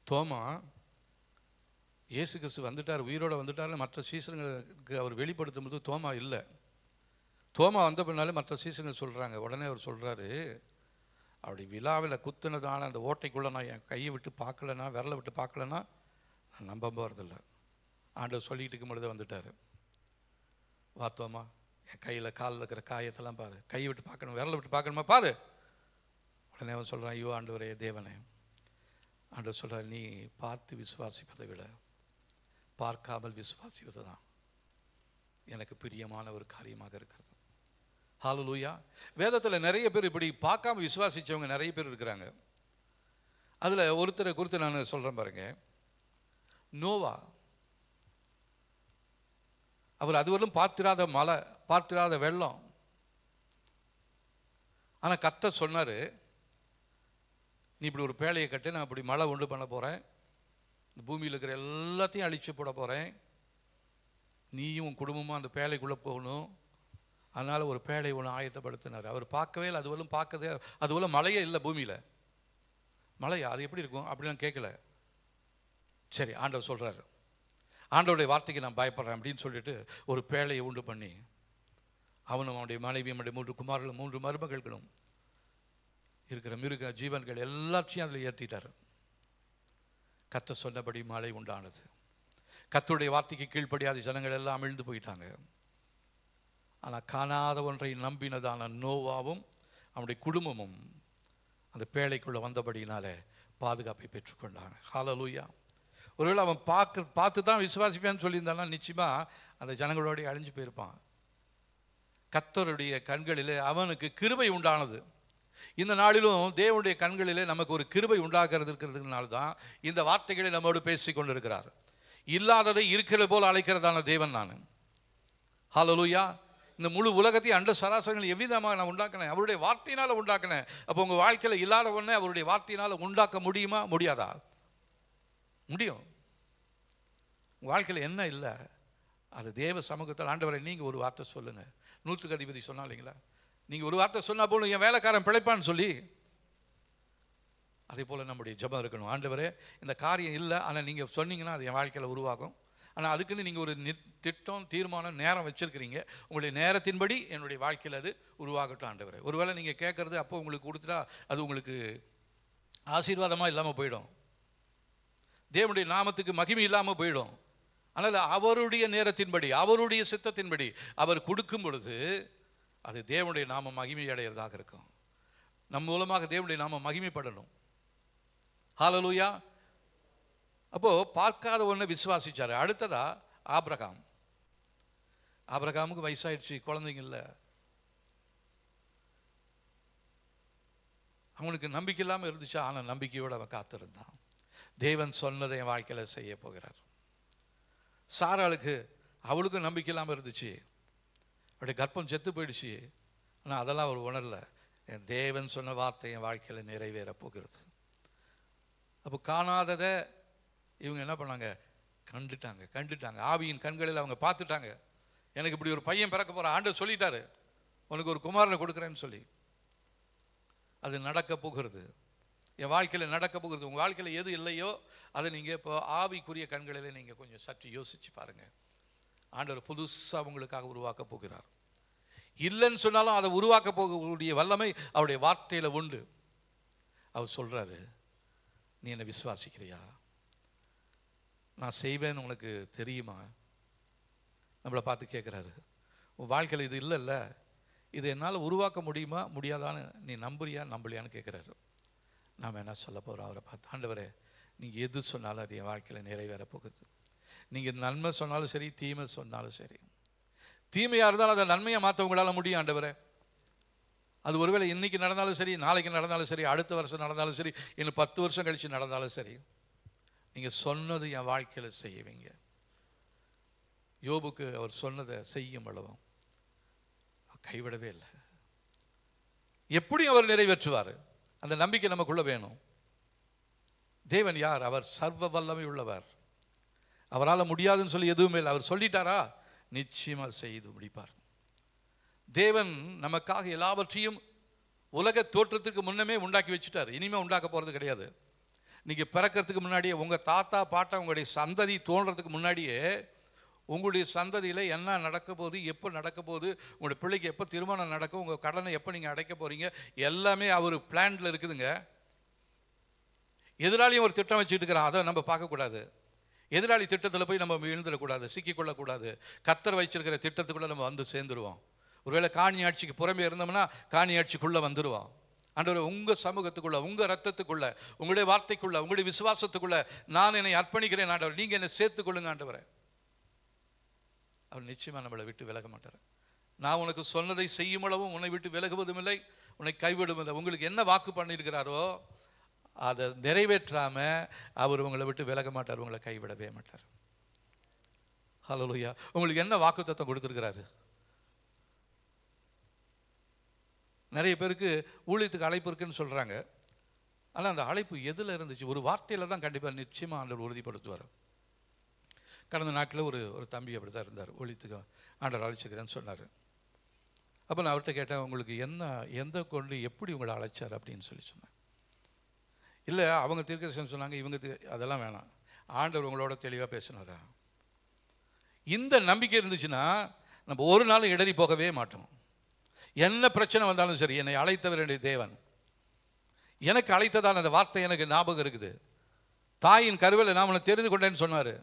தோமா இயேசு கிறிஸ்து வந்துட்டார், உயிரோடு வந்துட்டார், மற்ற சீசர்களுக்கு அவர் வெளிப்படுத்தும் போது தோமா இல்லை. தோமா வந்த பின்னாலே மற்ற சீசர்கள் சொல்கிறாங்க. உடனே அவர் சொல்கிறாரு, அப்படி விழாவில் குத்துனதான அந்த ஓட்டைக்குள்ளே நான் என் கையை விட்டு பார்க்கலன்னா, விரலை விட்டு பார்க்கலன்னா நான் நம்ப போகிறதில்ல. ஆண்டவர் சொல்லிக்கிட்டு இருக்கும் பொழுதே வந்துட்டார். வா தோமா, என் கையில் காலில் இருக்கிற காயத்தெல்லாம் பாரு, கையை விட்டு பார்க்கணும், விரலை விட்டு பார்க்கணுமா பாரு. உடனே அவன் சொல்கிறான், ஐயோ ஆண்டவரே தேவனே. ஆண்டவர் சொல்கிறார், நீ பார்த்து விசுவாசிப்பதை விட பார்க்காமல் விசுவாசிப்பது தான் எனக்கு பிரியமான ஒரு காரியமாக இருக்கிறது. ஹல்லேலூயா. வேதத்தில் நிறைய பேர் இப்படி பார்க்காம விசுவாசித்தவங்க நிறைய பேர் இருக்கிறாங்க. அதில் ஒருத்தரை குறித்து நான் சொல்கிறேன் பாருங்க. நோவா, அவர் அதுவரையும் பார்த்திராத மழை, பார்த்திராத வெள்ளம். ஆனால் கர்த்தர் சொன்னார், நீ இப்படி ஒரு பேழையை கட்டு, நான் இப்படி மழை உண்டு பண்ண போகிறேன், இந்த பூமியில் இருக்கிற எல்லாத்தையும் அழிச்சு போட போகிறேன், நீயும் உன் குடும்பமாக அந்த பேழைக்குள்ளே போகணும். அதனால் ஒரு பேழை ஒன்று ஆயத்தப்படுத்தினார். அவர் பார்க்கவே இல்லை, அதுவரையும் பார்க்கதே, அதுபோல் மழையே இல்லை பூமியில். மழையா அது எப்படி இருக்கும் அப்படிலாம் கேட்கல. சரி, ஆண்டவர் சொல்கிறார், ஆண்டவருடைய வார்த்தைக்கு நான் பயப்படுறேன் அப்படின்னு சொல்லிட்டு ஒரு பேழையை உண்டு பண்ணி அவனும் அவனுடைய மனைவியும் அவனுடைய 3 குமாரர்களும் 3 மருமகள்களும் இருக்கிற மிருக ஜீவன்கள் எல்லாத்தையும் அதில் ஏற்றிட்டார். கர்த்தர் சொன்னபடி மழை உண்டானது. கர்த்தருடைய வார்த்தைக்கு கீழ்ப்படியாத ஜனங்கள் எல்லாம் அமிழ்ந்து போயிட்டாங்க. ஆனால் காணாத ஒன்றை நம்பினதான நோவாவும் அவனுடைய குடும்பமும் அந்த பேழைக்குள்ளே வந்தபடியினால பாதுகாப்பை பெற்றுக்கொண்டாங்க. ஹல்லேலூயா. ஒருவேளை அவன் பார்த்து தான் விசுவாசிப்பேன்னு சொல்லியிருந்தானா நிச்சயமாக அந்த ஜனங்களோடய அழிஞ்சு போயிருப்பான். கர்த்தருடைய கண்களிலே அவனுக்கு கிருபை உண்டானது. இந்த நாளிலும் தேவனுடைய கண்களிலே நமக்கு ஒரு கிருபை உண்டாகிறதுனால தான் இந்த வார்த்தைகளை நம்மோடு பேசி கொண்டிருக்கிறார். இல்லாததை இருக்கிறது போல் அழைக்கிறதான தேவன் நான். ஹல்லேலூயா. இந்த முழு உலகத்தையும் அண்ட சராசரங்கள் எவ்விதமாக நான் உண்டாக்கினேன், அவருடைய வார்த்தையினால் உண்டாக்கினேன். அப்போ உங்கள் வாழ்க்கையில் இல்லாத ஒன்றை அவருடைய வார்த்தையினால் உண்டாக்க முடியுமா முடியாதா? முடியும். உங்கள் வாழ்க்கையில் என்ன இல்லை, அது தேவ சமூகத்தில் ஆண்டவரை நீங்கள் ஒரு வார்த்தை சொல்லுங்கள். 100க்கு அதிபதி சொன்னா இல்லைங்களா, நீங்கள் ஒரு வார்த்தை சொன்னால் போலும் என் வேலைக்காரன் பிழைப்பான்னு சொல்லி. அதே போல் நம்முடைய ஜெபம் இருக்கணும். ஆண்டவரே இந்த காரியம் இல்லை, ஆனால் நீங்கள் சொன்னீங்கன்னா அது என் வாழ்க்கையில் உருவாகும். ஆனால் அதுக்குன்னு நீங்கள் ஒரு திட்டம், தீர்மானம், நேரம் வச்சுருக்கிறீங்க. உங்களுடைய நேரத்தின்படி என்னுடைய வாழ்க்கையில் அது உருவாகட்டும் ஆண்டவரே. ஒருவேளை நீங்கள் கேட்குறது அப்போ உங்களுக்கு கொடுத்துட்டா அது உங்களுக்கு ஆசீர்வாதமாக இல்லாமல் போயிடும், தேவனுடைய நாமத்துக்கு மகிமை இல்லாமல் போயிடும். ஆனால் அவருடைய நேரத்தின்படி, அவருடைய சித்தத்தின்படி அவர் கொடுக்கும் பொழுது அது தேவனுடைய நாமம் மகிமை அடைகிறதாக இருக்கும். நம் மூலமாக தேவனுடைய நாமம் மகிமைப்படணும். ஹல்லேலூயா. அப்போது பார்க்காத ஒன்று விசுவாசிச்சார். அடுத்ததா ஆபிரகாம். ஆபிரகாமுக்கு வயசாயிடுச்சு, குழந்தைங்க இல்லை. அவனுக்கு நம்பிக்கை இல்லாமல் இருந்துச்சா? ஆனால் நம்பிக்கையோடு அவன் காத்திருந்தான். தேவன் சொன்னதை என் வாழ்க்கையில் செய்ய போகிறார். சாராளுக்கு அவளுக்கும் நம்பிக்கை இல்லாமல் இருந்துச்சு, அவருடைய கர்ப்பம் செத்து போயிடுச்சு. ஆனால் அதெல்லாம் அவர் உணரல, என் தேவன் சொன்ன வார்த்தை என் வாழ்க்கையில் நிறைவேற போகிறது. அப்போ காணாததை இவங்க என்ன பண்ணாங்க? கண்டுட்டாங்க. ஆவியின் கண்களில் அவங்க பார்த்துட்டாங்க. எனக்கு இப்படி ஒரு பையன் பிறக்க போகிற, ஆண்டவர் சொல்லிட்டாரு உனக்கு ஒரு குமாரனை கொடுக்குறேன்னு சொல்லி. அது நடக்க போகிறது, என் வாழ்க்கையில் நடக்க போகிறது. உங்கள் வாழ்க்கையில் எது இல்லையோ அதை நீங்கள் இப்போ ஆவிக்குரிய கண்களில் நீங்கள் கொஞ்சம் சற்று யோசித்து பாருங்கள். ஆண்டவர் புதுசாக உங்களுக்காக உருவாக்க போகிறார். இல்லைன்னு சொன்னாலும் அதை உருவாக்க போகக்கூடிய வல்லமை அவருடைய வார்த்தையில் உண்டு. அவர் சொல்கிறாரு, நீ என்னை விசுவாசிக்கிறியா? நான் செய்வேன்னு உனக்கு தெரியுமா? நம்மளை பார்த்து கேட்குறாரு. உன் வாழ்க்கையில் இது இல்லைல்ல, இது என்னால் உருவாக்க முடியுமா முடியாதான்னு நீ நம்புறியா நம்பலையான்னு கேட்குறாரு. நாம் என்ன சொல்ல போகிறோம் அவரை பார்த்து? ஆண்டவரே, நீங்கள் எது சொன்னாலும் அது என் வாழ்க்கையில் நிறைவேற போகுது. நீங்கள் நன்மை சொன்னாலும் சரி, தீமை சொன்னாலும் சரி, தீமையாக இருந்தாலும் அதை நன்மையாக மாற்ற உங்களால் முடியும் ஆண்டவரே. அது ஒருவேளை இன்றைக்கி நடந்தாலும் சரி, நாளைக்கு நடந்தாலும் சரி, அடுத்த வருஷம் நடந்தாலும் சரி, இன்னும் 10 வருஷம் கழித்து நடந்தாலும் சரி, நீங்கள் சொன்னது என் வாழ்க்கையில் செய்வீங்க. யோபுக்கு அவர் சொன்னதை செய்யும் அளவும் கைவிடவே இல்லை. எப்படி அவர் நிறைவேற்றுவார்? அந்த நம்பிக்கை நமக்குள்ள வேணும். தேவன் யார்? அவர் சர்வ வல்லமை உள்ளவர். அவரால் முடியாதுன்னு சொல்லி எதுவுமே இல்லை. அவர் சொல்லிட்டாரா, நிச்சயமாக செய்து முடிப்பார். தேவன் நமக்காக எல்லாவற்றையும் உலக தோற்றத்துக்கு முன்னமே உண்டாக்கி வச்சுட்டார். இனிமேல் உண்டாக்க போகிறது கிடையாது. நீங்கள் பிறக்கிறதுக்கு முன்னாடியே, உங்கள் தாத்தா பாட்டா உங்களுடைய சந்ததி தோன்றதுக்கு முன்னாடியே உங்களுடைய சந்ததியில் என்ன நடக்க போகுது, எப்போ நடக்க போகுது, உங்களுடைய பிள்ளைக்கு எப்போ திருமணம் நடக்கும், உங்கள் கடனை எப்போ நீங்கள் அடைக்க போகிறீங்க, எல்லாமே அவர் பிளான்ல இருக்குதுங்க. எதிராளியும் ஒரு திட்டம் வச்சுட்டு இருக்கிறான், அதை நம்ம பார்க்கக்கூடாது. எதிராளி திட்டத்தில் போய் நம்ம விழுந்துடக்கூடாது, சிக்கிக்கொள்ளக்கூடாது. கர்த்தர் வச்சிருக்கிற திட்டத்துக்குள்ளே நம்ம வந்து சேர்ந்துருவோம். ஒருவேளை காணி ஆட்சிக்கு புறமே இருந்தோம்னா காணி ஆட்சிக்குள்ளே வந்துடுவோம். ஆண்டவரே, உங்கள் சமூகத்துக்குள்ள, உங்கள் ரத்தத்துக்குள்ள, உங்களுடைய வார்த்தைக்குள்ள, உங்களுடைய விசுவாசத்துக்குள்ள நான் என்னை அர்ப்பணிக்கிறேன் ஆண்டவர், நீங்கள் என்னை சேர்த்துக்கொள்ளுங்க ஆண்டவரே. அவர் நிச்சயமாக நம்மளை விட்டு விலக மாட்டார். நான் உனக்கு சொன்னதை செய்யும் அளவும் உன்னை விட்டு விலகுவதும் இல்லை, உன்னை கைவிடும் இல்லை. உங்களுக்கு என்ன வாக்கு பண்ணியிருக்கிறாரோ அதை நிறைவேற்றாமல் அவர் உங்களை விட்டு விலக மாட்டார், உங்களை கைவிடவே மாட்டார். ஹல்லேலூயா. உங்களுக்கு என்ன வாக்குத்தத்தம் கொடுத்துருக்கிறாரு? நிறைய பேருக்கு ஊழியத்துக்கு அழைப்பு இருக்குன்னு சொல்கிறாங்க. ஆனால் அந்த அழைப்பு எதில் இருந்துச்சு? ஒரு வார்த்தையில் தான் கண்டிப்பாக நிச்சயமாக ஆண்டவர் உறுதிப்படுத்துவார். கடந்த நாட்டில் ஒரு தம்பி அப்படி தான் இருந்தார். ஊழியத்துக்கு ஆண்டவர் அழைச்சிக்கிறேன்னு சொன்னார். அப்போ நான் அவர்கிட்ட கேட்டேன், உங்களுக்கு எந்த கொண்டு எப்படி உங்களை அழைச்சார் அப்படின்னு சொன்னேன். இல்லை, அவங்க தீர்க்கதரிசனம் சொன்னாங்க, இவங்க அதெல்லாம் வேணாம், ஆண்டவர் உங்களோட தெளிவாக பேசினாரா? இந்த நம்பிக்கை இருந்துச்சுன்னா நம்ம ஒரு நாளும் இடறி போகவே மாட்டோம். என்ன பிரச்சனை வந்தாலும் சரி, என்னை அழைத்தவர் என்னுடைய தேவன். எனக்கு அழைத்ததான அந்த வார்த்தை எனக்கு ஞாபகம் இருக்குது. தாயின் கருவில் நான் உன்னை தெரிந்து கொண்டேன்னு சொன்னார்.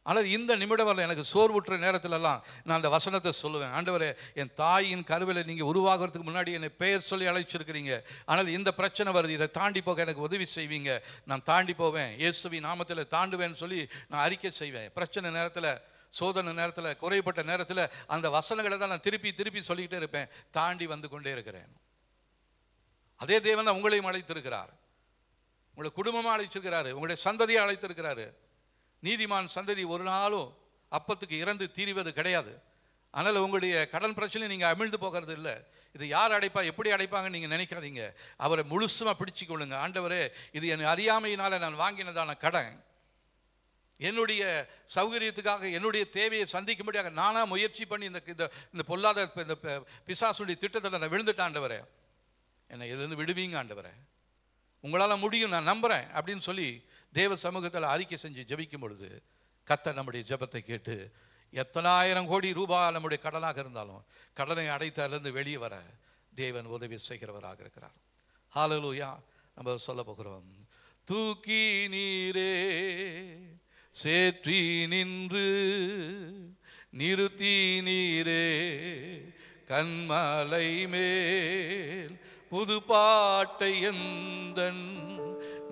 ஆனால் இந்த நிமிடம் வரல, எனக்கு சோர்வுற்ற நேரத்திலெல்லாம் நான் அந்த வசனத்தை சொல்லுவேன். ஆண்டவரே, என் தாயின் கருவில் நீங்கள் உருவாகிறதுக்கு முன்னாடி என்னை பெயர் சொல்லி அழைச்சிருக்கிறீங்க. ஆனால் இந்த பிரச்சனை வருது, இதை தாண்டி போக எனக்கு உதவி செய்வீங்க. நான் தாண்டி போவேன், இயேசுவின் நாமத்தில் தாண்டுவேன்னு சொல்லி நான் அறிக்கை செய்வேன். பிரச்சனை நேரத்தில், சோதனை நேரத்தில், குறைபட்ட நேரத்தில் அந்த வசனங்களை தான் நான் திருப்பி திருப்பி சொல்லிக்கிட்டே இருப்பேன். தாண்டி வந்து கொண்டே இருக்கிறேன். அதே தேவன் தான் உங்களையும் அழைத்திருக்கிறார். உங்களை குடும்பமாக அழைச்சிருக்கிறாரு, உங்களுடைய சந்ததியை அழைத்திருக்கிறாரு. நீதிமான் சந்ததி ஒரு நாளும் அப்பத்துக்கு இறந்து தீருவது கிடையாது. அதனால் உங்களுடைய கடன் பிரச்சனை நீங்கள் அமிழ்ந்து போகிறது இல்லை. இது யார் அடைப்பா, எப்படி அடைப்பாங்கன்னு நீங்கள் நினைக்காதீங்க. அவரை முழுசுமாக பிடிச்சிக்கொள்ளுங்க. ஆண்டவரே, இது என் அறியாமையினால் நான் வாங்கினதான கடன், என்னுடைய சௌகரியத்துக்காக, என்னுடைய தேவையை சந்திக்கும்படியாக நானாக முயற்சி பண்ணி இந்த பொல்லாத இந்த பிசாசுடைய திட்டத்தில் நான் விழுந்துட்டேன். ஆண்டவரே, என்னை இதுலேருந்து விடுவீங்க ஆண்டவரே, உங்களால் முடியும், நான் நம்புகிறேன் அப்படின்னு சொல்லி தேவ சமூகத்தில் அறிக்கை செஞ்சு ஜெபிக்கும் பொழுது கர்த்தர் நம்முடைய ஜெபத்தை கேட்டு எத்தனாயிரம் கோடி ரூபாய் நம்முடைய கடனாக இருந்தாலும் கடனை அடைத்ததிலிருந்து வெளியே வர தேவன் உதவி செய்கிறவராக இருக்கிறார். ஹல்லேலூயா. நம்ம சொல்ல போகிறோம், தூக்கி நீரே சேற்றி நின்று நிறுத்தி நீரே கண்மலை மேல் புது பாட்டை எந்தன்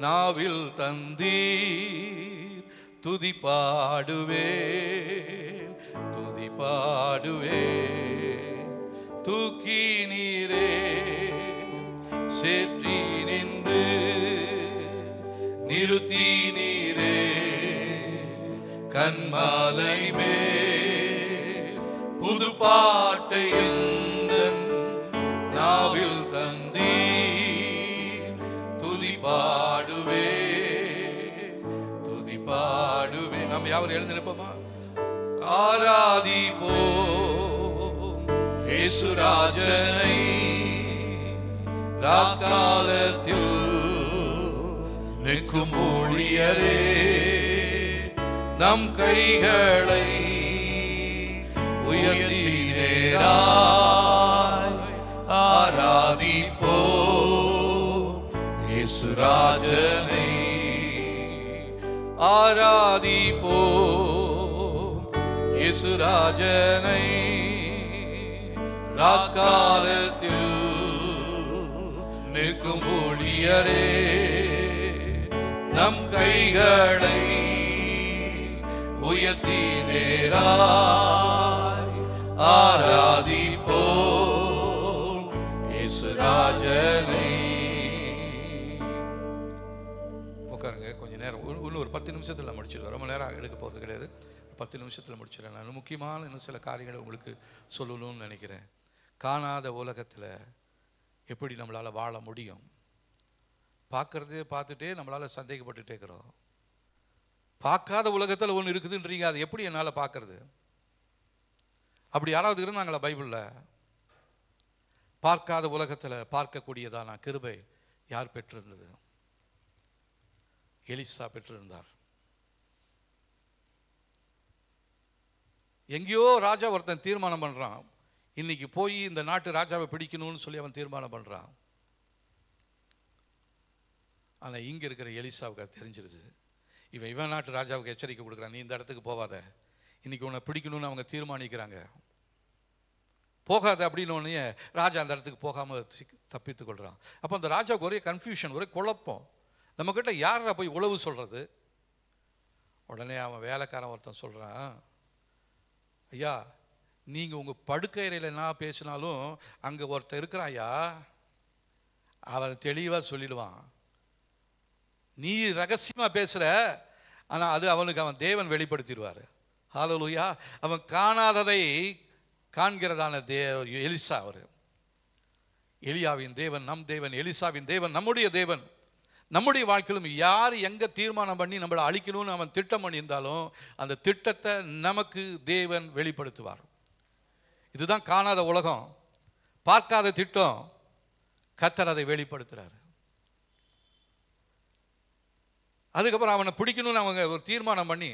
நாவில் தந்தீர், துதி பாடுவேன், துதி பாடுவேன். தூக்கி நீரே சேற்றி நின்று நிறுத்தி நீரே கண்மாலை மேல் புது பாட்டை எந்தன் நாவில் தந்தீர், துதி பாடுவேன், துதி பாடுவேன். நாம் யாவர் எழுந்து நிற்போமா? ஆராதிப்போம் இயேசுராஜனை, ராக்காலத்தில் நிற்கும் ஊழியரே, நம் கைகளை உயர்த்தி நேராய் ஆராதிப்போம் இயேசுராஜனை, ஆராதிப்போம் இயேசுராஜனை, ராக்காலத்தில் நிற்கும் ஊழியரே, நம் கைகளை உயர்த்தி நேராய் 10 நிமிஷத்தில் முடிச்சிடுவேன், ரொம்ப நேரம் எடுக்க போகிறது கிடையாது, 10 நிமிஷத்தில் முடிச்சிடுறேன். நான் முக்கியமான இன்னும் சில காரியங்களை உங்களுக்கு சொல்லணும்னு நினைக்கிறேன். காணாத உலகத்தில் எப்படி நம்மளால் வாழ முடியும்? பார்க்குறதே பார்த்துட்டே நம்மளால் சந்தேகப்பட்டுட்டே இருக்கிறோம். பார்க்காத உலகத்தில் ஒன்று இருக்குதுன்றீங்க, அது எப்படி என்னால் பார்க்கறது? அப்படி யாராவது இருந்தாங்களா பைபிளில்? பார்க்காத உலகத்தில் பார்க்கக்கூடியதான கிருபை யார் பெற்றிருந்தது? எலிசா பெற்றிருந்தார். எங்கேயோ ராஜா ஒருத்தன் தீர்மானம் பண்ணுறான், இன்னைக்கு போய் இந்த நாட்டு ராஜாவை பிடிக்கணும்னு சொல்லி அவன் தீர்மானம் பண்ணுறான். ஆனால் இங்கே இருக்கிற எலிசாவுக்கு அது தெரிஞ்சிருது. இவன் நாட்டு ராஜாவுக்கு எச்சரிக்கை கொடுக்குறான், நீ இந்த இடத்துக்கு போகாத, இன்னைக்கு உன்னை பிடிக்கணும்னு அவங்க தீர்மானிக்கிறாங்க, போகாத அப்படின்னு உடனே ராஜா அந்த இடத்துக்கு போகாமல் தப்பித்து கொள்கிறான். அப்போ அந்த ராஜாவுக்கு ஒரே கன்ஃபியூஷன், ஒரே குழப்பம், நம்மக்கிட்ட யாரா போய் உளவு சொல்கிறது? உடனே அவன் வேலைக்காரன் ஒருத்தன் சொல்கிறான், ஐயா நீங்கள் உங்கள் படுக்கையறையில் என்ன பேசினாலும் அங்கே ஒருத்தர் இருக்கிறான் ஐயா, அவன் தெளிவாக சொல்லிடுவான். நீ ரகசியமாக பேசுகிற, ஆனால் அது அவனுக்கு அவன் தேவன் வெளிப்படுத்திடுவார். ஹல்லேலூயா. அவன் காணாததை காண்கிறதான எலிசா. அவர் எலியாவின் தேவன் நம் தேவன், எலிசாவின் தேவன் நம்முடைய தேவன். நம்முடைய வாழ்க்கையிலும் யார் எங்கே தீர்மானம் பண்ணி நம்மளை அழிக்கணும்னு அவன் திட்டம் பண்ணியிருந்தாலும் அந்த திட்டத்தை நமக்கு தேவன் வெளிப்படுத்துவார். இதுதான் காணாத உலகம், பார்க்காத திட்டம். கர்த்தர் அதை வெளிப்படுத்துகிறார். அதுக்கப்புறம் அவனை பிடிக்கணும்னு அவங்க ஒரு தீர்மானம் பண்ணி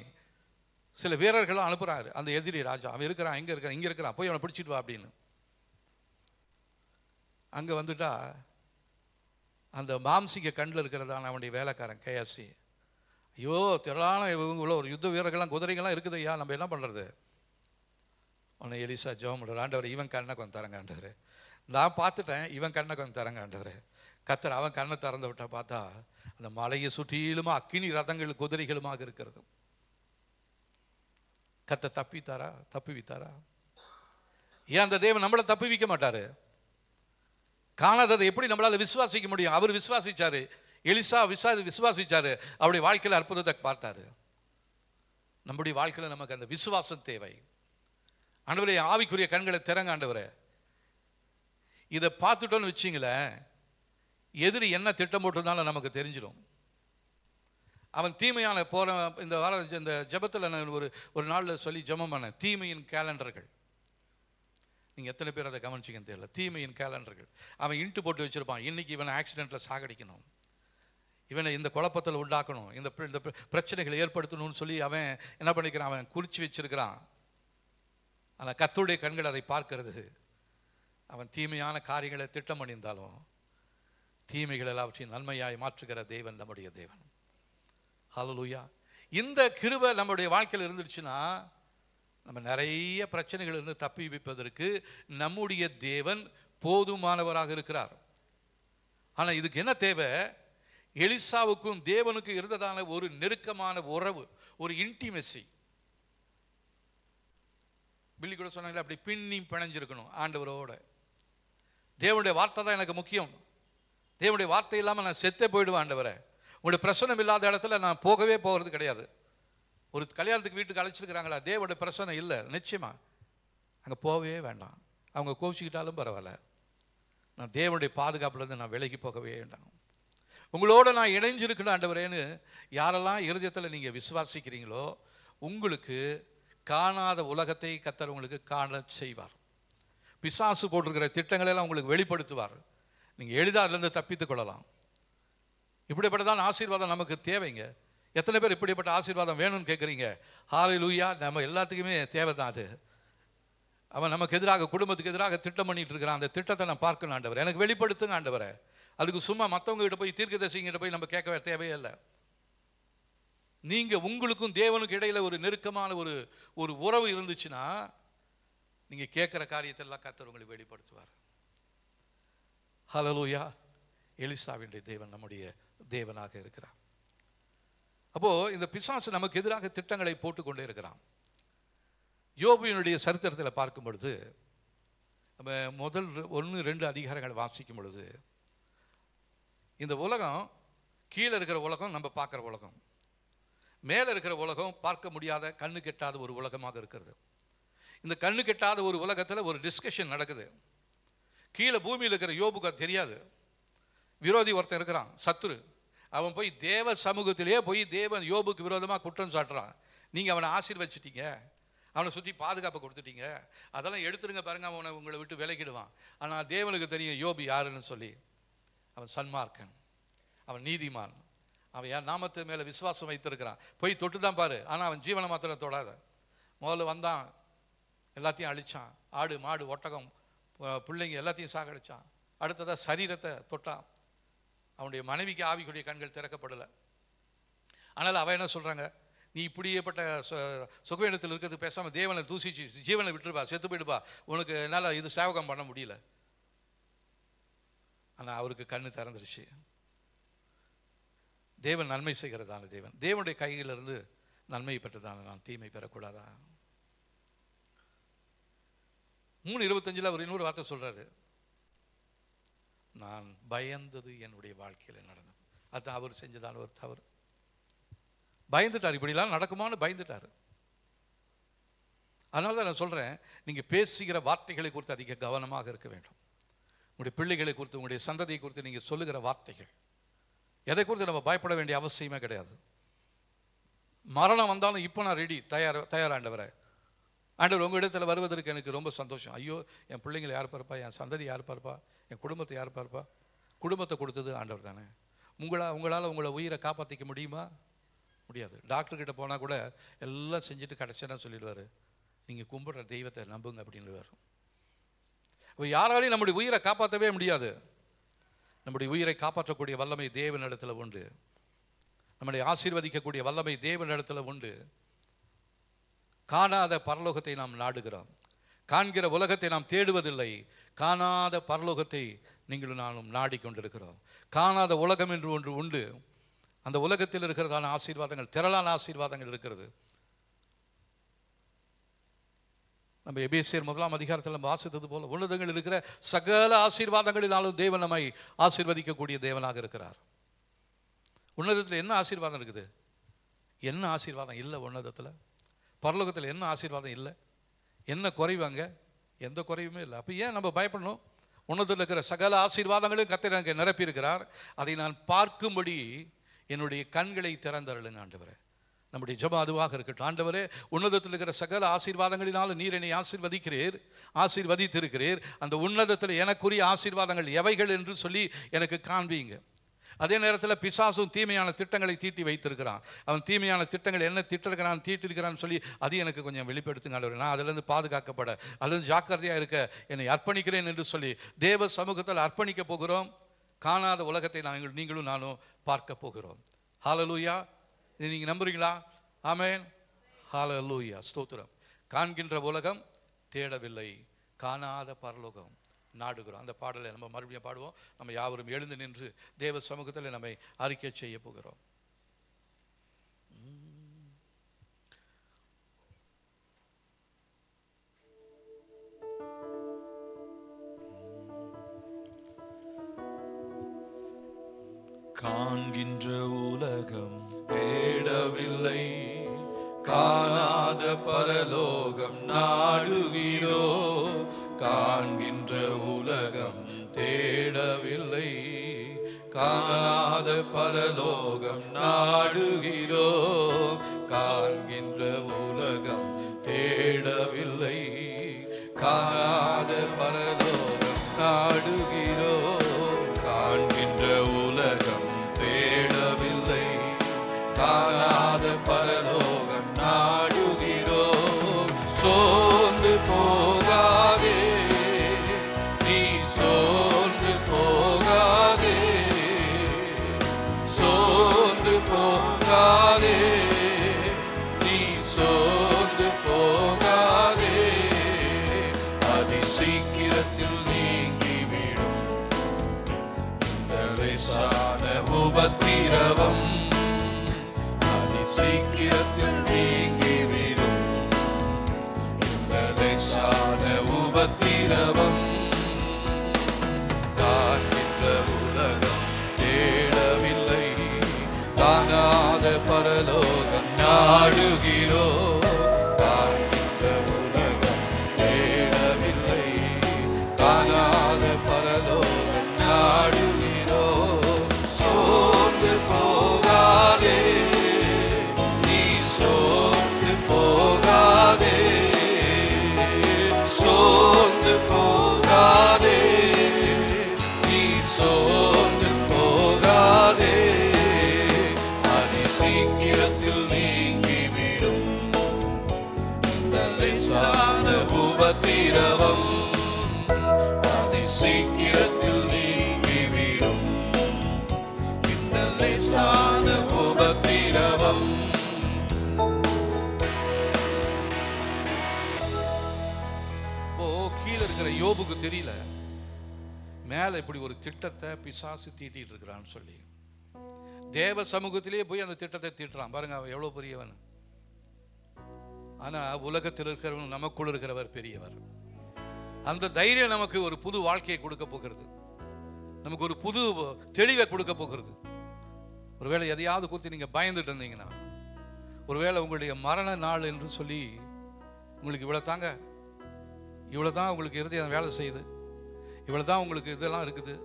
சில வீரர்களும் அனுப்புகிறாரு. அந்த எதிரி ராஜா அவன் இருக்கிறான், இங்கே இருக்கிறான், போய் அவனை பிடிச்சிட்டு வா அப்படின்னு. அங்கே வந்துட்டா அந்த மாம்சிக கண்ணில் இருக்கிறதான அவனுடைய வேலைக்காரன் கேஎஸ்சி, ஐயோ திரளான இவங்களோ ஒரு யுத்த வீரர்கள்லாம் குதிரைகள்லாம் இருக்குது ஐயா, நம்ம என்ன பண்ணுறது? அவனை எலிசா ஜெபம் பண்ணுறார், ஆண்டவர் இவன் கண்ணை கொஞ்சம் தரங்க ஆண்டவர், நான் பார்த்துட்டேன், இவன் கண்ணை கொஞ்சம் தரங்க ஆண்டவர். கர்த்தர் அவன் கண்ணை திறந்து விட்டா பார்த்தா அந்த மலையை சுற்றிலுமா அக்கினி ரதங்கள் குதிரைகளுமாக இருக்கிறது. கர்த்தர் தப்புவித்தாரா? ஏன் அந்த தேவன் நம்மளை தப்புவிக்க மாட்டாரு? காணாததை எப்படி நம்மளால் விசுவாசிக்க முடியும்? அவர் விசுவாசிச்சாரு, எலிசா விசுவாசிச்சாரு, அவருடைய வாழ்க்கையில் அற்புதத்தை பார்த்தாரு. நம்முடைய வாழ்க்கையில் நமக்கு அந்த விசுவாசம் தேவை. ஆண்டவரே ஆவிக்குரிய கண்களை திறங்க ஆண்டவரே. இதை பார்த்துட்டோன்னு வச்சிங்களேன், எதிரி என்ன திட்டம் போட்டிருந்தாலும் நமக்கு தெரிஞ்சிடும். அவன் தீமையான போகிற இந்த வாரம் இந்த ஜபத்தில் நான் ஒரு நாளில் சொல்லி ஜபம் பண்ணேன், தீமையின் கேலண்டர்கள். நீங்கள் எத்தனை பேர் அதை கவனிச்சிங்கன்னு தெரியல. தீமையின் கேலண்டர்கள். அவன் இன்ட்டு போட்டு வச்சுருப்பான், இன்றைக்கி இவனை ஆக்சிடெண்ட்டில் சாகடிக்கணும், இவனை இந்த குழப்பத்தில் உண்டாக்கணும், இந்த பிரச்சனைகளை ஏற்படுத்தணும்னு சொல்லி அவன் என்ன பண்ணிக்கிறான், அவன் குறித்து வச்சிருக்கிறான். ஆனால் கர்த்தருடைய கண்கள் அதை பார்க்கிறது. அவன் தீமையான காரியங்களை திட்டம் பண்ணியிருந்தாலும் தீமைகள் எல்லாவற்றையும் நன்மையாய் மாற்றுகிற தேவன் நம்முடைய தேவன். ஹல்லேலூயா. இந்த கிருபை நம்முடைய வாழ்க்கையில் இருந்துச்சுன்னா நம்ம நிறைய பிரச்சனைகள் இருந்து தப்பி வைப்பதற்கு நம்முடைய தேவன் போதுமானவராக இருக்கிறார். ஆனால் இதுக்கு என்ன தேவை? எலிசாவுக்கும் தேவனுக்கும் இருந்ததான ஒரு நெருக்கமான உறவு, ஒரு இன்டிமெசி. பில்லி கூட சொன்னாங்களே, அப்படி பின்னி பிணைஞ்சிருக்கணும் ஆண்டவரோட. தேவனுடைய வார்த்தை தான் எனக்கு முக்கியம், தேவனுடைய வார்த்தை இல்லாமல் நான் செத்தே போயிடுவேன் ஆண்டவரை. உங்களுடைய பிரசனம் இல்லாத இடத்துல நான் போகவே போகிறது கிடையாது. ஒரு கல்யாணத்துக்கு வீட்டுக்கு அழைச்சிருக்கிறாங்களா, தேவனுடைய பிரசனம் இல்லை, நிச்சயமா அங்கே போகவே வேண்டாம். அவங்க கோவிச்சுக்கிட்டாலும் பரவாயில்ல, நான் தேவனுடைய பாதுகாப்புலேருந்து நான் விலகி போகவே வேண்டாம். உங்களோட நான் இணைஞ்சிருக்கணும் ஆண்டவரேன்னு யாரெல்லாம் இருதயத்தில் நீங்கள் விசுவாசிக்கிறீங்களோ உங்களுக்கு காணாத உலகத்தை கர்த்தர் உங்களுக்கு காண செய்வார். பிசாசு போட்டிருக்கிற திட்டங்களெல்லாம் உங்களுக்கு வெளிப்படுத்துவார். நீங்கள் எளிதாக அதிலிருந்து தப்பித்து கொள்ளலாம். இப்படிப்பட்டதான் ஆசீர்வாதம் நமக்கு தேவைங்க. எத்தனை பேர் இப்படிப்பட்ட ஆசீர்வாதம் வேணும்னு கேட்குறீங்க? ஹல்லேலூயா. நம்ம எல்லாத்துக்குமே தேவை தான் அது. அவன் நமக்கு எதிராக, குடும்பத்துக்கு எதிராக திட்டம் பண்ணிட்டு இருக்கிறான். அந்த திட்டத்தை நான் பார்க்கணும் ஆண்டவர், எனக்கு வெளிப்படுத்துங்க ஆண்டவரை. அதுக்கு சும்மா மற்றவங்க கிட்ட போய் தீர்க்கதரிசிகிட்ட போய் நம்ம கேட்க தேவையே இல்லை. நீங்கள் உங்களுக்கும் தேவனுக்கு இடையில ஒரு நெருக்கமான ஒரு உறவு இருந்துச்சுன்னா நீங்கள் கேட்குற காரியத்தெல்லாம் கர்த்தர் உங்களுக்கு வெளிப்படுத்துவார். ஹல்லேலூயா. எலிசாவினுடைய தேவன் நம்முடைய தேவனாக இருக்கிறார். அப்போது இந்த பிசாசு நமக்கு எதிராக திட்டங்களை போட்டுக்கொண்டே இருக்கிறான். யோபுவினுடைய சரித்திரத்தில் பார்க்கும் பொழுது நம்ம முதல் 1-2 அதிகாரங்கள் வாசிக்கும் பொழுது இந்த உலகம், கீழே இருக்கிற உலகம் நம்ம பார்க்குற உலகம், மேலே இருக்கிற உலகம் பார்க்க முடியாத கண்ணு கெட்டாத ஒரு உலகமாக இருக்கிறது. இந்த கண்ணு கெட்டாத ஒரு உலகத்தில் ஒரு டிஸ்கஷன் நடக்குது. கீழே பூமியில் இருக்கிற யோபுக்கு அது தெரியாது. விரோதி ஒருத்தன் இருக்கிறான், சத்துரு. அவன் போய் தேவ சமூகத்திலேயே போய் தேவன் யோபுக்கு விரோதமாக குற்றம் சாட்டுறான். நீங்கள் அவனை ஆசீர்வச்சிட்டீங்க, அவனை சுற்றி பாதுகாப்பை கொடுத்துட்டீங்க, அதெல்லாம் எடுத்துருங்க பாருங்க, அவனை உங்களை விட்டு விலக்கிடுவான். ஆனால் தேவனுக்கு தெரியும் யோபு யாருன்னு சொல்லி. அவன் சன்மார்க்கன், அவன் நீதிமான், அவன் என் நாமத்து மேலே விசுவாசம் வைத்திருக்கிறான். போய் தொட்டு தான் பாரு, ஆனால் அவன் ஜீவனை மாத்திரம் தொடாத. முதல்ல வந்தான், எல்லாத்தையும் அழித்தான். ஆடு மாடு ஒட்டகம் பிள்ளைங்க எல்லாத்தையும் சாகடிச்சான். அடுத்ததாக சரீரத்தை தொட்டான். அவனுடைய மனைவிக்கு ஆவிக்குரிய கண்கள் திறக்கப்படலை. ஆனால் அவன் என்ன சொல்கிறாங்க, நீ இப்படியேப்பட்ட சுகவீனத்தில் இருக்கிறது பேசாமல் தேவனை தூசிச்சு ஜீவனை விட்டுருப்பா, செத்து போயிடுப்பா, உனக்கு என்னால் இது சேவகம் பண்ண முடியல. ஆனால் அவருக்கு கண்ணு திறந்துருச்சு. தேவன் நன்மை செய்கிறதான தேவன். தேவனுடைய கையிலிருந்து நன்மை பெற்றதான நான் தீமை பெறக்கூடாதா? 3:25 அவர் இன்னொரு வார்த்தை சொல்றாரு, நான் பயந்தது என்னுடைய வாழ்க்கையில் நடந்தது. அதுதான் அவர் செஞ்சதான ஒரு தவறு. பயந்துட்டார், இப்படிலாம் நடக்குமான்னு பயந்துட்டார். அதனால தான் நான் சொல்கிறேன், நீங்கள் பேசுகிற வார்த்தைகளை குறித்து அதிக கவனமாக இருக்க வேண்டும். உங்களுடைய பிள்ளைகளை குறித்து, உங்களுடைய சந்ததியை குறித்து நீங்கள் சொல்லுகிற வார்த்தைகள் எதை குறித்து நம்ம பயப்பட வேண்டிய அவசியமே கிடையாது. மரணம் வந்தாலும் இப்போ நான் ரெடி, தயாராண்டவரை. ஆண்டவர் உங்கள் இடத்துல வருவதற்கு எனக்கு ரொம்ப சந்தோஷம். ஐயோ, என் பிள்ளைங்களை யார் பார்ப்பா, என் சந்ததி யார் பார்ப்பா, என் குடும்பத்தை யார் பார்ப்பா? குடும்பத்தை கொடுத்தது ஆண்டவர் தானே. உங்களால் உங்களை உயிரை காப்பாற்றிக்க முடியுமா? முடியாது. டாக்டர்கிட்ட போனால் கூட எல்லாம் செஞ்சுட்டு கடைசியாக சொல்லிடுவார், நீங்கள் கும்பிட்ற தெய்வத்தை நம்புங்க அப்படின்னுவார். அப்போ யாராலையும் நம்முடைய உயிரை காப்பாற்றவே முடியாது. நம்முடைய உயிரை காப்பாற்றக்கூடிய வல்லமை தேவனிடத்தில் உண்டு. நம்முடைய ஆசீர்வதிக்கக்கூடிய வல்லமை தேவனிடத்தில் உண்டு. காணாத பரலோகத்தை நாம் நாடுகிறோம். காண்கிற உலகத்தை நாம் தேடுவதில்லை. காணாத பரலோகத்தை நீங்களும் நானும் நாடிக்கொண்டிருக்கிறோம். காணாத உலகம் என்று ஒன்று உண்டு. அந்த உலகத்தில் இருக்கிறதான ஆசீர்வாதங்கள், திரளான ஆசீர்வாதங்கள் இருக்கிறது. நம்ம எபேசியர் 1ஆம் அதிகாரத்தில் நம்ம வாசித்தது போல உன்னதங்கள் இருக்கிற சகல ஆசீர்வாதங்களினாலும் தேவன் நம்மை ஆசீர்வதிக்கக்கூடிய தேவனாக இருக்கிறார். உன்னதத்தில் என்ன ஆசீர்வாதம் இருக்குது? என்ன ஆசீர்வாதம் இல்லை உன்னதத்தில்? பரலோகத்தில் என்ன ஆசீர்வாதம் இல்லை? என்ன குறைவாங்க? எந்த குறைவுமே இல்லை. அப்போ ஏன் நம்ம பயப்படணும்? உன்னதத்தில் இருக்கிற சகல ஆசீர்வாதங்களையும் கர்த்தர் எனக்கு நிரப்பி இருக்கிறார். அதை நான் பார்க்கும்படி என்னுடைய கண்களை திறந்தருளுங்க ஆண்டவரே. நம்முடைய ஜெபம் அதுவாக இருக்கட்டும். ஆண்டவரே, உன்னதத்தில் இருக்கிற சகல ஆசீர்வாதங்களினாலும் நீர் என்னை ஆசீர்வதித்திருக்கிறீர். அந்த உன்னதத்தில் எனக்குரிய ஆசீர்வாதங்கள் எவைகள் என்று சொல்லி எனக்கு காண்பீங்க. அதே நேரத்தில் பிசாசும் தீமையான திட்டங்களை தீட்டி வைத்திருக்கிறான். அவன் தீமையான திட்டங்கள் என்ன தீட்டிருக்கிறான்னு சொல்லி அது எனக்கு கொஞ்சம் வெளிப்படுத்துங்க ஆண்டவரே. நான் அதிலிருந்து பாதுகாக்கப்பட, அதிலிருந்து ஜாக்கிரதையாக இருக்க என்னை அர்ப்பணிக்கிறேன் என்று சொல்லி தேவ சமூகத்தில் அர்ப்பணிக்க போகிறோம். காணாத உலகத்தை நீங்களும் நானும் பார்க்க போகிறோம். ஹல்லேலூயா. இதை நீங்கள் நம்புறீங்களா? ஆமென். ஹல்லேலூயா. ஸ்தோத்திரம். காண்கின்ற உலகம் தேடவில்லை, காணாத பரலோகம் நாடுகிறோம். அந்த பாடலை நம்ம மறுபடியும் பாடுவோம். நம்ம யாவரும் எழுந்து நின்று தேவ சமூகத்தில் நம்மை அறிக்கை செய்ய போகிறோம். காண்கின்ற உலகம் தேடவில்லை, காணாத பரலோகம் நாடுகிறோ. காண்கின்ற உலகம் தேடவில்லை, காணாத பரலோகம் நாடுகிறோ. காண்கின்ற உலகம் தேடவில்லை, காணாத பரலோகம் நாடுகிறோ. காண்கின்ற உலகம் தேடவில்லை, காணாத பரலோகம் நாடுகிறோ. சோர்ந்து போகாதே, நீ சோர்ந்து போகாதே, சோர்ந்து போகாதே, நீ சோர்ந்து போகாதே. உபத்திரவம் அதி சீக்கிரத்தில் நீங்கிவிடும். இந்த லேசான உபத்திரவம் கீழே இருக்கிற யோபுக்கு தெரியல மேல இப்படி ஒரு திட்டத்தை பிசாசு தீட்டிட்டு இருக்கிறான்னு சொல்லி. தேவ சமூகத்திலேயே போய் அந்த திட்டத்தை தீட்டுறான் பாருங்க, அவன் எவ்வளவு பெரியவன். ஆனா உலகத்தில் இருக்கிறவன் நமக்குள் இருக்கிறவர் பெரியவர். அந்த தைரியம் நமக்கு ஒரு புது வாழ்க்கையை கொடுக்க போகிறது, நமக்கு ஒரு புது தெளிவை கொடுக்க போகிறது. ஒருவேளை எதையாவது குறித்து நீங்க பயந்துட்டு இருந்தீங்கன்னா, ஒருவேளை உங்களுடைய மரண நாள் என்று சொல்லி உங்களுக்கு இவ்வளவுதான் உங்களுக்கு இருதயம் வேலை செய்யுது, இவ்வளவுதான் உங்களுக்கு இதெல்லாம் இருக்குது,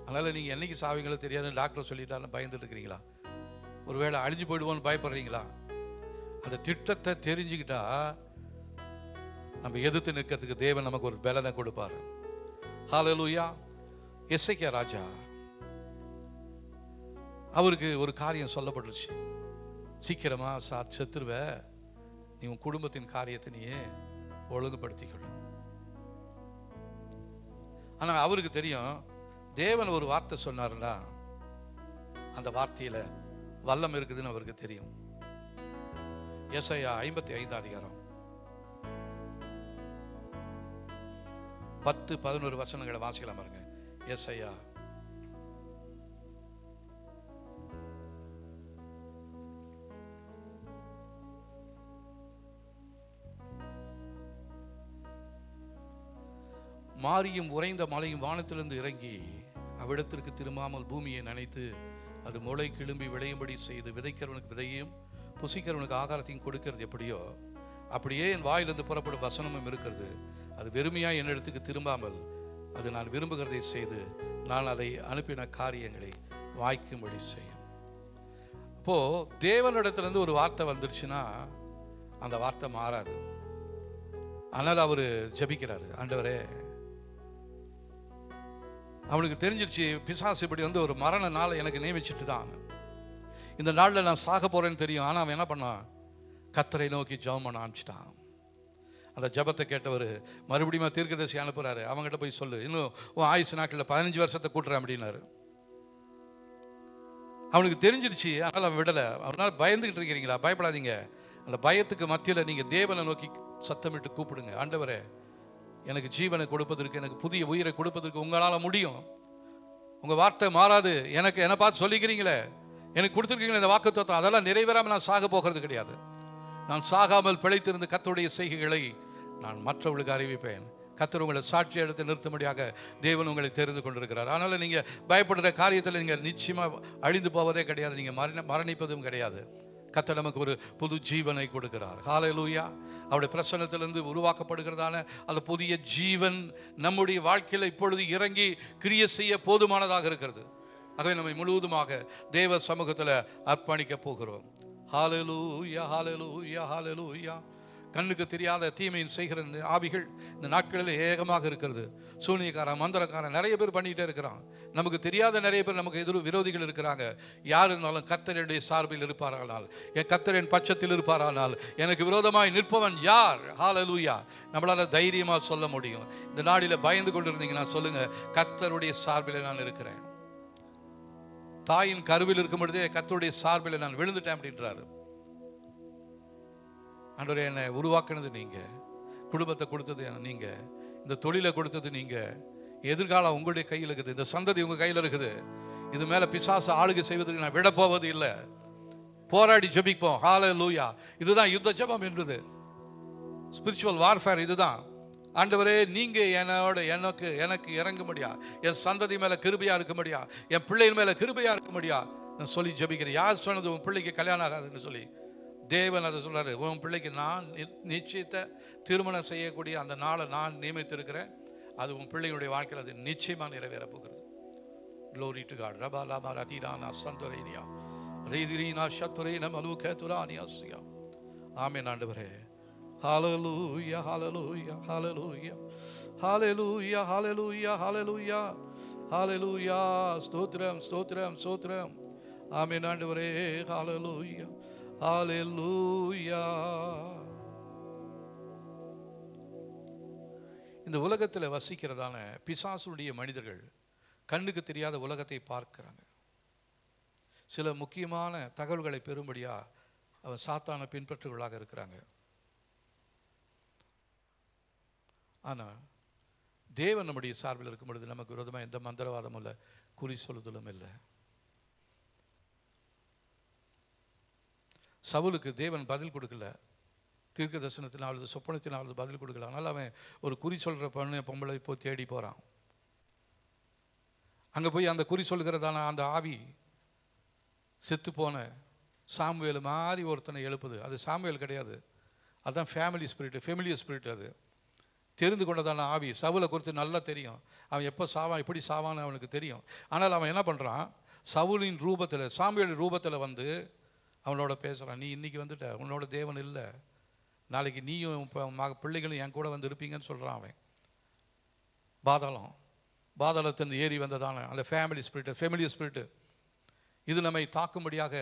அதனால நீங்க என்னைக்கு சாவீங்களோ தெரியாதுன்னு டாக்டர் சொல்லிட்டாருன்னு பயந்துட்டு இருக்கிறீங்களா? ஒருவேளை அழிஞ்சு போயிடுவோன்னு பயப்படுறீங்களா? அந்த திட்டத்தை தெரிஞ்சுக்கிட்டா நம்ம எதிர்த்து நிற்கிறதுக்கு தேவன் நமக்கு ஒரு பலனை கொடுப்பாரு. ஹல்லேலூயா. எசேக்கியா ராஜா, அவருக்கு ஒரு காரியம் சொல்லப்பட்டுருச்சு, சீக்கிரமா செத்துருவ, நீ உன் குடும்பத்தின் காரியத்தை நீயே ஒழுங்குபடுத்திக்கொள்ளும். ஆனா அவருக்கு தெரியும், தேவன் ஒரு வார்த்தை சொன்னாருன்னா அந்த வார்த்தையில வல்லம் இருக்குதுன்னு அவருக்கு தெரியும். ஏசாயா 55 அதிகாரம் 10-11 வசனங்களை வாசிக்கலாம் பாருங்க. ஏசாயா மாரியும் உறைந்த மலையும் வானத்திலிருந்து இறங்கி அவ்விடத்திற்கு திரும்பாமல் பூமியை நனைத்து அது முளை கிளம்பி விளையும்படி செய்து விதைக்கிறவனுக்கு விதையும் புசிக்கிறவனுக்கு ஆகாரத்தையும் கொடுக்கிறது எப்படியோ அப்படியே என் வாயிலிருந்து புறப்படும் வசனமும் இருக்கிறது. அது வெறுமையாக என்னிடத்துக்கு திரும்பாமல் அது நான் விரும்புகிறதை செய்து நான் அதை அனுப்பின காரியங்களை வாய்க்கும்படி செய்யும். அப்போ தேவனிடத்திலிருந்து ஒரு வார்த்தை வந்துருச்சுன்னா அந்த வார்த்தை மாறாது. ஆனால் அவர் ஜபிக்கிறாரு, ஆண்டவரே, அவனுக்கு தெரிஞ்சிருச்சு பிசாசு இப்படி ஒரு மரண நாளை எனக்கு நியமிச்சுட்டு தான், இந்த நாளில் நான் சாக போறேன்னு தெரியும். ஆனால் அவன் என்ன பண்ணான், கர்த்தரை நோக்கி ஜெபம் பண்ண ஆரம்பிச்சிட்டான். அந்த ஜபத்தை கேட்டவர் மறுபடியும் தீர்க்கதரிசி அனுப்புறாரு, அவங்ககிட்ட போய் சொல்லு, இன்னும் உன் ஆயுசு நாட்களில் 15 வருஷத்தை கூட்டுறேன் அப்படின்னாரு. அவனுக்கு தெரிஞ்சிருச்சு, அதனால் அவன் விடலை. அவனால் பயந்துகிட்டு இருக்கிறீங்களா? பயப்படாதீங்க. அந்த பயத்துக்கு மத்தியில் நீங்கள் தேவனை நோக்கி சத்தமிட்டு கூப்பிடுங்க, ஆண்டவரே, எனக்கு ஜீவனை கொடுப்பதற்கு, எனக்கு புதிய உயிரை கொடுப்பதற்கு உங்களால் முடியும். உங்கள் வார்த்தை மாறாது. என்னை பார்த்து சொல்லிக்கிறீங்களே, எனக்கு கொடுத்துருக்கீங்களே இந்த வாக்குத்தத்தம், அதெல்லாம் நிறைவேறாமல் நான் சாக போகிறது கிடையாது. நான் சாகாமல் பிழைத்திருந்த கர்த்தருடைய செய்கைகளை நான் மற்றவர்களுக்கு அறிவிப்பேன். கர்த்தர் உங்களை சாட்சி எடுத்து நிறுத்தும்படியாக தேவன் உங்களை தெரிந்து கொண்டிருக்கிறார். அதனால் நீங்கள் பயப்படுற காரியத்தில் நீங்கள் நிச்சயமாக அழிந்து போவதே கிடையாது, நீங்கள் மரணிப்பதும் கிடையாது. கர்த்தர் நமக்கு ஒரு புது ஜீவனை கொடுக்கிறார். ஹல்லேலூயா. அவருடைய பிரசன்னத்திலிருந்து உருவாக்கப்படுகிறதான அந்த புதிய ஜீவன் நம்முடைய வாழ்க்கையில் இப்பொழுது இறங்கி கிரியை செய்ய போதுமானதாக இருக்கிறது. ஆகவே நம்மை முழுவதுமாக தேவ சமூகத்தில் அர்ப்பணிக்க போகிறோம். ஹல்லேலூயா, ஹல்லேலூயா, ஹல்லேலூயா. கண்ணுக்கு தெரியாத தீமையின் செய்கிற ஆவிகள் இந்த நாட்களில் ஏகமாக இருக்கிறது. சூனியக்காரன், மந்திரக்காரன் நிறைய பேர் பண்ணிகிட்டே இருக்கிறான். நமக்கு தெரியாத நிறைய பேர் நமக்கு விரோதிகள் இருக்கிறாங்க. யார் இருந்தாலும் கர்த்தருடைய சார்பில் இருப்பாரானால், என் கர்த்தரின் பட்சத்தில் இருப்பாரானால் எனக்கு விரோதமாய் நிற்பவன் யார்? ஹல்லேலூயா. நம்மளால் தைரியமாக சொல்ல முடியும். இந்த நாளில் பயந்து கொண்டு இருந்தீங்கன்னா சொல்லுங்க, கர்த்தருடைய சார்பில் நான் இருக்கிறேன். தாயின் கருவில் இருக்கும் பொழுதே கர்த்தருடைய சார்பில் நான் விழுந்துட்டேன் அப்படின்றாரு. ஆண்டவரே, என்னை உருவாக்குனது நீங்க, குடும்பத்தை கொடுத்தது நீங்க, இந்த தொழிலை கொடுத்தது நீங்க, எதிர்காலம் உங்களுடைய கையில் இருக்குது, இந்த சந்ததி உங்க கையில் இருக்குது. இது மேல பிசாசு ஆளுகை செய்வதற்கு நான் விட போவது இல்லை. போராடி ஜெபிப்போம். ஹல்லேலூயா. இதுதான் யுத்த ஜெபம் என்பது, ஸ்பிரிச்சுவல் வார்ஃபேர். இதுதான். ஆண்டவரே, நீங்க எனக்கு இறங்க முடியா, என் சந்ததி மேல கிருபையா இருக்க முடியா, என் பிள்ளையின் மேல கிருபையா இருக்க முடியா நான் சொல்லி ஜெபிக்கிறேன். யார் சொன்னது உன் பிள்ளைக்கு கல்யாணம் ஆகாதுன்னு சொல்லி? தேவன் அதை சொல்றாரு, உன் பிள்ளைக்கு நான் நிச்சயத்தை திருமணம் செய்யக்கூடிய அந்த நாளை நான் நியமித்திருக்கிறேன். அது உன் பிள்ளைகளுடைய வாழ்க்கையில் அது நிச்சயமாக நிறைவேற போகிறது. Glory to God. Rabba lama ratirana santorenia redirina shatorena maluka turaniasya. ஆமென் ஆண்டவரே. Hallelujah, hallelujah, hallelujah, hallelujah, hallelujah, hallelujah, hallelujah. ஸ்தோத்திரம், ஸ்தோத்திரம், ஸ்தோத்திரம். ஆமென் ஆண்டவரே. Hallelujah, hallelujah. இந்த உலகத்தில் வசிக்கிறதான பிசாசுடைய மனிதர்கள் கண்ணுக்கு தெரியாத உலகத்தை பார்க்கிறாங்க. சில முக்கியமான தகவல்களை பெறும்படியாக அவன் சாத்தான பின்பற்றுகளாக இருக்கிறாங்க. ஆனால் தேவன் நம்முடைய சார்பில் இருக்கும் பொழுது நமக்கு விரோதமாக எந்த மந்திரவாதமும் இல்லை, குறி சொல்லுதலும் இல்லை. சவுலுக்கு தேவன் பதில் கொடுக்கல, தீர்க்க தரிசனத்தினாலும் சொப்பனத்தினாலும் பதில் கொடுக்கல. அதனால் அவன் ஒரு குறி சொல்கிற பொம்பளை போய் தேடி போகிறான். அங்கே போய் அந்த குறி சொல்கிறதான அந்த ஆவி செத்து போன சாமுவேல் மாதிரி ஒருத்தனை எழுப்புது. அது சாமுவேல் கிடையாது, அதுதான் ஃபேமிலியர் ஸ்பிரிட். அது தெரிந்து கொண்டதான ஆவி. சவுலை குறித்து நல்லா தெரியும், அவன் எப்போ சாவான் எப்படி சாவான்னு அவனுக்கு தெரியும். ஆனால் அவன் என்ன பண்ணுறான், சவுலின் ரூபத்தில் சாமுவேலின் ரூபத்தில் வந்து அவனோட பேசுகிறான். நீ இன்றைக்கி வந்துட்ட, உன்னோட தேவன் இல்லை, நாளைக்கு நீயும் பிள்ளைகளும் என் கூட வந்து இருப்பீங்கன்னு சொல்கிறான் அவன். பாதாளத்தின் ஏறி வந்ததான அந்த ஃபேமிலியர் ஸ்பிரிட்டு இது நம்மை தாக்கும்படியாக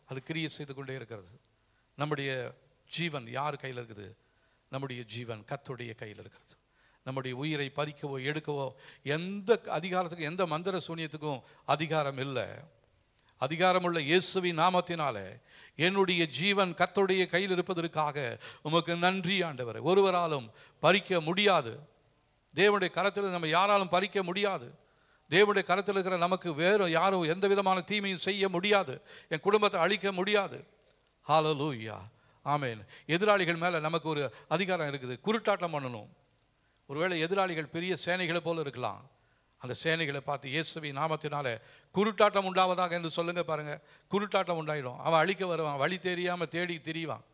அது கிரியை செய்து கொண்டே இருக்கிறது. நம்முடைய ஜீவன் யார் கையில் இருக்குது? நம்முடைய ஜீவன் கர்த்தருடைய கையில் இருக்கிறது. நம்முடைய உயிரை பறிக்கவோ எடுக்கவோ எந்த அதிகாரத்துக்கும் எந்த மந்திர சூனியத்துக்கும் அதிகாரம் இல்லை. அதிகாரமுள்ள இயேசுவின் நாமத்தினாலே என்னுடைய ஜீவன் கர்த்தருடைய கையில் இருப்பதற்காக உமக்கு நன்றி ஆண்டவரே. ஒருவராலும் பறிக்க முடியாது. தேவனுடைய கரத்தில் நம்ம யாராலும் பறிக்க முடியாது. தேவனுடைய கரத்தில் இருக்கிற நமக்கு வேறு யாரும் எந்த விதமான தீமையும் செய்ய முடியாது. என் குடும்பத்தை அழிக்க முடியாது. ஹல்லேலூயா, ஆமென். எதிராளிகள் மேலே நமக்கு ஒரு அதிகாரம் இருக்குது. குருட்டாட்டம் பண்ணணும். ஒருவேளை எதிராளிகள் பெரிய சேனைகளை போல இருக்கலாம். அந்த சேனைகளை பார்த்து இயேசுவின் நாமத்தினாலே குருட்டாட்டம் உண்டாவதாக என்று சொல்லுங்க பாருங்க. குருட்டாட்டம் உண்டாயிடும். அவன் அழிக்க வருவான், வழி தெரியாமல் தேடி திரிவான்.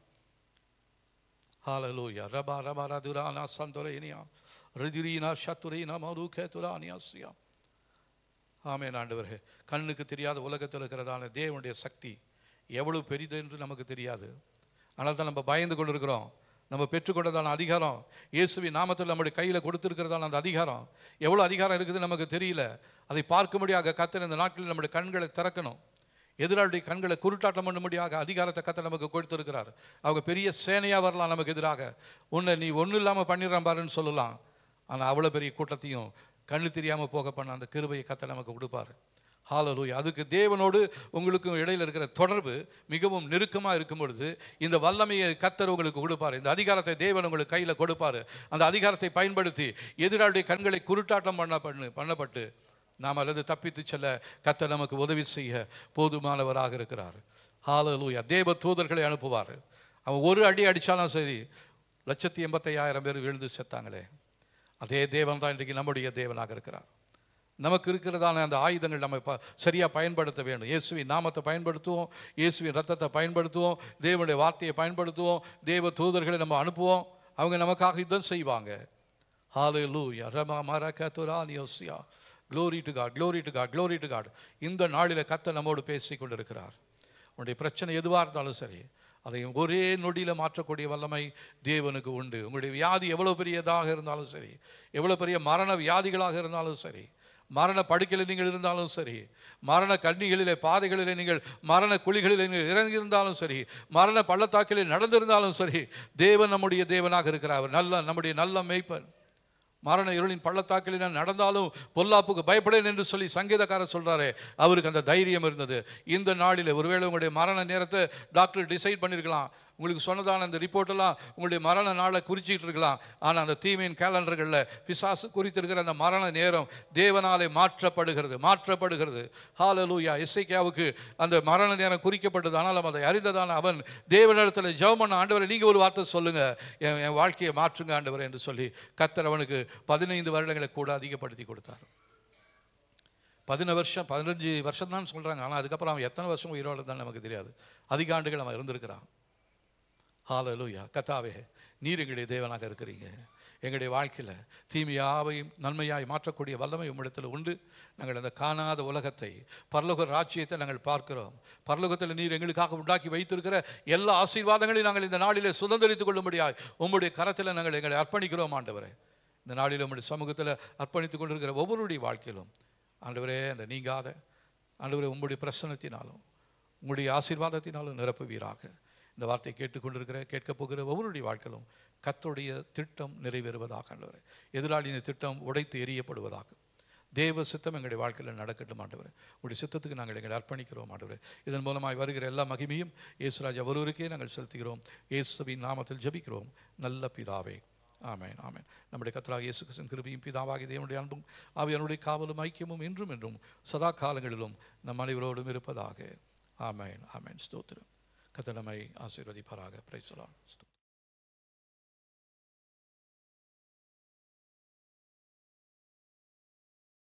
ஹல்லேலூயா. ரபா ரபா ரதுரானா சந்தோரேனியா ரிதுரீனா ஷத்துரீனா மருகேதுரானியாசியா. ஆமென் ஆண்டவரே. கண்ணுக்கு தெரியாத உலகத்தில் இருக்கிறதான தேவனுடைய சக்தி எவ்வளவு பெரிது என்று நமக்கு தெரியாது. ஆனால் தான் நம்ம பயந்து கொண்டு இருக்கிறோம். நம்ம பெற்றுக்கொண்டதான அதிகாரம் இயேசுவின் நாமத்தில் நம்முடைய கையில் கொடுத்துருக்கிறதான அந்த அதிகாரம் எவ்வளோ அதிகாரம் இருக்குது நமக்கு தெரியல. அதை பார்க்கும்படியாக கர்த்தர் இந்த நாட்களில் நம்முடைய கண்களை திறக்கணும். எதிராளுடைய கண்களை குருட்டாட்டம் பண்ணும்படியாக அதிகாரத்தை கர்த்தர் நமக்கு கொடுத்துருக்கிறார். அவங்க பெரிய சேனையாக வரலாம் நமக்கு எதிராக. உன்னை நீ ஒன்றும் இல்லாமல் பண்ணிடுறான் பாருன்னு சொல்லலாம். ஆனால் அவ்வளோ பெரிய கூட்டத்தையும் கண்ணு தெரியாமல் போக பண்ண அந்த கிருபையை கர்த்தர் நமக்கு கொடுப்பார். ஹல்லேலூயா. அதுக்கு தேவனோடு உங்களுக்கும் இடையில் இருக்கிற தொடர்பு மிகவும் நெருக்கமாக இருக்கும் பொழுது இந்த வல்லமையை கர்த்தர் உங்களுக்கு கொடுப்பார். இந்த அதிகாரத்தை தேவன் உங்களுக்கு கையில் கொடுப்பார். அந்த அதிகாரத்தை பயன்படுத்தி எதிராளுடைய கண்களை குருட்டாட்டம் பண்ணப்பட்டு நாம் அல்லது தப்பித்து செல்ல கர்த்தர் நமக்கு உதவி செய்ய போதுமானவராக இருக்கிறார். ஹல்லேலூயா. தேவ தூதர்களை அனுப்புவார். அவன் ஒரு அடி அடித்தாலும் சரி, 185,000 பேர் விழுந்து செத்தாங்களே, அதே தேவன் தான் இன்றைக்கு நம்முடைய தேவனாக இருக்கிறார். நமக்கு இருக்கிறதான அந்த ஆயுதங்கள் நம்ம சரியாக பயன்படுத்த வேண்டும். இயேசுவின் நாமத்தை பயன்படுத்துவோம், இயேசுவின் ரத்தத்தை பயன்படுத்துவோம், தேவனுடைய வார்த்தையை பயன்படுத்துவோம், தேவ தூதர்களை நம்ம அனுப்புவோம். அவங்க நமக்காக யுத்தம் செய்வாங்க. ஹல்லேலூயா. Rama மரகதுரானியோசியா. Glory to God, glory to God, glory to God. இந்த நாளில் கர்த்தர் நம்மோடு பேசி கொண்டிருக்கிறார். உன்னுடைய பிரச்சனை எதுவாக இருந்தாலும் சரி, அதை ஒரே நொடியில் மாற்றக்கூடிய வல்லமை தேவனுக்கு உண்டு. உங்களுடைய வியாதி எவ்வளோ பெரியதாக இருந்தாலும் சரி, எவ்வளோ பெரிய மரண வியாதிகளாக இருந்தாலும் சரி, மரண படுக்கையில் நீங்கள் இருந்தாலும் சரி, மரண கண்ணிகளிலே பாதைகளிலே நீங்கள் மரண குழிகளிலே நீங்கள் இறங்கியிருந்தாலும் சரி, மரண பள்ளத்தாக்கிலே நடந்திருந்தாலும் சரி, தேவன் நம்முடைய தேவனாக இருக்கிறார். நம்முடைய நல்ல மேய்ப்பன். மரண இருளின் பள்ளத்தாக்கில் நான் நடந்தாலும் பொல்லாப்புக்கு பயப்படேன் என்று சொல்லி சங்கீதக்காரர் சொல்கிறாரே, அவருக்கு அந்த தைரியம் இருந்தது. இந்த நாளில் ஒருவேளை உங்களுடைய மரண நேரத்தை டாக்டர் டிசைட் பண்ணியிருக்கலாம். உங்களுக்கு சொன்னதான அந்த ரிப்போர்ட்டெல்லாம் உங்களுடைய மரண நாளை குறிச்சிக்கிட்டு இருக்கலாம். ஆனால் அந்த தீமையின் கேலண்டர்களில் பிசாசு குறித்திருக்கிற அந்த மரண நேரம் தேவனாலே மாற்றப்படுகிறது. ஹல்லேலூயா. எசேக்கியாவுக்கு அந்த மரண நேரம் குறிக்கப்பட்டது. ஆனாலும் அதை அறிந்ததான அவன் தேவனிடத்தில் ஜெபம் பண்ண, ஆண்டவரை நீங்கள் ஒரு வார்த்தை சொல்லுங்கள், என் வாழ்க்கையை மாற்றுங்க ஆண்டவரை என்று சொல்லி கர்த்தர் அவனுக்கு 15 வருடங்களை கூட அதிகப்படுத்தி கொடுத்தார். 15 வருஷம் தான் சொல்கிறாங்க. ஆனால் அதுக்கப்புறம் அவன் எத்தனை வருஷம் உயிரோடு தான் நமக்கு தெரியாது. அதிக ஆண்டுகள் அவன் இருந்திருக்கிறான். ஹல்லேலூயா. கர்த்தாவே, நீர் எங்களுடைய தேவனாக இருக்கிறீங்க. எங்களுடைய வாழ்க்கையில் தீமையாவையும் நன்மையாய் மாற்றக்கூடிய வல்லமை உம்மிடத்தில் உண்டு. நாங்கள் அந்த காணாத உலகத்தை, பரலோக ராஜ்யத்தை நாங்கள் பார்க்கிறோம். பரலோகத்தில் நீர் எங்களுக்காக உண்டாக்கி வைத்திருக்கிற எல்லா ஆசீர்வாதங்களையும் நாங்கள் இந்த நாளிலே சுதந்திரித்துக் கொள்ளும்படியாய் உம்முடைய கரத்தில் நாங்கள் எங்களை அர்ப்பணிக்கிறோம் ஆண்டவரே. இந்த நாளில் உம்முடைய சமூகத்தில் அர்ப்பணித்துக் கொண்டிருக்கிற ஒவ்வொருடைய வாழ்க்கையிலும் ஆண்டவரே, அந்த நீங்காத ஆண்டவரே உம்முடைய பிரசன்னத்தினாலும் உங்களுடைய ஆசீர்வாதத்தினாலும் நிரப்புவீராக. இந்த வார்த்தையை கேட்டுக்கொண்டிருக்கிற கேட்கப் போகிற ஒவ்வொருடைய வாழ்க்கையிலும் கர்த்தருடைய திட்டம் நிறைவேறுவதாக ஆண்டவரே. எதிராளியின் திட்டம் உடைத்து எறியப்படுவதாக. தேவ சித்தம் எங்களுடைய வாழ்க்கையில் நடக்கட்டும் ஆண்டவரே. உங்களுடைய சித்தத்துக்கு நாங்கள் எங்களை அர்ப்பணிக்கிறோம் ஆண்டவரே. இதன் மூலமாய் வருகிற எல்லா மகிமையும் இயேசுராஜா ஒருவருக்கே நாங்கள் செலுத்துகிறோம். இயேசுவின் நாமத்தில் ஜெபிக்கிறோம் நல்ல பிதாவே. ஆமென் ஆமென். நம்முடைய கர்த்தராகிய இயேசு கிறிஸ்துவின் கிருபையும் பிதாவாகிய தேவனுடைய அன்பும் ஆவியானவருடைய காவலும் ஐக்கியமும் என்றும் என்றும் சதா காலங்களிலும் நம் அனைவரோடும் இருப்பதாக. ஆமென் ஆமென். ஸ்தோத்திரம். கர்த்தர் நம்மை ஆசீர்வதிப்பாராக. Praise the Lord.